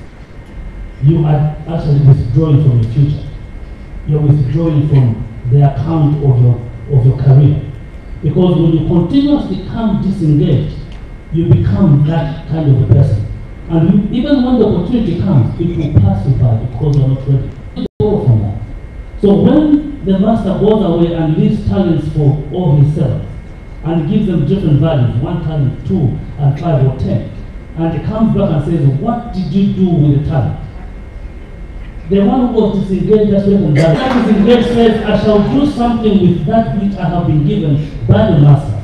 you are actually withdrawing from your future. You're withdrawing from the account of your career. Because when you continuously become disengaged, you become that kind of a person. And even when the opportunity comes, it will pass you by because you're not ready. You go from that. So when the master goes away and leaves talents for all himself, and gives them different values, 1 talent, 2, and 5 or 10, and he comes back and says, what did you do with the talent? The one who was disengaged just went and died. That disengaged says, I shall do something with that which I have been given by the master.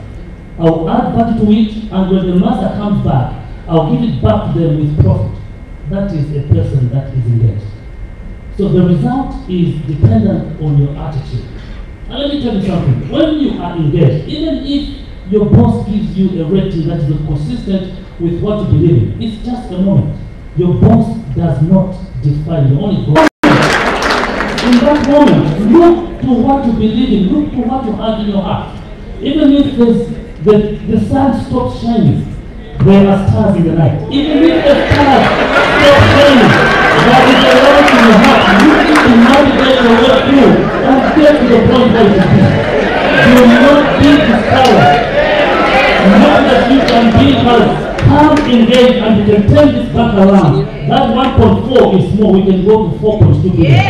I will add value to it, and when the master comes back, I'll give it back to them with profit. That is a person that is engaged. So the result is dependent on your attitude. And let me tell you something. When you are engaged, even if your boss gives you a rating that is not consistent with what you believe in, it's just a moment. Your boss does not define you, only God. In that moment, look to what you believe in, look to what you have in your heart. Even if the sun stops shining, there are stars in the night. Even if the stars stop shining, there is a light in your heart. You need to navigate your way through and get to the point where you be. Do not be discouraged. Know that you can be encouraged. Come engaged and we can turn this back around. That 1.4 is more, we can go to 4.2 billion.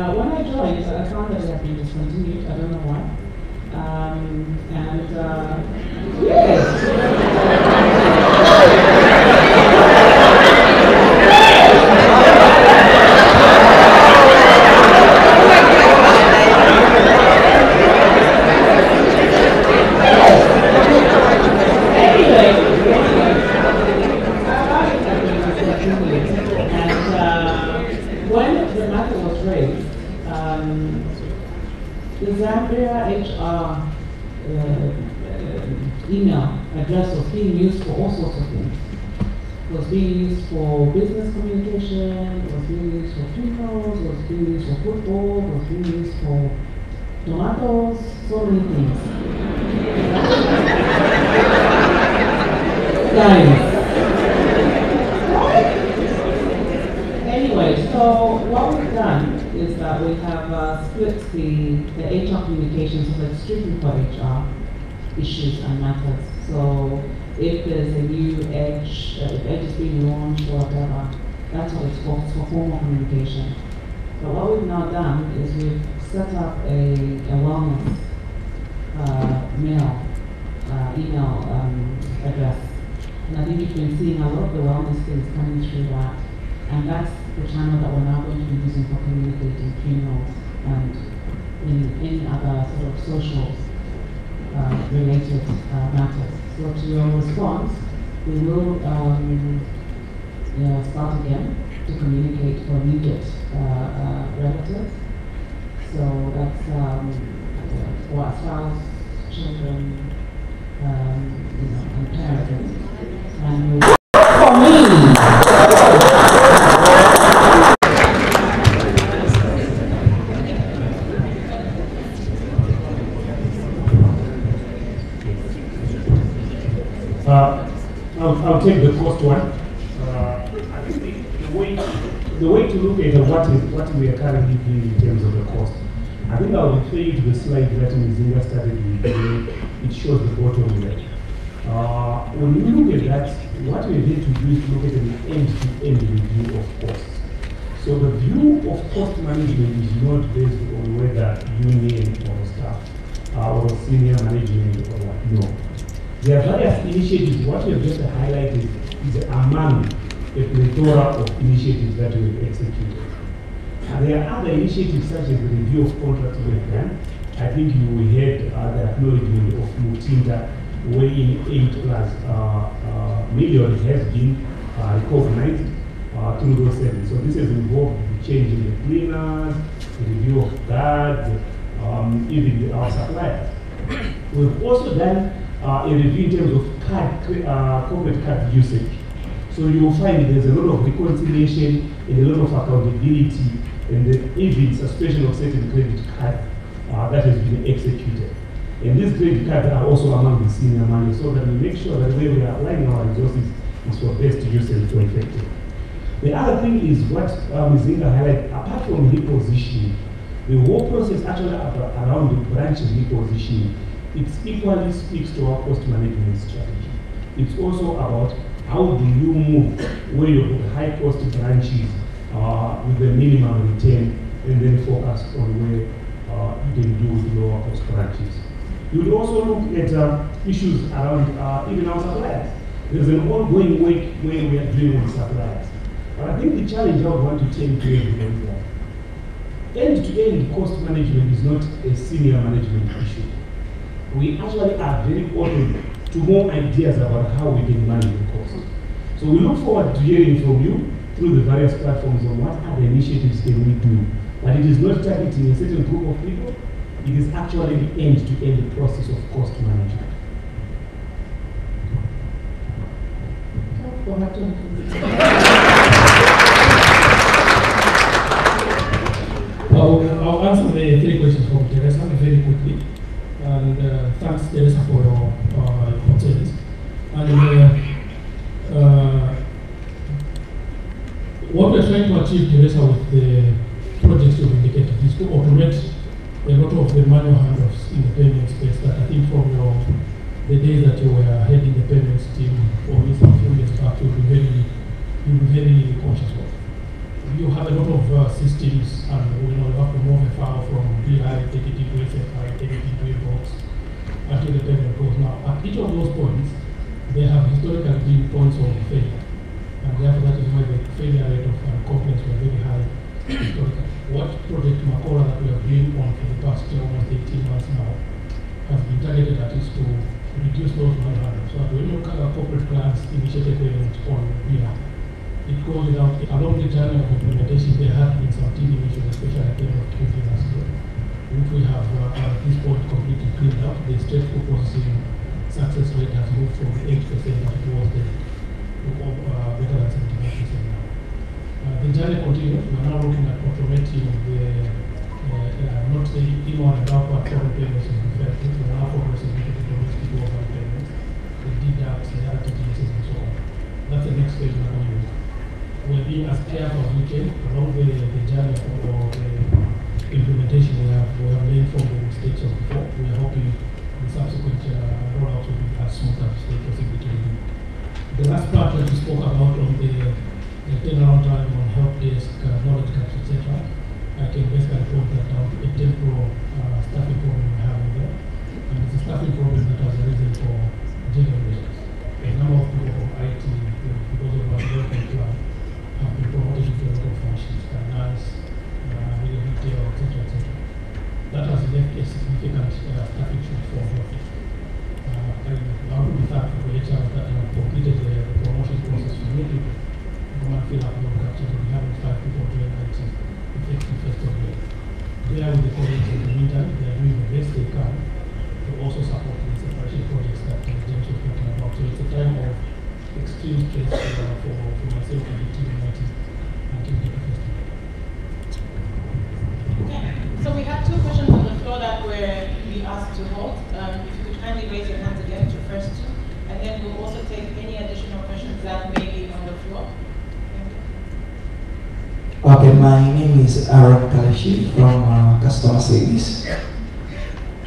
When I joined, I found that it had been discontinued. I don't know why. When the matter was raised, the Zambia HR email address was being used for all sorts of things. It was being used for business communication, it was being used for funerals, it was being used for football, it was being used for tomatoes, so many things. Guys. Anyway, so what we've done is that we have split the HR communications so that's strictly for HR issues and matters. So if there's a new Edge, if Edge is being launched or whatever, that's what it's for formal communication. But what we've now done is we've set up a wellness email address. And I think you've been seeing a lot of the wellness things coming through that. And that's the channel that we're now going to be using for communicating funerals and in other sort of social related matters. So to your response, we will start again to communicate for immediate relatives. So that's for our spouse, children, and parents. And we'll for me. I'll take the first one. I think the way to look at what we are currently doing in terms of the cost. I think I'll refer you to the slide that Mzinga started with. It shows the bottom there. When you look at that, what we need to do is look at an end-to-end review of costs. So the view of cost management is not based on whether union or staff or senior management or what. No. There are various initiatives. What we have just highlighted is among a plethora of initiatives that we have executed. And there are other initiatives such as the review of contracts we have done. I think you heard the acknowledgement of Mutinda, weighing 8+ million has been recognized through those services. So this has involved the change in the cleaners, the review of guards, even our suppliers. We've also done a review in terms of corporate card usage. So you will find there's a lot of reconciliation and a lot of accountability and even suspension of certain credit cards that has been executed. And these credit cards are also among the senior money so that we make sure that where we are applying our resources is for best use and for effective. The other thing is what Ms. Zinga highlighted, apart from repositioning, the whole process actually around the branch repositioning, it equally speaks to our cost management strategy. It's also about how do you move where you have high cost branches with the minimum return, and then focus on where you can do with lower cost branches. You will also look at issues around even our suppliers. There's an ongoing work where we are doing with suppliers. But I think the challenge I would want to take to everybody is that end-to-end cost management is not a senior management issue. We actually are very open to more ideas about how we can manage the cost. So we look forward to hearing from you through the various platforms on what other initiatives can we do. But it is not targeting a certain group of people, it is actually the end-to-end process of cost management. I'll answer the three questions from Teresa very quickly. And thanks, Teresa, for your comments. And what we're trying to achieve, Teresa, with the projects you've indicated is to automate a lot of the manual handoffs in the payment space that I think from the days that you were heading the payments team or a few years back, you'll be very conscious of. You have a lot of systems, and you have to move a file from BI, take it into SFI, take it into a box, until the payment goes. Now, at each of those points, there have historically been points of failure, and therefore that is why the failure rate of complaints were very high historically. What Project Makola that we have been on for the past almost 18 months now has been targeted at is to reduce those 100. So when you look at our corporate clients initiated payment on BI, it goes without, along the journey of implementation, there have been some teething issues, especially at the end of Q3 last year. If we have at this point completely cleaned up, the straight-through processing success rate has moved from 8% that it was then to better than 75% now. The journey continues. We are now looking at automating the, not the in-one and outward foreign payments in the first place. We are now progressing into the domestic overall payments, the deducts, the other TTSs and so on. That's the next phase we're going to do. We're being as careful as we can along the journey or the implementation we have learned from the mistakes of before. We are hoping the subsequent rollouts will be as smooth as they possibly can be. The last part that we spoke about on the turnaround time on help desk, knowledge gaps, etc. I can basically point that down to a temporal staffing problem we have there. And it's a staffing problem that has arisen for general reasons. A number of people from IT, because of our development plan, have been promoted into a lot of functions, finance, retail, etc., etc. That has left a significant staffing shortfall. I would be thankful for HR that have completed the promotion process for new people. One fill up your capture, we have 5 people doing IT effective 1st of May. They are with the colleagues in the meantime, they are doing the best they can to also support the separation projects that James was talking about. So it's a time of extreme stress for myself and the team in IT until the 1st of May. Okay, so we have 2 questions on the floor that we asked to hold. If you could kindly raise your hands again to the first 2, and then we'll also take any additional questions that may be on the floor. Okay, my name is Aaron Kalashi from Customer Service.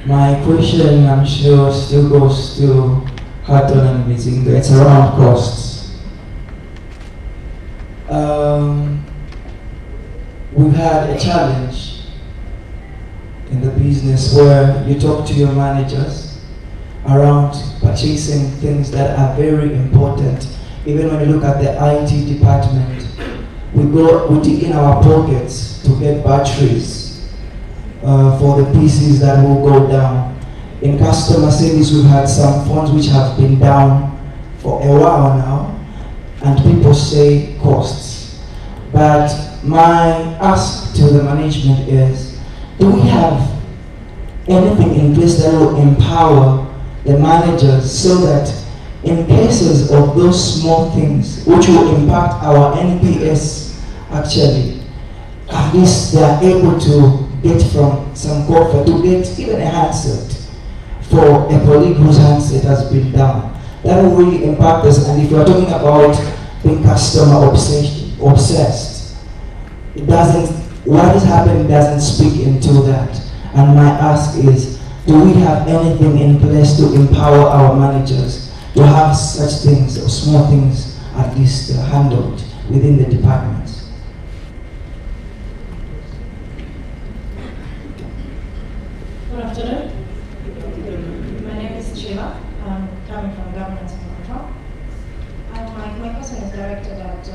My question, I'm sure, still goes to Harton and Mizinga. It's around costs. We've had a challenge in the business where you talk to your managers around purchasing things that are very important. Even when you look at the IT department, we dig in our pockets to get batteries for the PCs that will go down. In customer service, we've had some phones which have been down for a while now, and people say costs. But my ask to the management is, do we have anything in place that will empower the managers so that in cases of those small things which will impact our NPS, actually, at least they are able to get from some corporate to get even a handset for a colleague whose handset has been down. That will really impact us. And if we are talking about being customer obsessed, obsessed. It doesn't, what is happening doesn't speak into that. And my ask is, do we have anything in place to empower our managers to have such things or small things at least handled within the departments? Good afternoon. My name is Sheila. I'm coming from Governance and Control. My question is directed at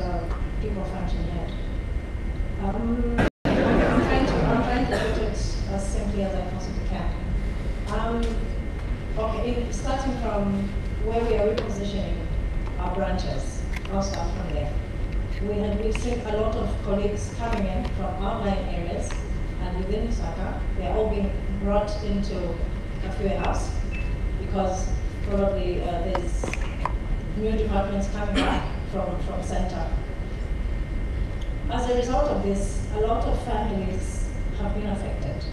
People Function Head. I'm trying to put it as simply as I possibly can. Starting from where we are repositioning our branches, I'll start from there. We've seen a lot of colleagues coming in from outlying areas, and within Lusaka, they're all being brought into Kafue House because probably there's new departments coming back from center. As a result of this, a lot of families have been affected.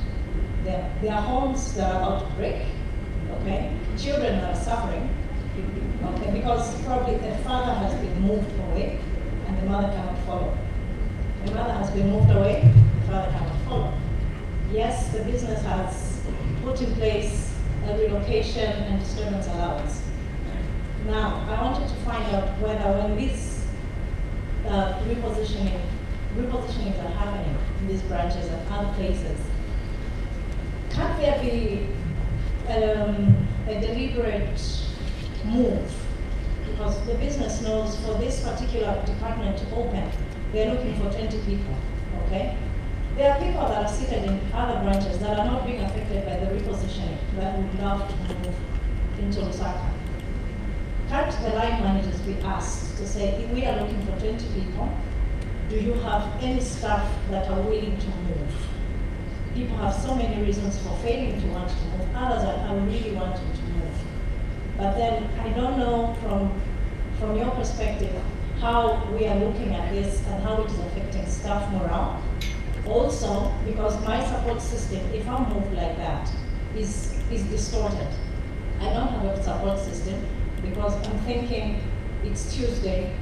There are homes that are about to break, okay? Children are suffering, okay, because probably the father has been moved away and the mother cannot follow. The mother has been moved away, the father cannot follow. Yes, the business has put in place a relocation and disturbance allowance. Now, I wanted to find out whether when these repositionings are happening in these branches and other places, can't there be a deliberate move? Because the business knows for this particular department to open, they're looking for 20 people, okay? There are people that are seated in other branches that are not being affected by the repositioning that would love to move into Lusaka. Can't the line managers be asked to say, if we are looking for 20 people, do you have any staff that are willing to move? People have so many reasons for failing to want to move. Others are really wanting to move. But then I don't know from your perspective how we are looking at this and how it is affecting staff morale. Also, because my support system, if I'm moved like that, is distorted. I don't have a support system because I'm thinking it's Tuesday.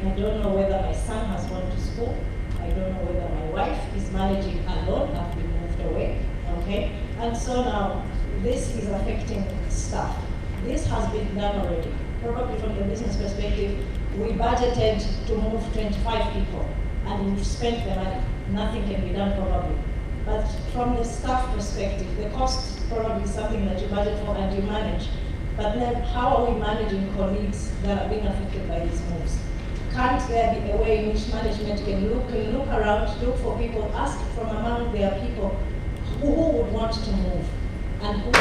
I don't know whether my son has gone to school. I don't know whether my wife is managing alone. I've been moved away, okay? And so now, this is affecting staff. This has been done already. Probably from the business perspective, we budgeted to move 25 people, and we've spent the money. Nothing can be done probably. But from the staff perspective, the cost probably is something that you budget for and you manage. But then how are we managing colleagues that are being affected by these moves? Can't there be a way in which management can look around, look for people, ask from among their people who would want to move? And who Do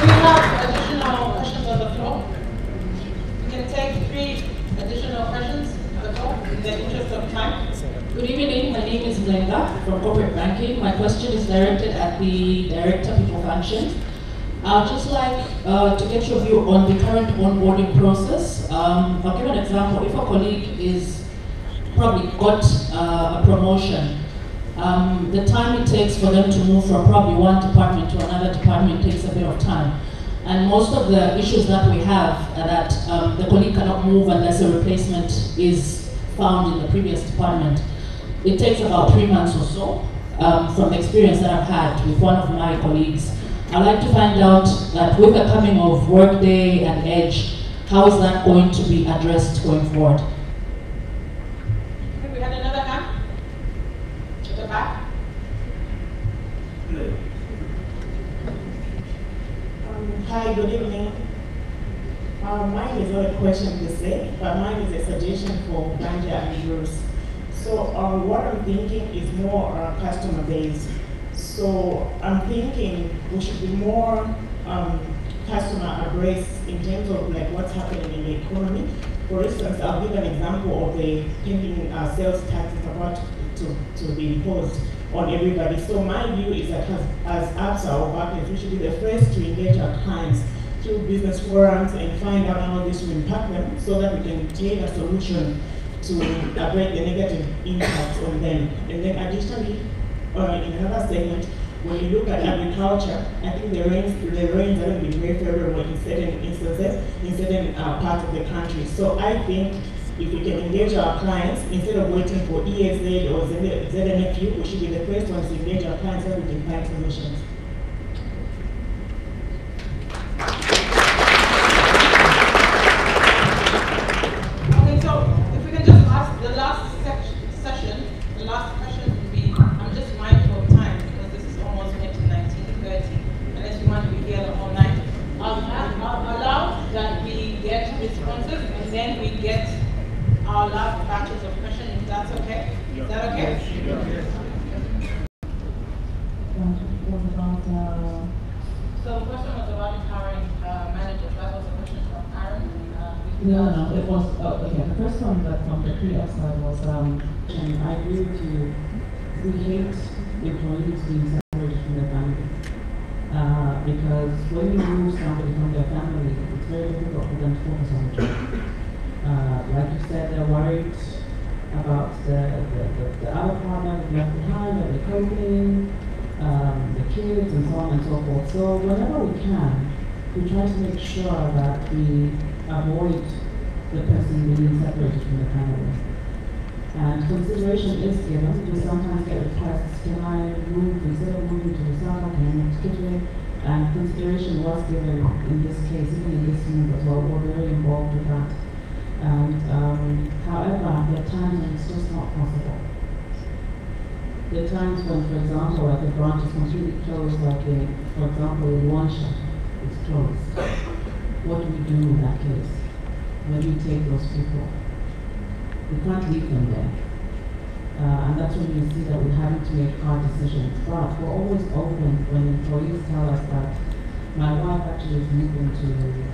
we have additional questions on the floor? We can take 3 additional questions on the floor in the interest of time. Good evening, my name is Glenga from Corporate Banking. My question is directed at the Director of People Functions. I'd just like to get your view on the current onboarding process. I'll give an example. If a colleague is probably got a promotion, the time it takes for them to move from probably one department to another department takes a bit of time. And most of the issues that we have are that the colleague cannot move unless a replacement is found in the previous department. It takes about 3 months or so. From the experience that I've had with one of my colleagues, I'd like to find out that with the coming of Workday and Edge, how is that going to be addressed going forward? Okay, we had another hand at the back. Hi, good evening. Mine is not a question per se, but mine is a suggestion for Banja and Bruce. So what I'm thinking is more customer based. So I'm thinking we should be more customer abreast in terms of like what's happening in the economy. For instance, I'll give an example of the pending sales tax that's about to be imposed on everybody. So my view is that as ABSA or BACNET, we should be the first to engage our clients through business forums and find out how this will impact them so that we can take a solution to avoid the negative impacts on them. And then additionally, in another segment, when you look at agriculture, I think the rains haven't been very favorable in certain instances, in certain parts of the country. So I think if we can engage our clients instead of waiting for ESZ or ZNFU, we should be the first ones to engage our clients so we can find solutions. Okay, so if we can just ask the last session, the last question would be, I'm just mindful of time because this is almost 19:30, unless you want to be here the whole night. I'll allow that we get responses and then we get our last batches of questions, if that's okay. Is that okay? So the question was about empowering managers. That was a question from Aaron. No, it was, okay, the first one that from the previous side was, and I agree with you, we hate employees being separated from their family. Because when you remove somebody from their family, it's very difficult for them to focus on the job. Like you said, they're worried about the other partner that left behind, that they're coping, the kids, and so on and so forth. So whenever we can, we try to make sure that we avoid the person being separated from the family. And consideration is given. We sometimes get requests, can I move, instead of moving to Lusaka, can I move to Kitwe? And consideration was given in this case, even in this move as well. We're very involved with that. And however, there are times when it's just not possible. There are times when, for example, like the branch is completely closed, like for example, in Wansha, it's closed. What do we do in that case? Where do we take those people? We can't leave them there. And that's when you see that we're having to make hard decisions. But we're always open when employees tell us that my wife actually is moving to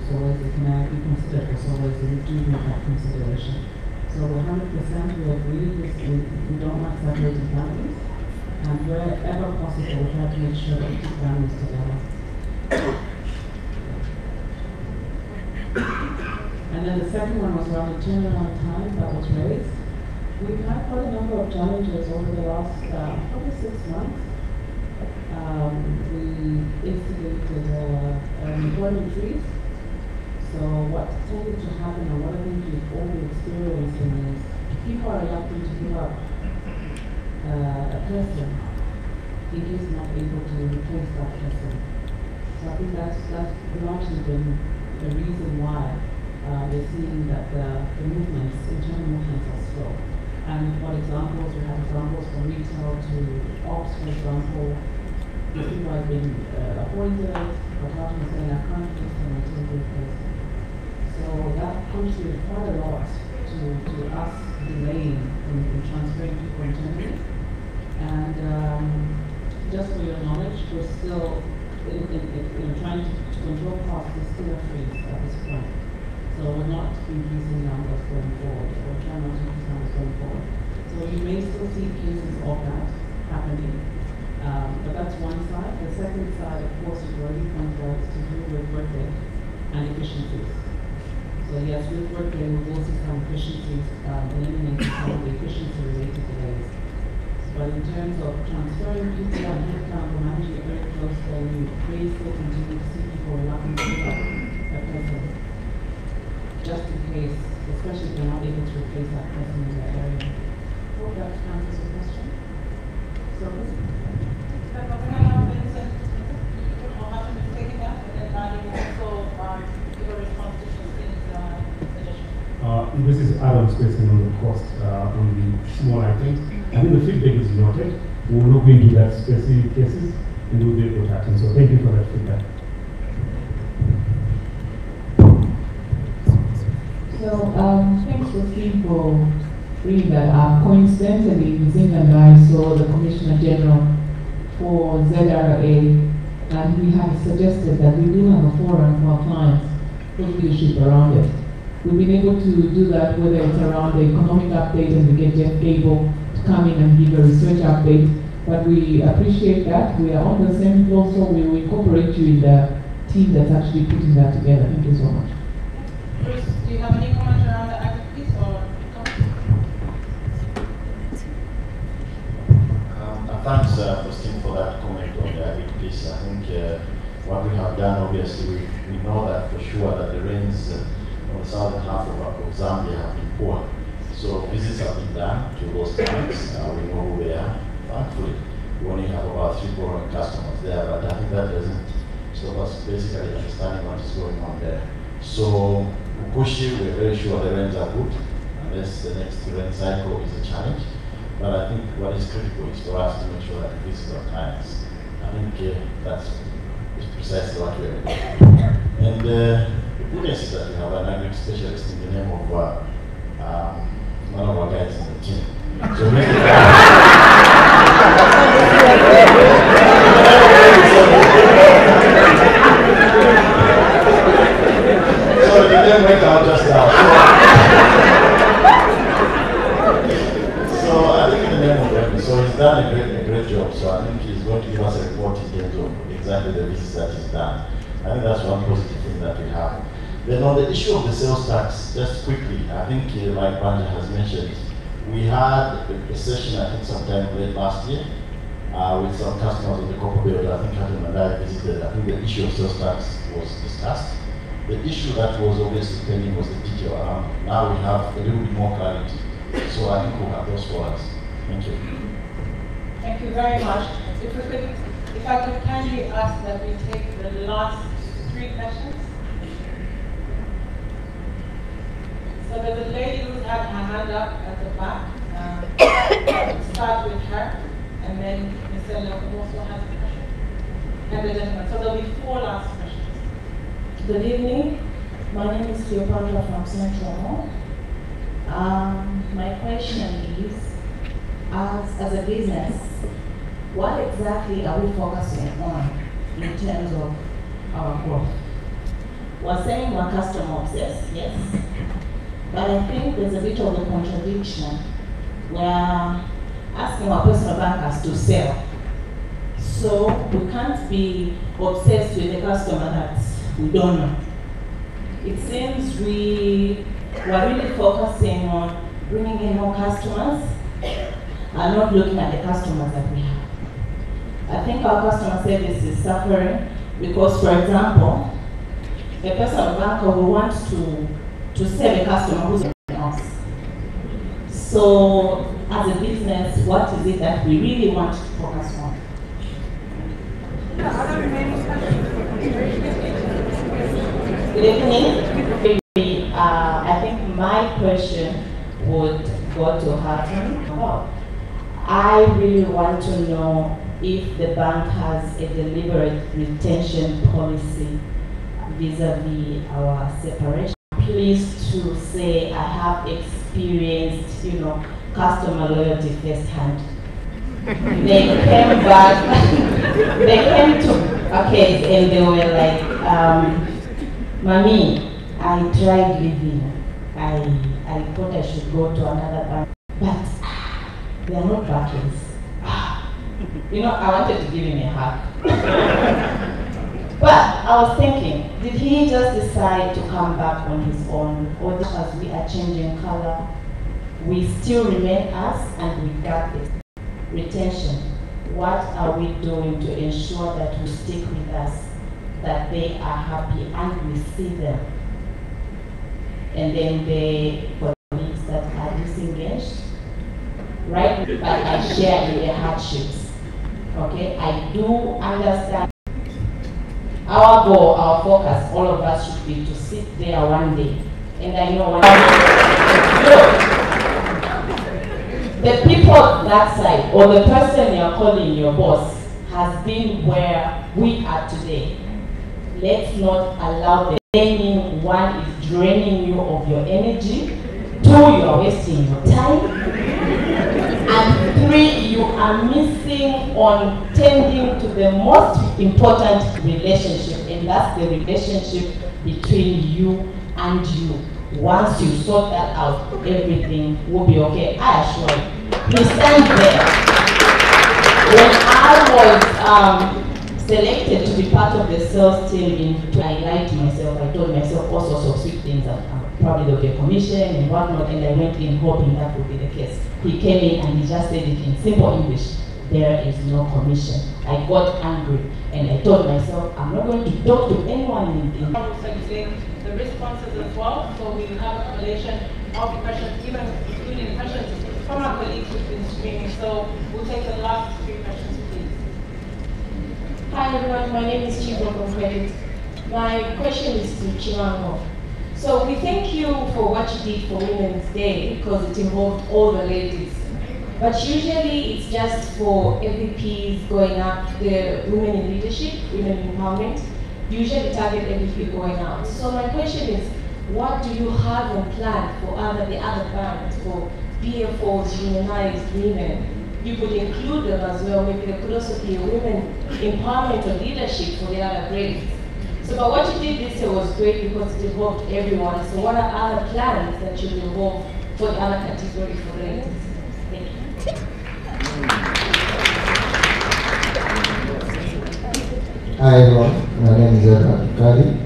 Solwezi, can I be considered for Solwezi? We do make that consideration. So 100% we agree we don't like separating families. And wherever possible, we try to make sure that we keep families together. And then the second one was around the turnaround time that was raised. We've had quite a number of challenges over the last probably 6 months. We instigated an employment freeze. So what tended to happen, and what I think we've all been experiencing, is people are reluctant to give up a person if he's not able to replace that person. So I think that's largely been the reason why we're seeing that the movements, internal movements are slow. And for examples, we have examples from retail to ops, for example. People have been appointed, but often saying, I can't just maintain this person. So that contributed quite a lot to us delaying in transferring people internally. And just for your knowledge, we're still in trying to control costs, we're still a freeze at this point. So we're not increasing numbers going forward, or trying not to increase numbers going forward. So you may still see cases of that happening. But that's one side. The second side, of course, is already pointed out to do with Workday and efficiencies. So yes, with Workday, we will see some efficiencies, eliminating some of the efficiency-related delays. But in terms of transferring people and headcount, we're managing it very closely. We may still continue to see people reluctant to give up a person, just in case, especially if they're not able to replace that person in their area. Hope that answers your question. So, this is Adam's question on the cost on the small items. I think the feedback is noted. We will not go into that specific cases and we will be able to attend. So thank you for that feedback. So thanks Roslyn for bringing that up. Coincidentally, Mzinga and I saw the Commissioner General for ZRA, and we have suggested that we do have a forum for our clients, put leadership around it. We've been able to do that whether it's around the economic update and we get Jeff Gable to come in and give a research update. But we appreciate that. We are on the same floor, so we will incorporate you in the team that's actually putting that together. Thank you so much. Bruce, do you have any comments around the active piece or thanks, Christine, for that comment on the active piece. I think what we have done, obviously, we know that for sure that the rains from the southern half of Zambia have been poor. So visits have been done to those clients. We know who they are. Thankfully, we only have about 3 growing customers there, but I think that doesn't stop us basically understanding what is going on there. So Ukushi, we're very sure the rains are good, unless the next rain cycle is a challenge. But I think what is critical is for us to make sure that we visit our clients. I think that's precisely what we're doing. And the goodness is that we have an agri specialist in the name of one of our guys in the team. So so it didn't work out just now. So I think in the name of Remy, so he's done a great job. So I think he's going to give us a report in terms of exactly the visits that he's done. I think that's one positive thing that we have. Then on the issue of the sales tax, just quickly, I think like Banja has mentioned, we had a session I think sometime late last year with some customers of the Copper Belt. I think Catherine and I visited. I think the issue of sales tax was discussed. The issue that was obviously pending was the detail around. Now we have a little bit more clarity. So I think we'll have those for us. Thank you. Thank you very much. If I could kindly ask that we take the last 3 questions. So there's a lady who's had her hand up at the back. We'll start with her, and then Mr. Loco also has a question. And the gentleman. So there'll be 4 last questions. Good evening. My name is Cleopatra from Central. My question is, as a business, what exactly are we focusing on in terms of our growth? We're saying we're customer obsessed, yes, but I think there's a bit of a contradiction. We're asking our personal bankers to sell, so we can't be obsessed with the customer that we don't know. It seems we're really focusing on bringing in more customers and not looking at the customers that we have. I think our customer service is suffering because, for example, a personal banker will want to sell a customer who's us. So, as a business, what is it that we really want to focus on? Good evening. I think my question would go to Hatton. I really want to know if the bank has a deliberate retention policy vis-a-vis our separation. Pleased to say I have experienced, customer loyalty firsthand. They came back, they came to a case and they were like, Mommy, I tried leaving. I thought I should go to another bank, but they are not backers. I wanted to give him a hug. But I was thinking, did he just decide to come back on his own, or as we are changing color, we still remain us and we got this retention? What are we doing to ensure that we stick with us, that they are happy and we see them? And then the colleagues that are disengaged, right? But I share in their hardships. Okay, I do understand. Our goal, our focus, all of us should be to sit there one day. And I know one day. The people that side, or the person you're calling your boss, has been where we are today. Let's not allow the draining. One is draining you of your energy. 2, you are wasting your time. And 3, you are missing on tending to the most important relationship, and that's the relationship between you and you. Once you sort that out, everything will be okay. I assure you. Please stand there. When I was selected to be part of the sales team, I lied to myself. I told myself all sorts of sweet things. Probably there would be a commission and whatnot, and I went in hoping that would be the case. He came in and he just said it in simple English. there is no commission. I got angry and I told myself, I'm not going to talk to anyone in the responses as well, so we have a collation of the questions, even including questions from our colleagues who've been screening. So we'll take the last 3 questions, please. Hi everyone, my name is Chibo from Credit. My question is to Chirango. So we thank you for what you did for Women's Day because it involved all the ladies. But usually it's just for MVPs going up, the women in leadership, women empowerment, usually target MVP going out. So my question is, what do you have in plan for the other bands, for PFOs, unionized women? You could include them as well. Maybe there could also be a women empowerment or leadership for the other grades. So, but what you did this year was great because it involved everyone. So what are other plans that you will involve for the other category for ladies? Thank you. Hi everyone, my name is Edward Kali.